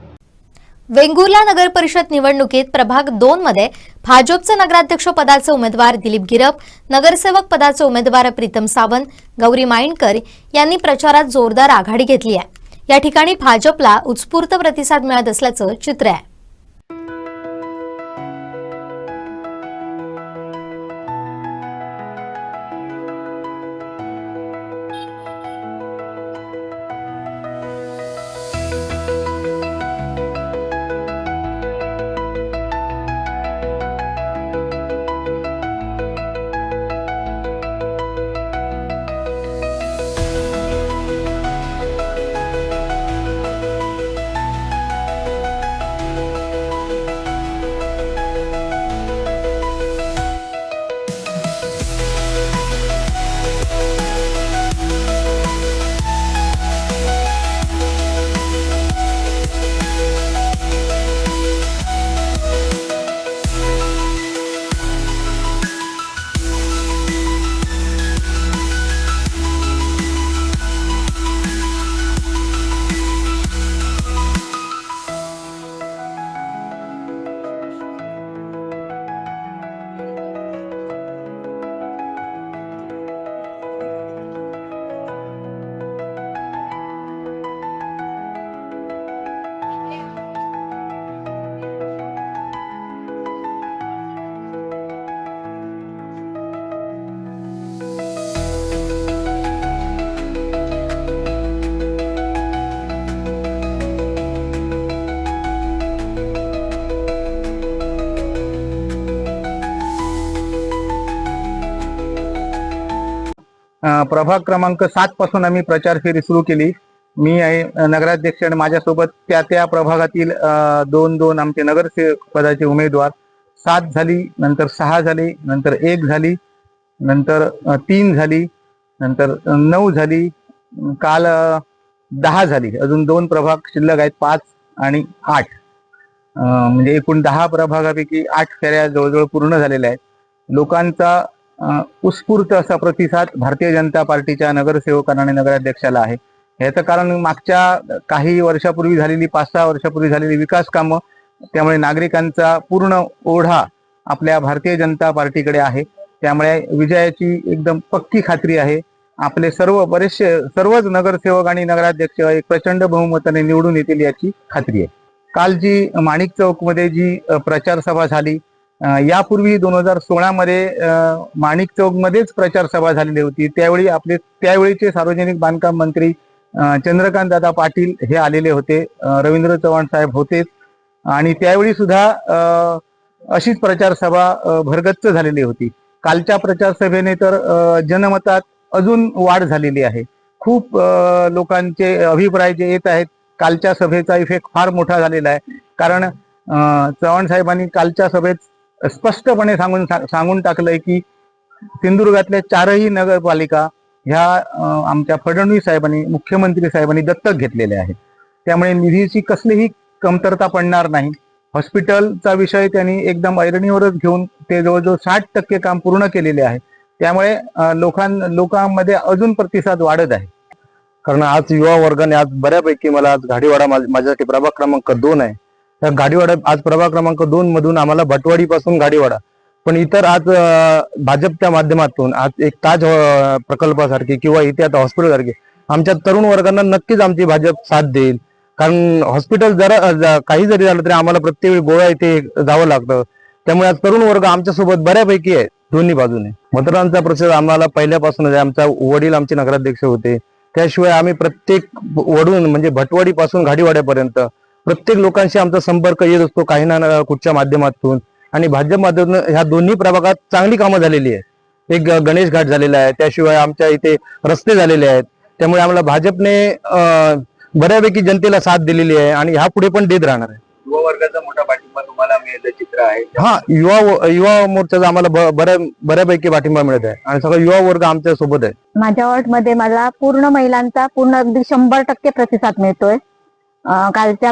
वेंगुर्ला नगर परिषद निवडणुकीत प्रभाग 2 मध्ये भाजपचे नगराध्यक्ष पदाचे उमेदवार दिलीप गिरप, नगरसेवक पदाचे उमेदवार प्रीतम सावंत, गौरी माइंडकर यांनी प्रचारात जोरदार आघाडी घेतली आहे. या ठिकाणी भाजपला उत्स्फूर्त प्रतिसाद मिळत असल्याचं चित्र आहे. प्रभाग क्रमांक 7 पासून आम्ही प्रचार फेरी सुरू केली. मी आहे नगराध्यक्ष आणि माझ्यासोबत त्या प्रभागातील 2 आमचे नगरसेवक पदाचे उमेदवार. 7 झाली, नंतर 6 झाली, नंतर 1 झाली, नंतर 3 झाली, नंतर 9 झाली, काल 10 झाली. अजून 2 प्रभाग शिल्लक आहेत, 5 आणि 8. म्हणजे एकूण 10 प्रभागापैकी 8 फेऱ्या जवळजवळ पूर्ण झालेल्या आहेत. लोकांचा उत्स्फूर्त असा प्रतिसाद भारतीय जनता पार्टीच्या नगरसेवकांना आणि नगराध्यक्षाला आहे. याचं कारण मागच्या काही वर्षापूर्वी झालेली 5-6 वर्षापूर्वी झालेली विकास कामं, त्यामुळे नागरिकांचा पूर्ण ओढा आपल्या भारतीय जनता पार्टीकडे आहे. त्यामुळे विजयाची एकदम पक्की खात्री आहे. आपले सर्वच नगरसेवक आणि नगराध्यक्ष एक प्रचंड बहुमताने निवडून येतील याची खात्री आहे. काल जी माणिक चौक मध्ये जी प्रचार सभा झाली, यापूर्वी 2016 मध्ये माणिक चौक मध्येच प्रचार सभा झालेली होती. त्यावेळीचे सार्वजनिक बांधकाम मंत्री चंद्रकांत दादा पाटील हे आलेले होते, रवींद्र चव्हाण साहेब होते, आणि त्यावेळी सुद्धा अशीच प्रचार सभा भरगच्च झालेली होती. कालच्या प्रचार सभेने तर जनमतात अजून वाढ झालेली आहे. खूप लोकांचे अभिप्राय जे येत आहेत, कालच्या सभेचा इफेक्ट फार मोठा झालेला आहे. कारण चव्हाण साहेबांनी कालच्या सभेत स्पष्टपणे सांगून टाकलंय की सिंधुदुर्गातल्या 4ही नगरपालिका ह्या आमच्या फडणवीस साहेबांनी, मुख्यमंत्री साहेबांनी दत्तक घेतलेल्या आहेत. त्यामुळे निधीची कसलीही कमतरता पडणार नाही. हॉस्पिटलचा विषय त्यांनी एकदम ऐरणीवरच घेऊन ते जवळजवळ 60% काम पूर्ण केलेले आहे. त्यामुळे लोकांमध्ये अजून प्रतिसाद वाढत आहे. कारण आज युवा वर्गाने आज बऱ्यापैकी मला आज गाडीवाडा माझ्यासाठी प्रभाग क्रमांक 2 आहे. त्या गाडीवाडा आज प्रभाग क्रमांक 2 मधून आम्हाला भटवाडीपासून गाडीवाडा, पण इतर आज भाजपच्या माध्यमातून आज एक ताज प्रकल्पासारखी किंवा इथे आता हॉस्पिटल सारखे आमच्या तरुण वर्गांना नक्कीच आमची भाजप साथ देईल. कारण हॉस्पिटल जरा काही जरी झालं तरी आम्हाला प्रत्येक वेळी गोवा इथे जावं लागतं. त्यामुळे आज तरुण वर्ग आमच्यासोबत बऱ्यापैकी आहे दोन्ही बाजूने. मतदानाचा प्रतिसाद आम्हाला पहिल्यापासूनच आहे. आमचा वडील आमचे नगराध्यक्ष होते, त्याशिवाय आम्ही प्रत्येक वडून म्हणजे भटवाडीपासून गाडीवाड्यापर्यंत प्रत्येक लोकांशी आमचा संपर्क येत असतो, काही ना कुठच्या माध्यमातून. आणि भाजप माध्यमातून ह्या दोन्ही प्रभागात चांगली कामं झालेली आहे. एक गणेश घाट झालेला आहे, त्याशिवाय आमच्या इथे रस्ते झालेले आहेत. त्यामुळे आम्हाला भाजपने बऱ्यापैकी जनतेला साथ दिलेली आहे आणि ह्या पुढे पण देत राहणार आहे. युवा वर्गाचा मोठा पाठिंबा तुम्हाला मिळेल चित्र आहे. हा, युवा मोर्चाचा आम्हाला बऱ्यापैकी पाठिंबा मिळत आहे आणि सगळा युवा वर्ग आमच्या सोबत आहे. माझ्या वॉर्डमध्ये मला पूर्ण महिलांचा अगदी 100% प्रतिसाद मिळतोय. कालच्या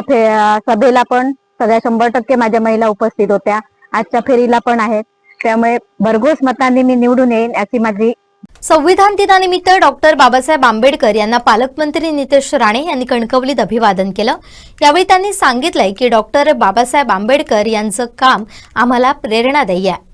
सभेला पण सगळ्या 100% माझ्या महिला उपस्थित होत्या. आजच्या फेरीला पण आहेत. त्यामुळे भरघोस मतांनी मी निवडून येईन याची माझी संविधान दिनानिमित्त डॉक्टर बाबासाहेब आंबेडकर यांना पालकमंत्री नितेश राणे यांनी कणकवलीत अभिवादन केलं. यावेळी त्यांनी सांगितलंय की डॉक्टर बाबासाहेब आंबेडकर यांचं काम आम्हाला प्रेरणादायी आहे.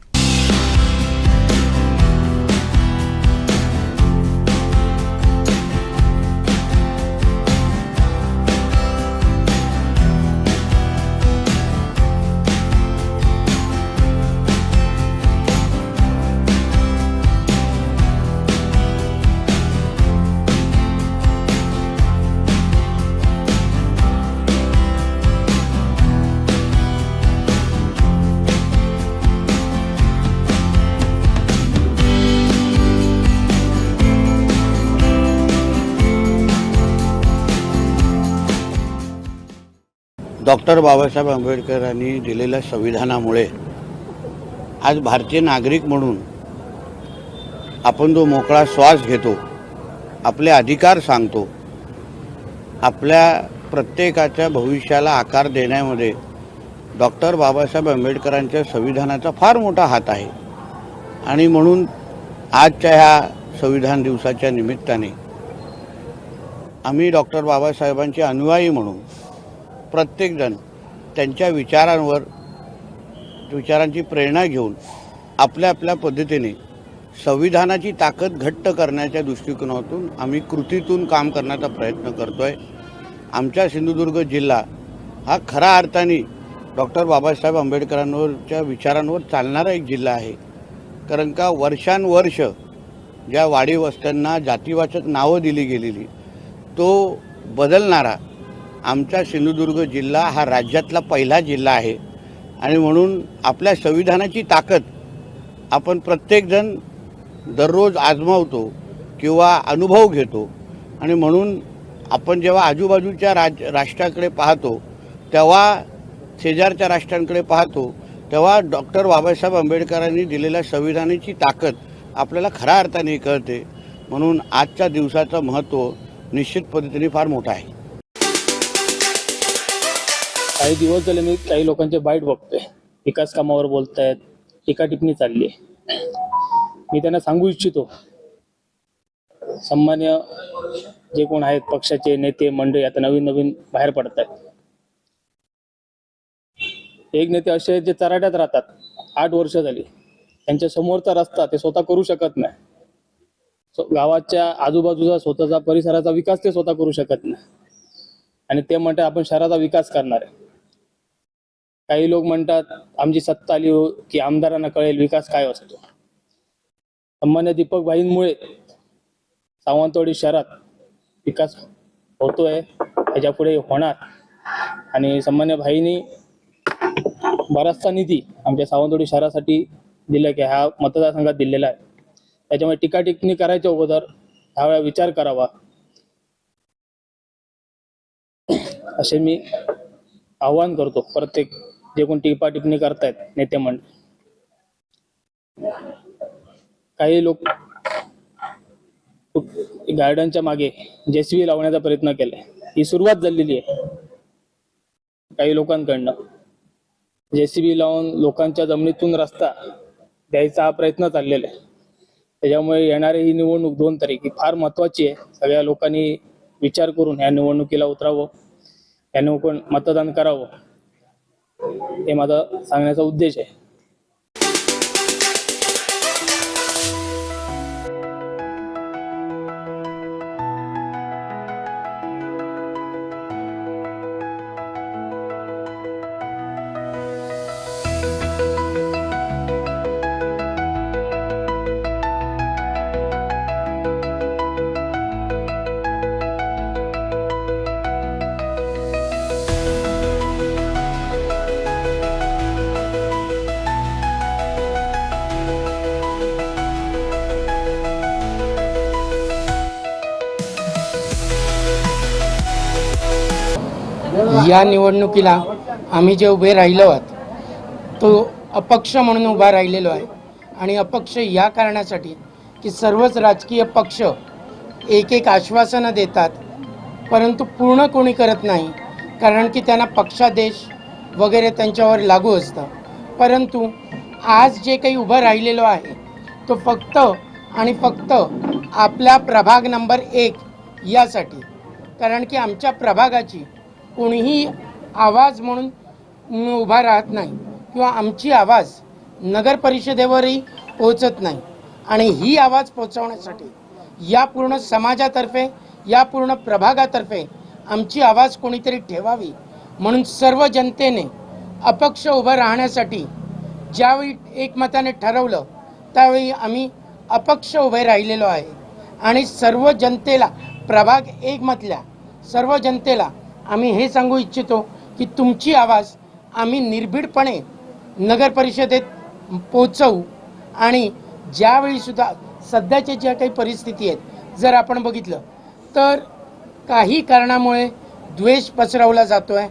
डॉक्टर बाबासाहेब आंबेडकरांनी दिलेल्या संविधानामुळे आज भारतीय नागरिक म्हणून आपण जो मोकळा श्वास घेतो, आपले अधिकार सांगतो, आपल्या प्रत्येकाच्या भविष्याला आकार देण्यामध्ये डॉक्टर बाबासाहेब आंबेडकरांच्या संविधानाचा फार मोठा हात आहे. आणि म्हणून आजच्या ह्या संविधान दिवसाच्या निमित्ताने आम्ही डॉक्टर बाबासाहेबांचे अनुयायी म्हणून प्रत्येकजण त्यांच्या विचारांची प्रेरणा घेऊन आपल्या आपल्या पद्धतीने संविधानाची ताकद घट्ट करण्याच्या दृष्टिकोनातून आम्ही कृतीतून काम करण्याचा प्रयत्न करतो आहे. आमच्या सिंधुदुर्ग जिल्हा हा खऱ्या अर्थाने डॉक्टर बाबासाहेब आंबेडकरांवरच्या विचारांवर चालणारा एक जिल्हा आहे. कारण का वर्षानुवर्ष ज्या वाडी वस्त्यांना जातीवाचक नावं दिली गेलेली तो बदलणारा आमचा सिंधुदुर्ग जिल्हा हा राज्यातला पहिला जिल्हा आहे. आणि म्हणून आपल्या संविधानाची ताकद आपण प्रत्येकजण दररोज आजमावतो किंवा अनुभव घेतो. आणि म्हणून आपण जेव्हा आजूबाजूच्या राष्ट्राकडे पाहतो, तेव्हा शेजारच्या राष्ट्रांकडे पाहतो, तेव्हा डॉक्टर बाबासाहेब आंबेडकरांनी दिलेल्या संविधानाची ताकद आपल्याला खऱ्या अर्थाने कळते. म्हणून आजच्या दिवसाचं महत्त्व निश्चित पद्धतीने फार मोठं आहे. काही दिवस झाले मी काही लोकांचे बाईट बघतोय, विकास कामावर बोलतायत, टीका टिप्पणी चालली आहे. मी त्यांना सांगू इच्छितो, सन्मान्य जे कोण आहेत पक्षाचे नेते मंडळी आता नवीन नवीन बाहेर पडत आहेत. एक नेते असे आहेत जे चराट्यात राहतात, 8 वर्ष झाली, त्यांच्या समोरचा रस्ता ते स्वतः करू शकत नाही. गावाच्या आजूबाजूचा स्वतःचा परिसराचा विकास ते स्वतः करू शकत नाही. आणि ते म्हणतात आपण शहराचा विकास करणार आहे. काही लोक म्हणतात आमची सत्ता आली की आमदारांना कळेल विकास काय असतो. सन्मान्य दीपक भाईंमुळे सावंतवाडी शहरात विकास होतोय, त्याच्या पुढे होणार. आणि सन्मान्य भाईंनी बराचसा निधी आमच्या सावंतवाडी शहरासाठी दिला की ह्या मतदारसंघात दिलेला आहे. त्याच्यामुळे टीका टिप्पणी करायच्या अगोदर ह्यावेळा विचार करावा असे मी आवाहन करतो. प्रत्येक जे कोण टीका टिप्पणी करतायत नेते मंडळ, काही लोक गार्डनच्या मागे JCB लावण्याचा प्रयत्न केलाय. ही सुरुवात झालेली आहे काही लोकांकडनं. JCB लावून लोकांच्या जमिनीतून रस्ता द्यायचा हा प्रयत्न चाललेला आहे. त्याच्यामुळे येणारी ही निवडणूक 2 तारीख ही फार महत्त्वाची आहे. सगळ्या लोकांनी विचार करून ह्या निवडणुकीला उतरावं, या निवडणूक मतदान करावं, हे माझा सांगण्याचा उद्देश आहे. या निवडणुकीला आम्ही जे उभे राहिलो आहोत तो अपक्ष म्हणून उभा राहिलेलो आहे. आणि अपक्ष या कारणासाठी की सर्वच राजकीय पक्ष एक एक आश्वासनं देतात, परंतु पूर्ण कोणी करत नाही. कारण की त्यांना पक्षादेश वगैरे त्यांच्यावर लागू असतं. परंतु आज जे काही उभं राहिलेलो आहे तो फक्त आणि फक्त आपला प्रभाग नंबर 1 यासाठी. कारण की आमच्या प्रभागाची कोणीही आवाज म्हणून उभा राहत नाही किंवा आमची आवाज नगर परिषदेवरही पोहोचत नाही. आणि ही आवाज पोहोचवण्यासाठी या पूर्ण समाजातर्फे, या पूर्ण प्रभागातर्फे आमची आवाज कोणीतरी ठेवावी म्हणून सर्व जनतेने अपक्ष उभं राहण्यासाठी ज्यावेळी एकमताने ठरवलं त्यावेळी आम्ही अपक्ष उभे राहिलेलो आहे. आणि सर्व जनतेला, प्रभाग 1 मधल्या सर्व जनतेला आम्ही हे सांगू इच्छितो की तुमची आवाज आम्ही निर्भीडपणे नगर परिषदेत पोहोचवू. आणि ज्यावेळी सुद्धा सध्याच्या ज्या काही परिस्थिती आहेत जर आपण बघितलं तर काही कारणामुळे द्वेष पसरवला जातो आहे.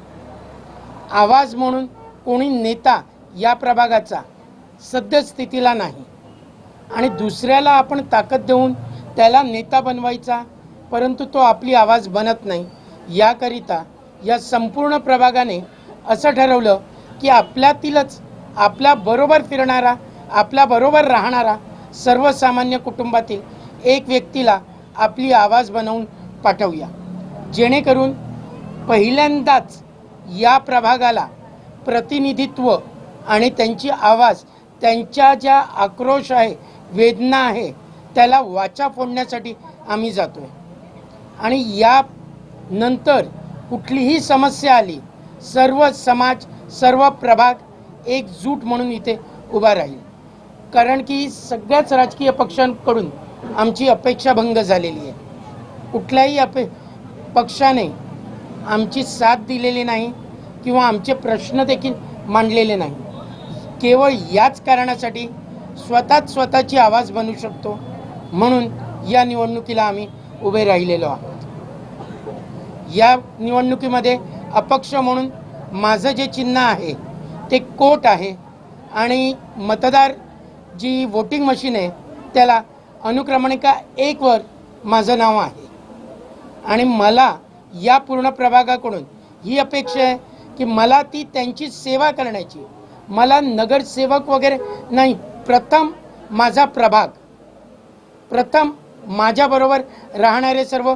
आवाज म्हणून कोणी नेता या प्रभागाचा सद्यस्थितीला नाही आणि दुसऱ्याला आपण ताकद देऊन त्याला नेता बनवायचा, परंतु तो आपली आवाज बनत नाही. याकरिता या संपूर्ण प्रभागाने असं ठरवलं की आपल्यातीलच आपल्याबरोबर फिरणारा, आपल्याबरोबर राहणारा सर्वसामान्य कुटुंबातील एक व्यक्तीला आपली आवाज बनवून पाठवूया, जेणेकरून पहिल्यांदाच या प्रभागाला प्रतिनिधित्व आणि त्यांची आवाज, त्यांच्या ज्या आक्रोश आहे, वेदना आहे, त्याला वाचा फोडण्यासाठी आम्ही जातोय. आणि या नंतर कुठलीही समस्या आली, सर्व समाज, सर्व प्रभाग एकजूट म्हणून इथे उभा राहील. कारण की सगळ्याच राजकीय पक्षांकडून आमची अपेक्षा भंग झालेली आहे. कुठल्याही पक्षाने आमची साथ दिलेली नाही किंवा आमचे प्रश्न देखील मांडलेले नाही. केवळ याच कारणासाठी स्वतःची आवाज बनवू शकतो म्हणून या निवडणुकीला आम्ही उभे राहिलेलो आहोत. या निवडणुकीमध्ये अपक्ष म्हणून माझं जे चिन्ह आहे ते कोट आहे आणि मतदार जी वोटिंग मशीन आहे त्याला अनुक्रमणिका 1 वर माझं नाव आहे. आणि मला या पूर्ण प्रभागाकडून ही अपेक्षा आहे की मला ती त्यांची सेवा करण्याची, मला नगरसेवक वगैरे नाही, प्रथम माझा प्रभाग, प्रथम माझ्याबरोबर राहणारे सर्व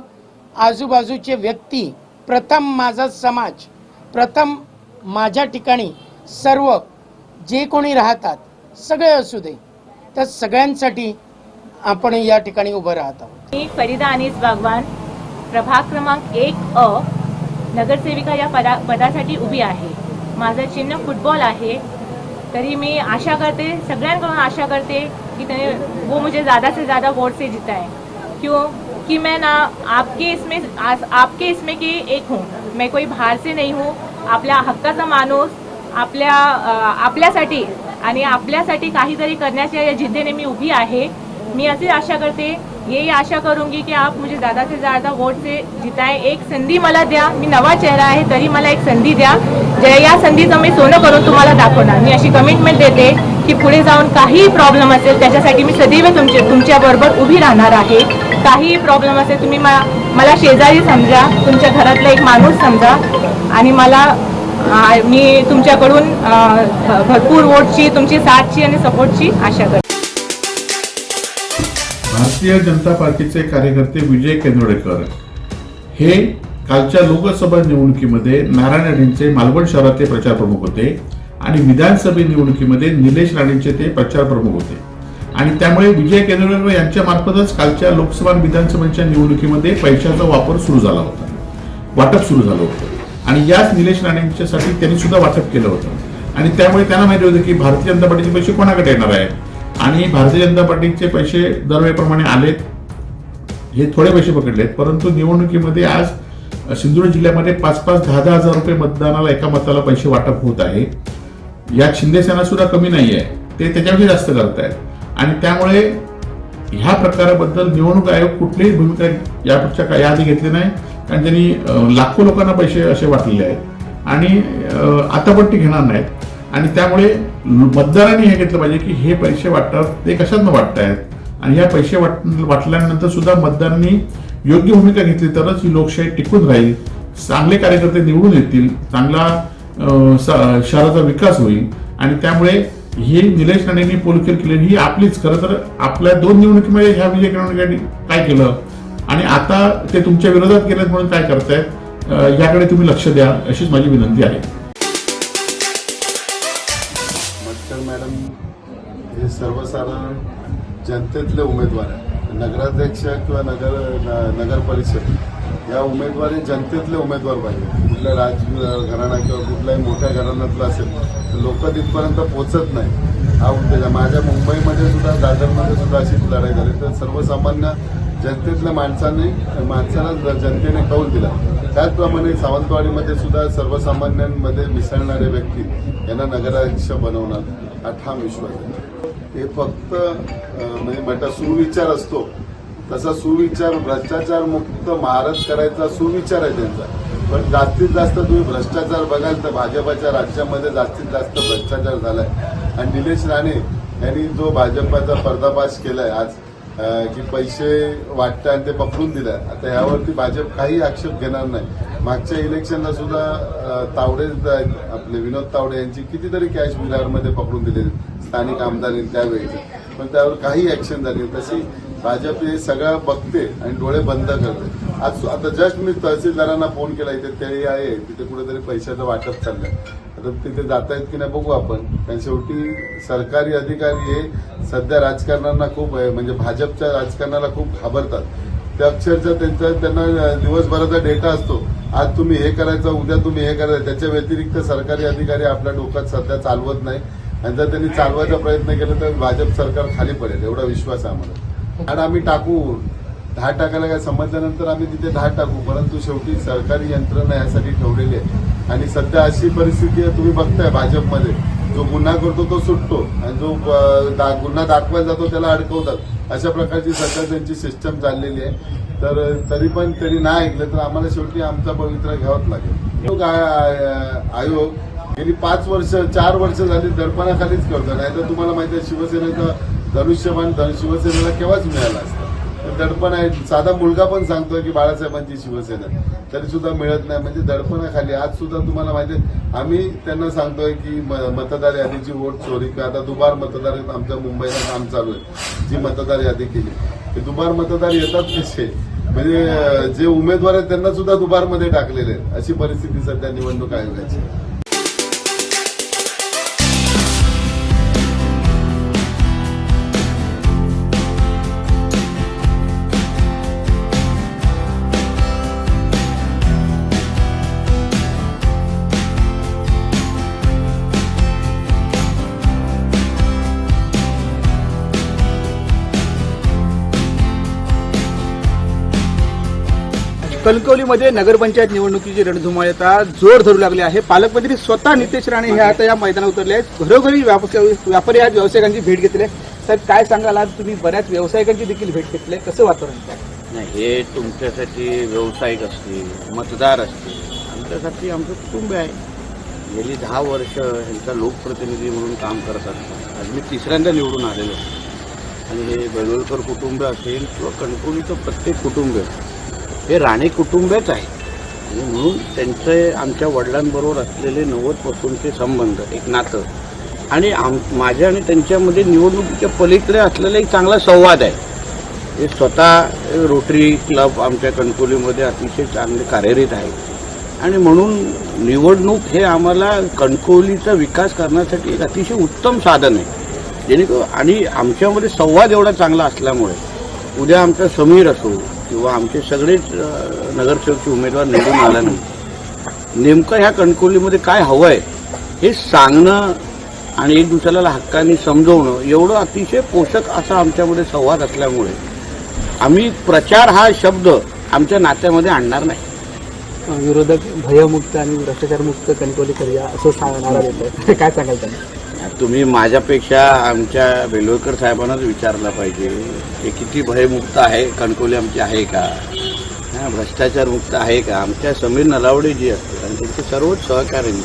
आजूबाजूचे व्यक्ती, प्रथम माझा समाज, प्रथम माझ्या ठिकाणी सर्व जे कोणी राहतात सगळे असू दे, तर सगळ्यांसाठी आपण या ठिकाणी उभं राहत आहोत. मी फरीदा अनीस बागवान, प्रभाग क्रमांक 1 नगरसेविका या पदासाठी उभी आहे. माझं चिन्ह फुटबॉल आहे. तरी मैं आशा करते, सगळ्यांकडून आशा करते कि वो मुझे ज़्यादा से ज़्यादा वोट से जिताए. क्यों कि मैं ना आपके इसमें की एक हूँ. मैं कोई बाहर से नहीं हूँ. आपल्या हक्काचा माणूस, आपल्यासाठी आणि आपल्यासाठी काहीतरी करण्याच्या या जिद्दीने मी उभी आहे. मी अशी आशा करते, यही आशा करूंगी कि आप मुझे ज़्यादा से ज़्यादा वोट से जिताएं. एक संधी मला द्या. मी नवा चेहरा आहे तरी मला एक संधी द्या. या संधीचं मी सोनं करून तुम्हाला दाखवणार. मी अशी कमिटमेंट देते की पुढे जाऊन काही प्रॉब्लेम असेल त्याच्यासाठी मी सदैव तुमच्याबरोबर उभी राहणार आहे. काही प्रॉब्लेम असेल तुम्ही मला शेजारी समजा, तुमच्या घरातला एक माणूस समजा आणि मी तुमच्याकडून भरपूर वोटची, तुमची साथची आणि सपोर्टची आशा करते. भारतीय जनता पार्टीचे कार्यकर्ते विजय केंद्रेकर हे कालच्या लोकसभा निवडणुकीमध्ये नारायण राणेंचे मालवण शहरातले प्रचार प्रमुख होते आणि विधानसभा निवडणुकीमध्ये निलेश राणेंचे ते प्रचार प्रमुख होते. आणि त्यामुळे विजय केंद्रेकर यांच्या मार्फतच कालच्या लोकसभा आणि विधानसभेच्या निवडणुकीमध्ये पैशाचा वापर सुरू झाला होता, वाटप सुरू झालं होतं. आणि याच निलेश राणेंच्यासाठी त्यांनी सुद्धा वाटप केलं होतं. आणि त्यामुळे त्यांना माहिती होतं की भारतीय जनता पार्टीचे पैसे कोणाकडे येणार आहे. आणि भारतीय जनता पार्टीचे पैसे दरवेळेप्रमाणे आलेत, हे थोडे पैसे पकडलेत. परंतु निवडणुकीमध्ये आज सिंधुदुर्ग जिल्ह्यामध्ये 5-5, 10-10 हजार रुपये मतदानाला एका मताला पैसे वाटप होत आहे. यात शिंदे सेना सुद्धा कमी नाही आहे, ते त्याच्यापेक्षा जास्त करतायत. आणि त्यामुळे ह्या प्रकाराबद्दल निवडणूक आयोग कुठलीही भूमिका यापेक्षा याआधी घेतली नाही. कारण त्यांनी लाखो लोकांना पैसे असे वाटलेले आहेत आणि आता पण ते घेणार नाहीत. आणि त्यामुळे मतदारांनी हे घेतलं पाहिजे की हे पैसे वाटतात ते कशातनं वाटतायत आणि ह्या पैसे वाटल्यानंतर सुद्धा मतदारांनी योग्य भूमिका घेतली तरच ही लोकशाही टिकून राहील, चांगले कार्यकर्ते निवडून येतील, चांगला शहराचा विकास होईल. आणि त्यामुळे हे निलेश राणेंनी पोलखेल केली ही आपलीच, खरं तर आपल्या 2 निवडणुकीमध्ये ह्या विजय केंद्रेकरांनी काय केलं आणि आता ते तुमच्या विरोधात गेलेत म्हणून काय करतायत, याकडे तुम्ही लक्ष द्या अशीच माझी विनंती आहे. मटकर मॅडम हे सर्वसाधारण जनतेतले उमेदवार आहे. नगराध्यक्ष किंवा नगर परिषद या उमेदवारी जनतेतले उमेदवार पाहिजे. कुठल्या राजघराणा किंवा कुठल्याही मोठ्या घराण्यातलं असेल तर लोक तिथपर्यंत पोहोचत नाही, हा उद्देश आहे. माझ्या मुंबईमध्ये सुद्धा, दादरमध्ये सुद्धा अशीच लढाई झाली. तर सर्वसामान्य जनतेतल्या माणसाला जनतेने कौल दिला. त्याचप्रमाणे सावंतवाडीमध्ये सुद्धा सर्वसामान्यांमध्ये मिसळणारे व्यक्ती यांना नगराध्यक्ष बनवणार हा ठाम विश्वास आहे. हे फक्त म्हणजे सुविचार असतो तसा सुविचार, भ्रष्टाचार मुक्त महाराज करायचा सुविचार आहे त्यांचा. पण जास्तीत जास्त तुम्ही भ्रष्टाचार बघाल तर भाजपाच्या राज्यामध्ये जास्तीत जास्त भ्रष्टाचार झालाय. आणि निलेश राणे यांनी जो भाजपाचा पर्दाफाश केलाय आज, की पैसे वाटते आणि ते पकडून दिले. आता यावरती भाजप काही आक्षेप घेणार नाही. मागच्या इलेक्शनला सुद्धा तावडे, आपले विनोद तावडे यांची कितीतरी कॅश बिलारमध्ये पकडून दिले स्थानिक आमदारांनी त्यावेळेचे, पण त्यावर काही ऍक्शन झाली. तशी भाजप हे सगळं बघते आणि डोळे बंद करते. आज आता जस्ट मी तहसीलदारांना फोन केला, इथे ते आहे, तिथे कुठेतरी पैशाचं वाटप चाललंय. आता तिथे जाता येत की नाही बघू आपण. कारण शेवटी सरकारी अधिकारी हे सध्या राजकारणांना खूप म्हणजे भाजपच्या राजकारणाला खूप घाबरतात. ते अक्षरशः त्यांना दिवसभराचा डेटा असतो. आज तुम्ही हे करायचं, उद्या तुम्ही हे करायचं. त्याच्या व्यतिरिक्त सरकारी अधिकारी आपल्या डोक्यात सध्या चालवत नाही. आणि जर त्यांनी चालवायचा प्रयत्न केला तर भाजप सरकार खाली पडेल, एवढा विश्वास आहे आम्हाला. आणि आम्ही टाकू 10 टाकायला काय समजल्यानंतर आम्ही तिथे 10 टाकू. परंतु शेवटी सरकारी यंत्रणा यासाठी ठेवलेली आहे. आणि सध्या अशी परिस्थिती आहे, तुम्ही बघताय भाजपमध्ये जो गुन्हा करतो तो सुटतो आणि जो गुन्हा दाखवायला जातो त्याला अडकवतात. अशा प्रकारची सध्या त्यांची सिस्टम चाललेली आहे. तर तरी पण त्यांनी नाही ऐकलं तर आम्हाला शेवटी आमचा पवित्रा घ्यावाच लागेल. आयोग गेली 4 वर्ष झाली दडपणाखालीच करतो. नाही तर तुम्हाला माहिती आहे शिवसेनेचा धनुष्यबाण शिवसेनेला केव्हाच मिळाला असता. दडपण आहे. साधा मुलगा पण सांगतोय की बाळासाहेबांची शिवसेना, तरी सुद्धा मिळत नाही. म्हणजे दडपणाखाली आज सुद्धा तुम्हाला माहिती आहे आम्ही त्यांना सांगतोय की मतदार यादीची वोट चोरी किंवा आता दुबार मतदार आमच्या मुंबईला काम चालू आहे. जी मतदार यादी केली ते दुबार मतदार येतात कसे, म्हणजे जे उमेदवार आहेत त्यांना सुद्धा दुबारमध्ये टाकलेले आहेत. अशी परिस्थिती सध्या निवडणूक आयोगाची. कणकवलीमध्ये नगरपंचायत निवडणुकीची रणधुमाळी आता जोर धरू लागली आहे. पालकमंत्री स्वतः नितेश राणे हे आता या मैदानात उतरले आहेत. घरोघरी व्यापारी आज व्यावसायिकांची भेट घेतली आहे. साहेब काय सांगाल, आज तुम्ही बऱ्याच व्यावसायिकांची देखील भेट घेतली आहे, कसं वातावरण? नाही, हे तुमच्यासाठी व्यावसायिक असतील, मतदार असतील, आमच्यासाठी आमचं कुटुंब आहे. गेली 10 वर्ष ह्यांचा लोकप्रतिनिधी म्हणून काम करत असतात. आज मी 3ऱ्यांदा निवडून आलेलो आणि हे बेळवलकर कुटुंब असेल किंवा कणकवलीचं प्रत्येक कुटुंब हे राणे कुटुंबच आहे. आणि म्हणून त्यांचे आमच्या वडिलांबरोबर असलेले 90पासूनचे संबंध, एक नातं आणि माझ्या आणि त्यांच्यामध्ये निवडणुकीच्या पलीकडे असलेला एक चांगला संवाद आहे. हे स्वतः रोटरी क्लब आमच्या कणकवलीमध्ये अतिशय चांगले कार्यरत आहे. आणि म्हणून निवडणूक हे आम्हाला कणकवलीचा विकास करण्यासाठी एक अतिशय उत्तम साधन आहे. जेणेकरून आणि आमच्यामध्ये संवाद एवढा चांगला असल्यामुळे उद्या आमचा समीर असो किंवा आमचे सगळेच नगरसेवकचे उमेदवार निवडून आल्यानंतर नेमकं ह्या कणकवलीमध्ये काय हवं आहे हे सांगणं आणि एक दुसऱ्याला हक्काने समजवणं एवढं अतिशय पोषक असा आमच्यामध्ये संवाद असल्यामुळे आम्ही प्रचार हा शब्द आमच्या नात्यामध्ये आणणार नाही. विरोधक भयमुक्त आणि भ्रष्टाचारमुक्त कणकवली करूया असं सांगणारा देत काय सांगाल त्यांना? तुम्ही माझ्यापेक्षा आमच्या बेलवलकर साहेबांनाच विचारलं पाहिजे हे किती भयमुक्त आहे, कणकवली आमची आहे का, भ्रष्टाचारमुक्त आहे का. आमच्या समीर नलावडे जी असतात आणि त्यांचे सर्वच सहकार्यांनी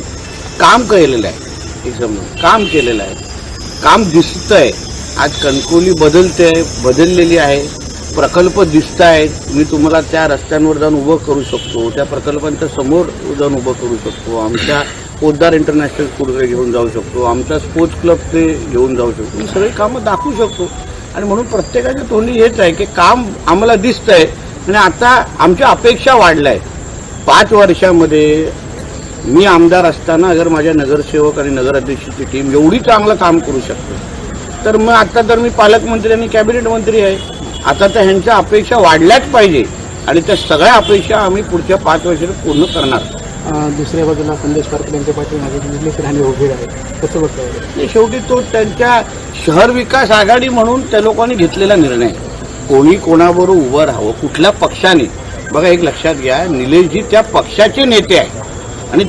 काम केलेलं आहे. एक समजून काम केलेलं आहे, काम दिसतंय. आज कणकवली बदललेली आहे. प्रकल्प दिसत आहेत. मी तुम्हाला त्या रस्त्यांवर जाऊन उभं करू शकतो, त्या प्रकल्पांच्या समोर जाऊन उभं करू शकतो. आमच्या पोद्दार इंटरनॅशनल स्कूलकडे घेऊन जाऊ शकतो, आमचा स्पोर्ट्स क्लबचे घेऊन जाऊ शकतो, ही सगळी कामं दाखवू शकतो. आणि म्हणून प्रत्येकाच्या तोंडी हेच आहे की काम आम्हाला दिसतंय आणि आता आमच्या अपेक्षा वाढल्या आहेत. 5 वर्षामध्ये मी आमदार असताना अगर माझ्या नगरसेवक आणि नगराध्यक्षाची टीम एवढी चांगलं काम करू शकते, तर मग आता तर मी पालकमंत्री आणि कॅबिनेट मंत्री आहे. आता तर ह्यांच्या अपेक्षा वाढल्याच पाहिजे आणि त्या सगळ्या अपेक्षा आम्ही पुढच्या 5 वर्षात पूर्ण करणार. दुसऱ्या बाजूला संदेश पाटील यांच्या पाठीमागे निलेश राणे उभे आहेत, कसं बघताय? शेवटी तो त्यांच्या शहर विकास आघाडी म्हणून त्या लोकांनी घेतलेला निर्णय. कोणी कोणाबरोबर उभं राहावं, कुठल्या पक्षाने. बघा, एक लक्षात घ्या, निलेशजी त्या पक्षाचे नेते आहेत आणि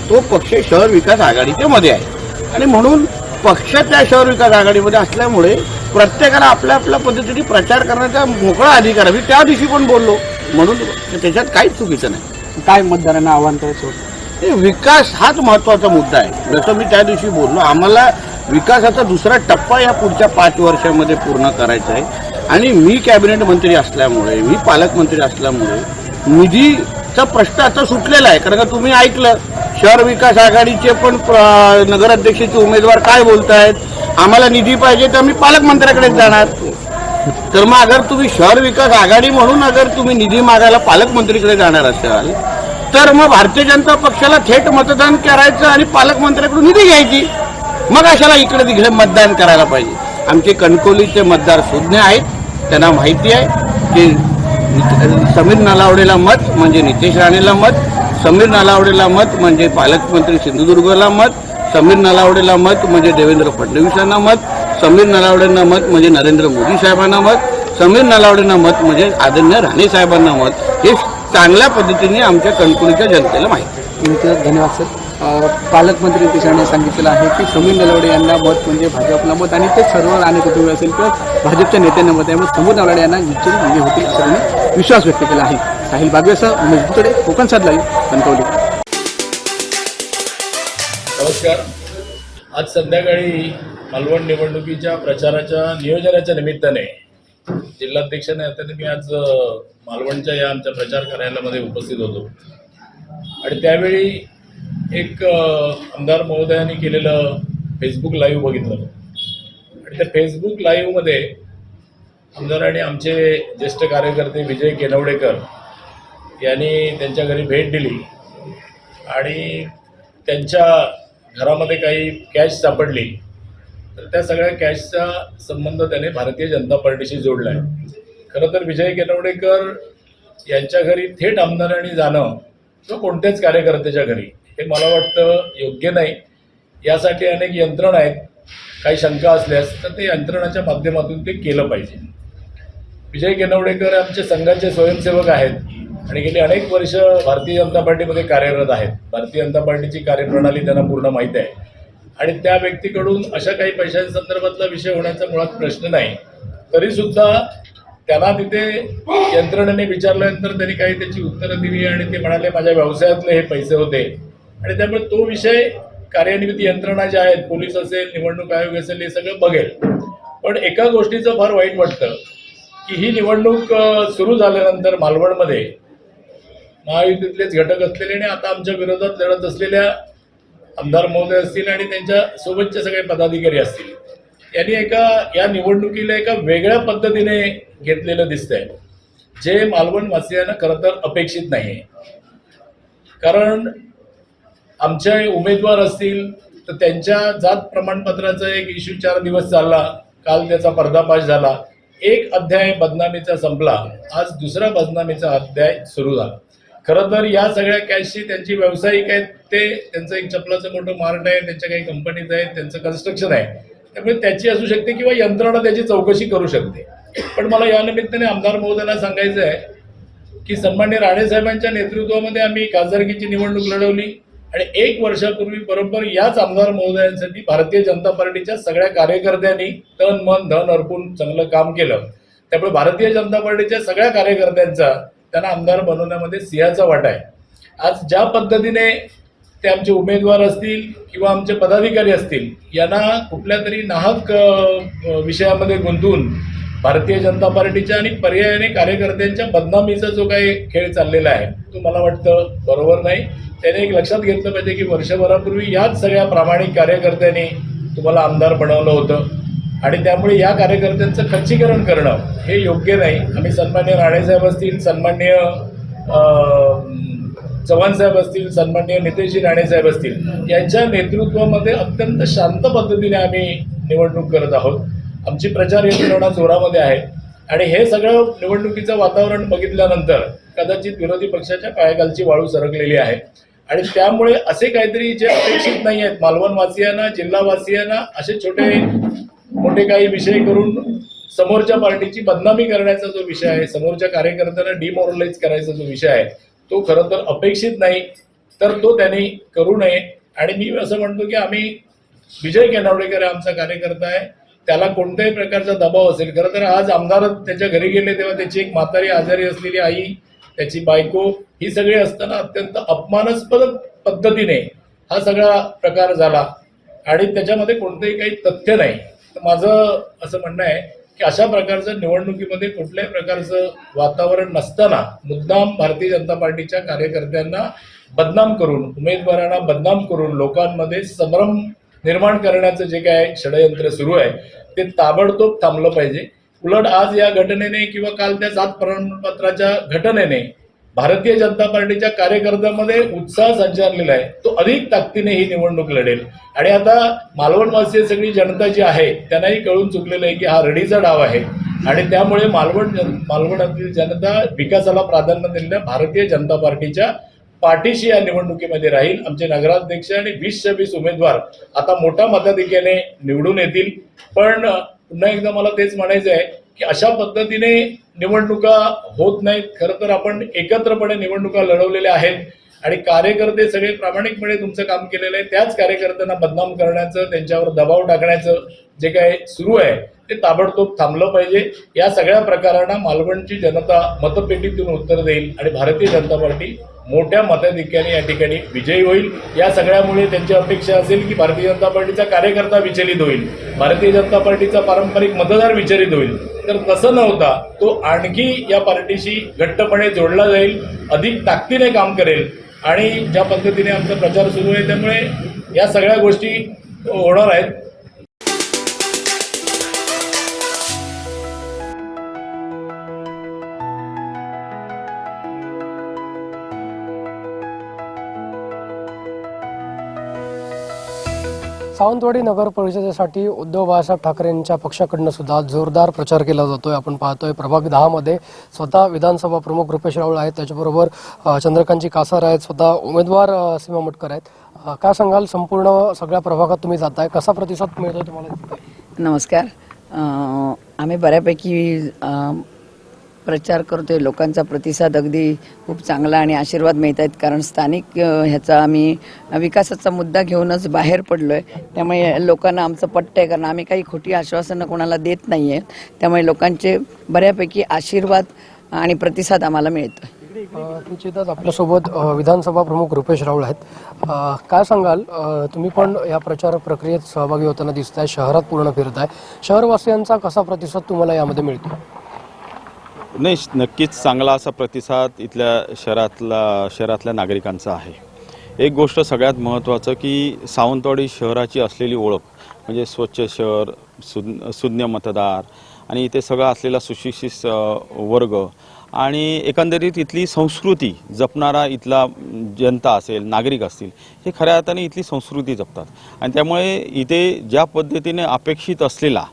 तो पक्ष शहर विकास आघाडीच्या मध्ये आहे आणि म्हणून पक्ष त्या शहर विकास आघाडीमध्ये असल्यामुळे प्रत्येकाला आपल्या आपल्या पद्धतीने प्रचार करण्याचा मोकळा अधिकार आहे. मी त्या दिवशी पण बोललो, म्हणून त्याच्यात काहीच चुकीचं नाही. काय मतदारांना आव्हान करायचं? विकास हाच महत्वाचा मुद्दा आहे. जसं मी त्या दिवशी बोललो, आम्हाला विकासाचा दुसरा टप्पा या पुढच्या 5 वर्षामध्ये पूर्ण करायचा आहे आणि मी कॅबिनेट मंत्री असल्यामुळे, मी पालकमंत्री असल्यामुळे निधीचा प्रश्न आता सुटलेला आहे. कारण का तुम्ही ऐकलं, शहर विकास आघाडीचे पण नगराध्यक्षाचे उमेदवार काय बोलतायत, आम्हाला निधी पाहिजे तर आम्ही पालकमंत्र्याकडेच जाणार. तर मग अगर तुम्ही शहर विकास आघाडी म्हणून अगर तुम्ही निधी मागायला पालकमंत्रीकडे जाणार असाल तर मग भारतीय जनता पक्षाला थेट मतदान करायचं आणि पालकमंत्र्याकडून निधी घ्यायची. मग अशाला इकडे तिकडे मतदान करायला पाहिजे. आमचे कणकवलीचे मतदार सुज्ञ आहेत, त्यांना माहिती आहे की समीर नलावडेला मत म्हणजे नितेश राणेला मत, समीर नलावडेला मत म्हणजे पालकमंत्री सिंधुदुर्गला मत, समीर नलावडेला मत म्हणजे देवेंद्र फडणवीसांना मत, समीर नलावडेंना मत म्हणजे नरेंद्र मोदी साहेबांना मत, समीर नलावडेंना मत म्हणजे आदरणीय राणे साहेबांना मत. हे चांगल्या पद्धतीने आमच्या कणकवलीच्या जनतेला माहिती. धन्यवाद सर. पालकमंत्री नितेश राणे सांगितलेलं आहे की समीर नलावडे यांना मत म्हणजे भाजपला मत आणि ते सर्व राणे कुटुंबीय असेल किंवा भाजपच्या नेत्यांना मत आहे. मग समीर नलावडे यांना निश्चित म्हणजे होतील असं त्यांनी विश्वास व्यक्त केला आहे. साहिल बागवेसह उमेश बुतडे, कोकण साथ लाईव्ह, कणकवली. नमस्कार. आज संध्याकाळी मालवण निवडणुकीच्या प्रचाराच्या नियोजनाच्या निमित्ताने जिल्हाध्यक्षाने आता मी आज मालवणच्या या आमच्या प्रचार कार्यालयामध्ये उपस्थित होतो आणि त्यावेळी एक आमदार महोदयांनी केलेलं फेसबुक लाईव्ह बघितलं आणि त्या फेसबुक लाईव्हमध्ये आमदारांनी आमचे ज्येष्ठ कार्यकर्ते विजय केनवडेकर यांनी त्यांच्या घरी भेट दिली आणि त्यांच्या घरामध्ये काही कॅश सापडली, तर त्या सगळ्या कॅशचा संबंध त्याने भारतीय जनता पार्टीशी जोडला आहे. खरं तर विजय केनवडेकर यांच्या घरी थेट आमदारांनी जाणं किंवा कोणत्याच कार्यकर्त्याच्या घरी हे मला वाटतं योग्य नाही. यासाठी अनेक यंत्रणा आहेत. काही शंका असल्यास तर ते यंत्रणाच्या माध्यमातून ते केलं पाहिजे. विजय केनवडेकर आमचे संघाचे स्वयंसेवक आहेत आणि गेली अनेक वर्ष भारतीय जनता पार्टीमध्ये कार्यरत आहेत. भारतीय जनता पार्टीची कार्यप्रणाली त्यांना पूर्ण माहीत आहे आणि त्या व्यक्तीकडून अशा काही पैशांच्या संदर्भातला विषय होण्याचा मुळात प्रश्न नाही. तरीसुद्धा त्यांना तिथे यंत्रणेने विचारल्यानंतर त्यांनी काही त्याची उत्तरं दिली आणि ते म्हणाले माझ्या व्यवसायातले हे पैसे होते आणि त्यामुळे तो विषय कार्यान्वित यंत्रणा ज्या आहेत, पोलीस असेल, निवडणूक आयोग असेल, हे सगळं बघेल. पण एका गोष्टीचं फार वाईट वाटतं की ही निवडणूक सुरू झाल्यानंतर मालवणमध्ये महायुतीतलेच घटक असलेले आणि आता आमच्या विरोधात लढत असलेल्या आमदार महोदय असतील आणि त्यांच्या सोबतचे सगळे पदाधिकारी असतील, यांनी या निवडणुकीला एका वेगळ्या पद्धतीने घेतलेलं दिसतंय, जे मालवणवासियांना खरं तर अपेक्षित नाही. कारण आमचे उमेदवार असतील तर त्यांच्या जात प्रमाणपत्राचा एक इश्यू 4 दिवस चालला, काल त्याचा पर्दाफाश झाला. एक अध्याय बदनामीचा संपला, आज दुसरा बदनामीचा अध्याय सुरू झाला. खरं तर या सगळ्या कॅशची त्यांची व्यावसायिक आहेत, त्यांचं एक चपलाचं मोठं मार्ट आहे, त्यांच्या काही कंपनीज आहेत, त्यांचं कन्स्ट्रक्शन आहे, त्यामुळे त्याची असू शकते किंवा यंत्रणा त्याची चौकशी करू शकते. पण मला या निमित्ताने आमदार महोदयांना सांगायचं आहे की सन्मान्य राणे साहेबांच्या नेतृत्वामध्ये आम्ही खासदारकीची निवडणूक लढवली आणि 1 वर्षापूर्वी बरोबर याच आमदार महोदयांसाठी भारतीय जनता पार्टीच्या सगळ्या कार्यकर्त्यांनी तन मन धन अर्पून चांगलं काम केलं. त्यामुळे भारतीय जनता पार्टीच्या सगळ्या कार्यकर्त्यांचा त्यांना आमदार बनवण्यामध्ये सिंहाचा वाटा आहे. आज ज्या पद्धतीने ते आमचे उमेदवार असतील किंवा आमचे पदाधिकारी असतील यांना कुठल्या तरी नाहक विषयामध्ये गुंतवून भारतीय जनता पार्टीच्या आणि पर्यायाने कार्यकर्त्यांच्या बदनामीचा जो काही खेळ चाललेला आहे तो मला वाटतं बरोबर नाही. त्याने एक लक्षात घेतलं पाहिजे की वर्षभरापूर्वी याच सगळ्या प्रामाणिक कार्यकर्त्यांनी तुम्हाला आमदार बनवलं होतं आणि त्यामुळे या कार्यकर्त्यांचं खच्चीकरण करणं हे योग्य नाही. आम्ही सन्मान्य राणेसाहेब असतील, सन्मान्य चव्हाण साहेब असतील, सन्मान्य नितेशजी राणेसाहेब असतील यांच्या नेतृत्वामध्ये अत्यंत शांत पद्धतीने आम्ही निवडणूक करत आहोत. आमची प्रचार यंत्रणा जोरामध्ये आहे आणि हे सगळं निवडणुकीचं वातावरण बघितल्यानंतर कदाचित विरोधी पक्षाच्या पायाखालची वाळू सरकलेली आहे आणि त्यामुळे असे काहीतरी जे अपेक्षित नाही आहेत मालवणवासियांना, जिल्हावासियांना असे छोटे मोठे काही विषय करून समोरच्या पार्टीची बदनामी करण्याचा जो विषय आहे, समोरच्या कार्यकर्त्यांना डिमोरलाइज करायचा जो विषय आहे तो खरं तर अपेक्षित नाही, तर तो त्यांनी करू नये. आणि मी असं म्हणतो की आम्ही विजय केनावडेकर आमचा कार्यकर्ता आहे, त्याला कोणत्याही प्रकारचा दबाव असेल. खरं तर आज आमदार त्याच्या घरी गेले तेव्हा त्याची एक म्हातारी आजारी असलेली आई, त्याची बायको ही सगळी असताना अत्यंत अपमानास्पद पद्धतीने हा सगळा प्रकार झाला आणि त्याच्यामध्ये कोणतंही काही तथ्य नाही. तर माझं असं म्हणणं आहे की अशा प्रकारचं निवडणुकीमध्ये कुठल्याही प्रकारचं वातावरण नसताना मुद्दाम भारतीय जनता पार्टीच्या कार्यकर्त्यांना बदनाम करून, उमेदवारांना बदनाम करून लोकांमध्ये संभ्रम निर्माण करण्याचं जे काय षडयंत्र सुरू आहे ते ताबडतोब थांबलं पाहिजे. उलट आज या घटनेने किंवा काल त्या 7 प्रमाणपत्राच्या घटनेने भारतीय जनता पार्टीच्या कार्यकर्त्यांमध्ये उत्साह संचारलेला आहे. तो अधिक ताकदीने ही निवडणूक लढेल आणि आता मालवणवासी सगळी जनता जी आहे त्यांनाही कळून चुकलेलं आहे की हा रडीचा डाव आहे आणि त्यामुळे मालवणातील जनता विकासाला प्राधान्य दिलेल्या भारतीय जनता पार्टीच्या पाठीशी या निवडणुकीमध्ये राहील. आमचे नगराध्यक्ष आणि 20-26 उमेदवार आता मोठ्या मताधिक्याने निवडून येतील. पण पुन्हा एकदा मला तेच म्हणायचं आहे की अशा पद्धतीने निवडणुका होत नाहीत. खरं तर आपण एकत्रपणे निवडणुका लढवलेल्या आहेत आणि कार्यकर्ते सगळे प्रामाणिकपणे तुमचं काम केलेलं आहे. त्याच कार्यकर्त्यांना बदनाम करण्याचं, त्यांच्यावर दबाव टाकण्याचं जे काय सुरू आहे ते ताबडतोब थांबलं पाहिजे. या सगळ्या प्रकारांना मालवणची जनता मतपेटीतून उत्तर देईल आणि भारतीय जनता पार्टी मोठ्या मताधिक्याने या ठिकाणी विजयी होईल. या सगळ्यामुळे त्यांची अपेक्षा असेल की भारतीय जनता पार्टीचा कार्यकर्ता विचलित होईल, भारतीय जनता पार्टीचा पारंपरिक मतदार विचलित होईल. तर तसं न होता तो आणखी या पार्टीशी घट्टपणे जोडला जाईल, अधिक ताकदीने काम करेल आणि ज्या पद्धतीने आमचा प्रचार सुरू आहे त्यामुळे या सगळ्या गोष्टी होणार आहेत. सावंतवाडी नगर परिषदेसाठी उद्धव बाळासाहेब ठाकरे यांच्या पक्षाकडनं सुद्धा जोरदार प्रचार केला जातोय. आपण पाहतोय प्रभाग 10 मध्ये स्वतः विधानसभा प्रमुख रुपेश राऊळ आहेत, त्याच्याबरोबर चंद्रकांतजी कासार आहेत, स्वतः उमेदवार सीमा मटकर आहेत. काय सांगाल, संपूर्ण सगळ्या प्रभागात तुम्ही जाताय, कसा प्रतिसाद मिळतोय तुम्हाला? नमस्कार. आम्ही बऱ्यापैकी प्रचार करतोय. लोकांचा प्रतिसाद अगदी खूप चांगला आणि आशीर्वाद मिळत आहेत, कारण स्थानिक ह्याचा आम्ही विकासाचा मुद्दा घेऊनच बाहेर पडलो आहे. त्यामुळे लोकांना आमचं पटतं आहे, कारण आम्ही काही खोटी आश्वासनं कोणाला देत नाही आहे. त्यामुळे लोकांचे बऱ्यापैकी आशीर्वाद आणि प्रतिसाद आम्हाला मिळतो. निश्चितच आपल्यासोबत विधानसभा प्रमुख रुपेश राऊळ आहेत. काय सांगाल, तुम्ही पण या प्रचार प्रक्रियेत सहभागी होताना दिसताय, शहरात पूर्ण फिरताय, शहरवासियांचा कसा प्रतिसाद तुम्हाला यामध्ये मिळतो? नाही, नक्कीच चांगला असा प्रतिसाद इथल्या शहरातल्या नागरिकांचा आहे. एक गोष्ट सगळ्यात महत्त्वाचं की सावंतवाडी शहराची असलेली ओळख म्हणजे स्वच्छ शहर, सुज्ञ मतदार आणि इथे सगळं असलेला सुशिक्षित वर्ग आणि एकंदरीत इथली संस्कृती जपणारा इथला जनता असेल, नागरिक असतील, हे खऱ्या अर्थाने इथली संस्कृती जपतात. आणि त्यामुळे इथे ज्या पद्धतीने अपेक्षित असलेला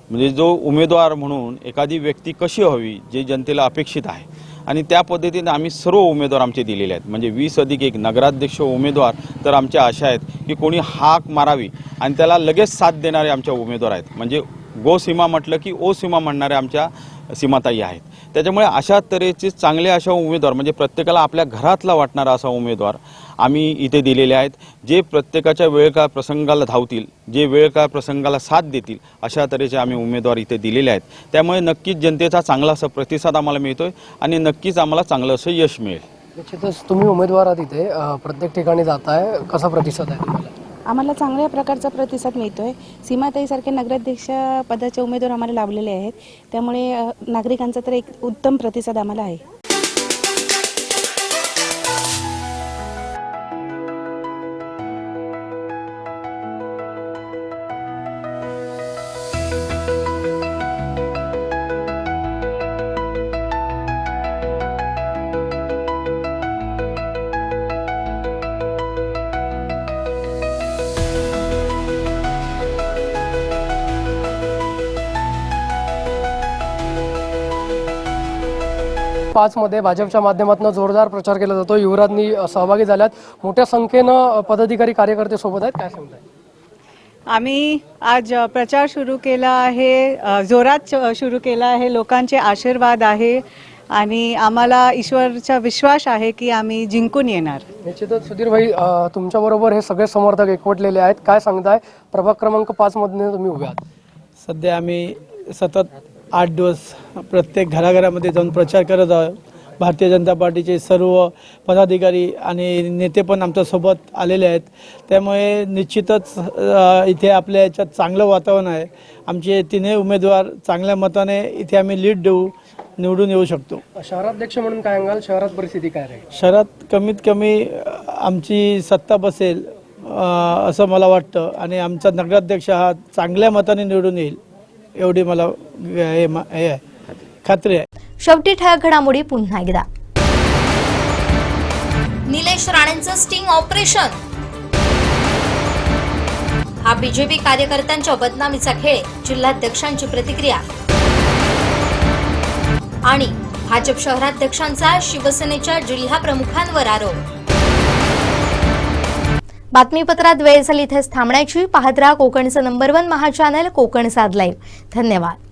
म्हणजे जो उमेदवार म्हणून एखादी व्यक्ती कशी हवी जे जनतेला अपेक्षित आहे आणि त्या पद्धतीने आम्ही सर्व उमेदवार आमचे दिलेले आहेत. म्हणजे 20+1 नगराध्यक्ष उमेदवार तर आमच्या अशा आहेत की कोणी हाक मारावी आणि त्याला लगेच साथ देणारे आमच्या उमेदवार आहेत. म्हणजे गो सीमा म्हटलं की ओ सीमा म्हणणारे आमच्या सीमाताई आहेत. त्याच्यामुळे अशा तऱ्हेचे चांगले अशा उमेदवार म्हणजे प्रत्येकाला आपल्या घरातला वाटणारा असा उमेदवार आम्ही इथे दिलेले आहेत, जे प्रत्येकाच्या वेळकाळ प्रसंगाला धावतील, जे वेळकाळ प्रसंगाला साथ देतील, अशा तऱ्हेचे आम्ही उमेदवार इथे दिलेले आहेत. त्यामुळे नक्कीच जनतेचा चांगला असा प्रतिसाद आम्हाला मिळतोय आणि नक्कीच आम्हाला चांगलं असं यश मिळेल. निश्चितच तुम्ही उमेदवार आहात, इथे प्रत्येक ठिकाणी जाताय, कसा प्रतिसाद आहे तुम्हाला? आम्हाला चांगल्या प्रकारचा प्रतिसाद मिळतोय. सीमाताईसारखे नगराध्यक्ष पदाचे उमेदवार आम्हाला लाभलेले आहेत, त्यामुळे नागरिकांचा तर एक उत्तम प्रतिसाद आम्हाला आहे. पाच मध्ये भाजपच्या माध्यमातून जोरदार प्रचार केला जातो. युवराजनी सहभागी झाल्यात. मोठ्या संख्येनं पदाधिकारी कार्यकर्ते सोबत आहेत. काय सांगताय? आम्ही आज प्रचार सुरू केला आहे, जोरात सुरू केला आहे. लोकांचे आशीर्वाद आहे आणि आम्हाला ईश्वरचा विश्वास आहे की आम्ही जिंकून येणार. निश्चितच सुधीर भाई, तुमच्याबरोबर हे सगळे समर्थक एकवटलेले आहेत. काय सांगताय? प्रभाग क्रमांक 5 मध्ये तुम्ही उभे आहात. सध्या आम्ही सतत 8 दिवस प्रत्येक घराघरामध्ये जाऊन प्रचार करत आहोत. भारतीय जनता पार्टीचे सर्व पदाधिकारी आणि नेते पण आमच्यासोबत आलेले आहेत. त्यामुळे निश्चितच इथे आपल्या याच्यात चांगलं वातावरण आहे. आमचे तिन्ही उमेदवार चांगल्या मताने इथे आम्ही लीड देऊ, निवडून येऊ शकतो. शहराध्यक्ष म्हणून काय सांगाल? शहरात परिस्थिती काय राहील? शहरात कमीत कमी आमची सत्ता बसेल असं मला वाटतं आणि आमचा नगराध्यक्ष हा चांगल्या मताने निवडून येईल एवढी मला खात्री आहे. शेवटी ठळक घडामोडी पुन्हा एकदा. निलेश राणेंचं स्टिंग ऑपरेशन. हा बीजेपी कार्यकर्त्यांच्या बदनामीचा खेळ, जिल्हाध्यक्षांची प्रतिक्रिया. आणि भाजप शहराध्यक्षांचा शिवसेनेच्या जिल्हा प्रमुखांवर आरोप. बातमीपत्रात वेळ झाली इथेच थांबण्याची. पाहत राहा कोकणचं नंबर 1 महा चॅनल कोकण साध लाईव्ह. धन्यवाद.